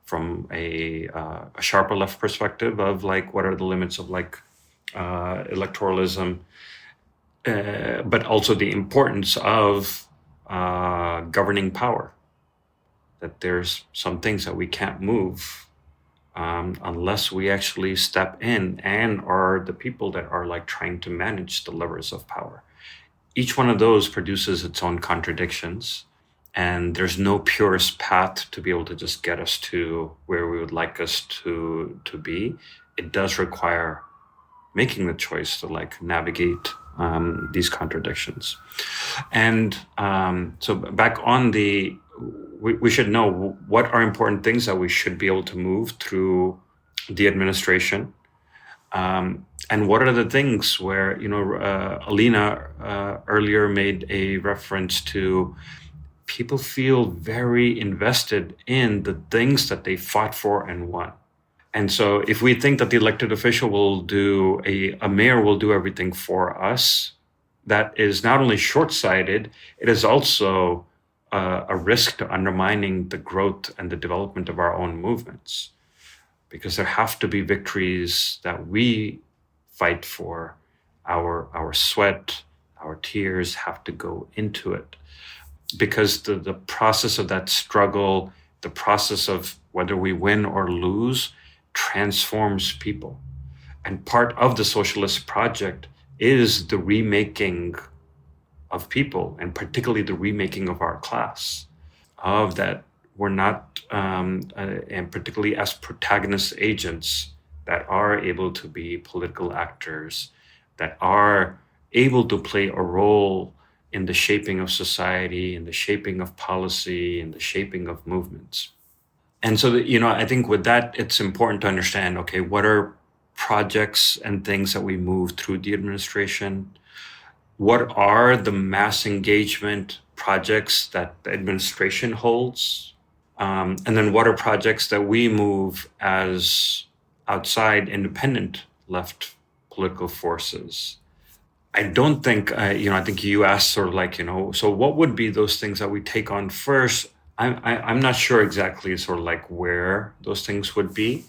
[SPEAKER 2] from a sharper left perspective of like what are the limits of like electoralism, but also the importance of governing power. That there's some things that we can't move unless we actually step in and are the people that are like trying to manage the levers of power. Each one of those produces its own contradictions, and there's no purest path to be able to just get us to where we would like us to be. It does require making the choice to like navigate these contradictions. And so back on we should know what are important things that we should be able to move through the administration. And what are the things where, Alina earlier made a reference to people feel very invested in the things that they fought for and won. And so if we think that the elected official will do, a mayor will do everything for us, that is not only short-sighted, it is also a risk to undermining the growth and the development of our own movements. Because there have to be victories that we fight for. Our sweat, our tears have to go into it. Because the process of that struggle, the process of whether we win or lose, transforms people. And part of the socialist project is the remaking of people, and particularly the remaking of our class, of that we're not, and particularly as protagonist agents that are able to be political actors, that are able to play a role in the shaping of society, in the shaping of policy, in the shaping of movements. And so, I think with that, it's important to understand, okay, what are projects and things that we move through the administration? What are the mass engagement projects that the administration holds? And then what are projects that we move as outside independent left political forces? I don't think, I think you asked sort of like, so what would be those things that we take on first? I'm not sure exactly sort of like where those things would be.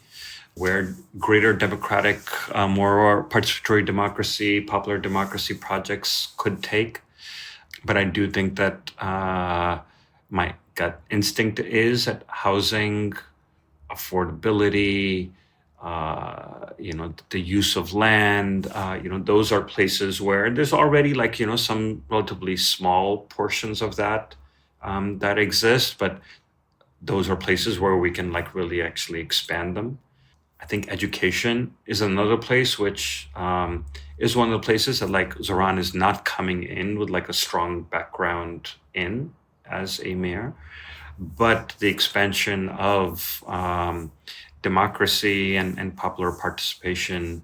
[SPEAKER 2] where greater democratic, more participatory democracy, popular democracy projects could take. But I do think that my gut instinct is that housing, affordability, the use of land, those are places where there's already some relatively small portions of that that exist, but those are places where we can really actually expand them. I think education is another place, which is one of the places that Zohran is not coming in with a strong background in as a mayor, but the expansion of democracy and popular participation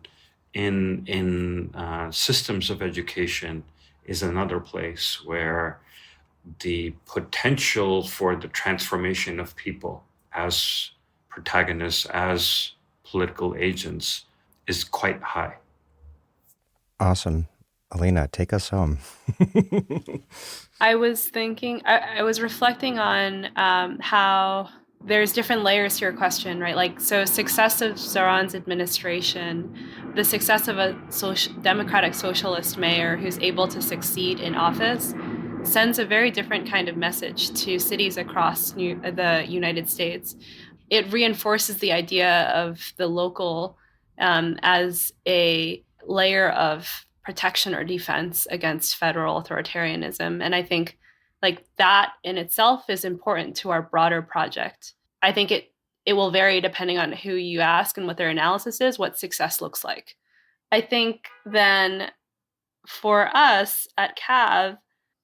[SPEAKER 2] in systems of education is another place where the potential for the transformation of people as protagonists, as political agents, is quite high.
[SPEAKER 1] Awesome. Alina, take us home.
[SPEAKER 3] I was thinking, I was reflecting on how there's different layers to your question, right? So success of Zohran's administration, the success of a democratic socialist mayor who's able to succeed in office sends a very different kind of message to cities across the United States. It reinforces the idea of the local as a layer of protection or defense against federal authoritarianism. And I think that in itself is important to our broader project. I think it will vary depending on who you ask and what their analysis is, what success looks like. I think then for us at CAV,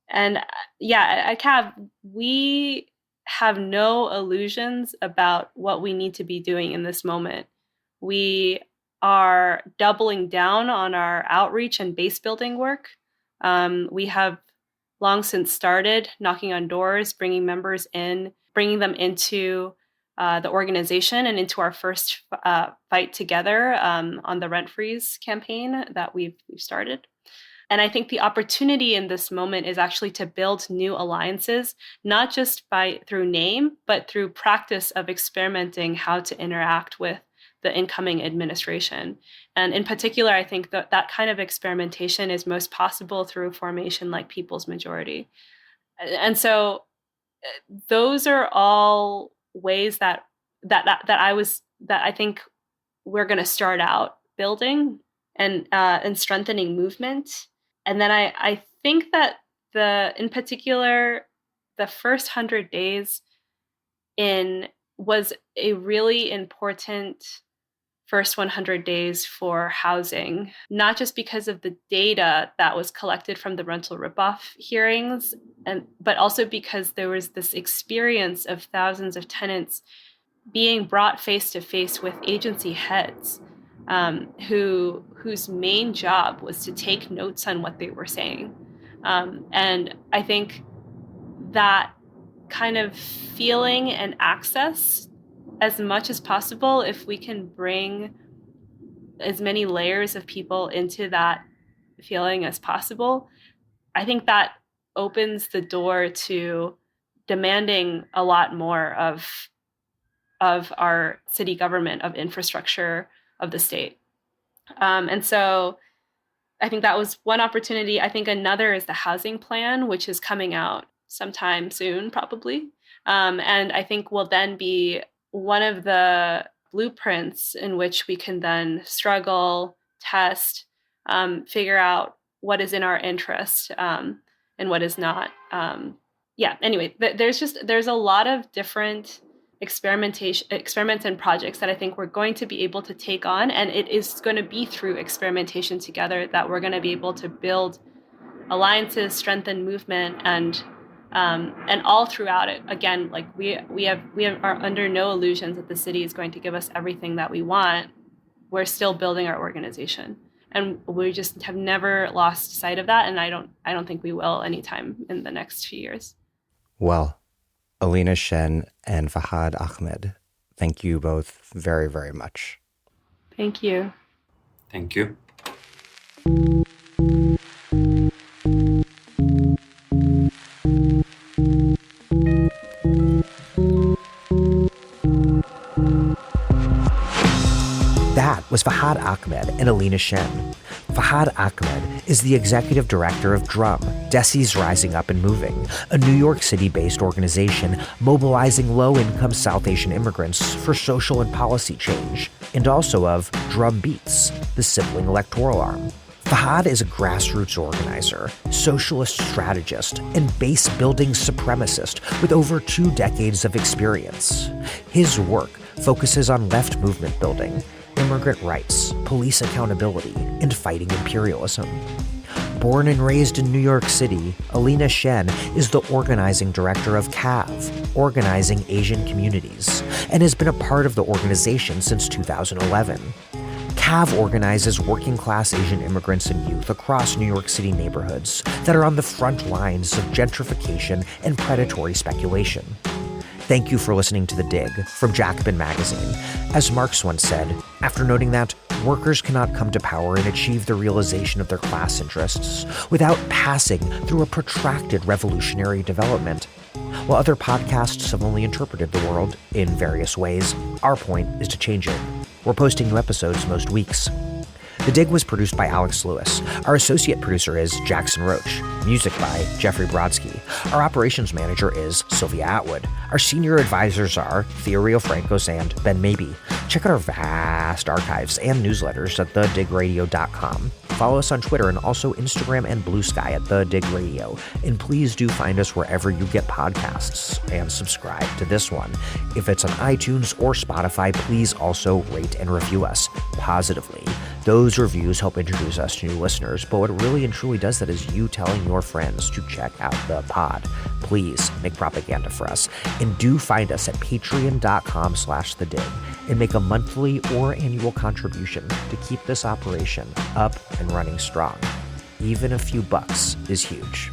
[SPEAKER 3] at CAV, we have no illusions about what we need to be doing in this moment. We are doubling down on our outreach and base building work. We have long since started knocking on doors, bringing members in, bringing them into the organization and into our first fight together on the rent freeze campaign that we've started. And I think the opportunity in this moment is actually to build new alliances, not just through name, but through practice of experimenting how to interact with the incoming administration. And in particular, I think that kind of experimentation is most possible through a formation like People's Majority. And so those are all ways that I think we're going to start out building and strengthening movement. And then I think that in particular, the first 100 days was a really important first 100 days for housing, not just because of the data that was collected from the rental ripoff hearings, but also because there was this experience of thousands of tenants being brought face to face with agency heads whose main job was to take notes on what they were saying. And I think that kind of feeling and access as much as possible, if we can bring as many layers of people into that feeling as possible, I think that opens the door to demanding a lot more of our city government, of infrastructure, of the state. And so I think that was one opportunity. I think another is the housing plan, which is coming out sometime soon, probably. And I think will then be one of the blueprints in which we can then struggle, test, figure out what is in our interest and what is not. Anyway, there's a lot of different experiments and projects that I think we're going to be able to take on, and it is going to be through experimentation together that we're going to be able to build alliances, strengthen movement, and all throughout it. Again, we are under no illusions that the city is going to give us everything that we want. We're still building our organization, and we just have never lost sight of that. And I don't think we will anytime in the next few years.
[SPEAKER 1] Well, Alina Shen and Fahd Ahmed, thank you both very, very much.
[SPEAKER 3] Thank you.
[SPEAKER 2] Thank you.
[SPEAKER 1] was Fahd Ahmed and Alina Shen. Fahd Ahmed is the executive director of DRUM, Desi's Rising Up and Moving, a New York City-based organization mobilizing low-income South Asian immigrants for social and policy change, and also of Drum Beats, the sibling electoral arm. Fahd is a grassroots organizer, socialist strategist, and base-building supremacist with over 2 decades of experience. His work focuses on left movement building, immigrant rights, police accountability, and fighting imperialism. Born and raised in New York City, Alina Shen is the organizing director of CAV, Organizing Asian Communities, and has been a part of the organization since 2011. CAV organizes working-class Asian immigrants and youth across New York City neighborhoods that are on the front lines of gentrification and predatory speculation. Thank you for listening to The Dig from Jacobin Magazine. As Marx once said, after noting that workers cannot come to power and achieve the realization of their class interests without passing through a protracted revolutionary development. While other podcasts have only interpreted the world in various ways, our point is to change it. We're posting new episodes most weeks. The Dig was produced by Alex Lewis. Our associate producer is Jackson Roach. Music by Jeffrey Brodsky. Our operations manager is Sylvia Atwood. Our senior advisors are Theorio Francos and Ben Mabey. Check out our vast archives and newsletters at thedigradio.com. Follow us on Twitter and also Instagram and Blue Sky at The Dig Radio. And please do find us wherever you get podcasts and subscribe to this one. If it's on iTunes or Spotify, please also rate and review us positively. Those reviews help introduce us to new listeners, but what really and truly does that is you telling your friends to check out the pod. Please make propaganda for us. And do find us at patreon.com/thedig and make a monthly or annual contribution to keep this operation up and running strong. Even a few bucks is huge.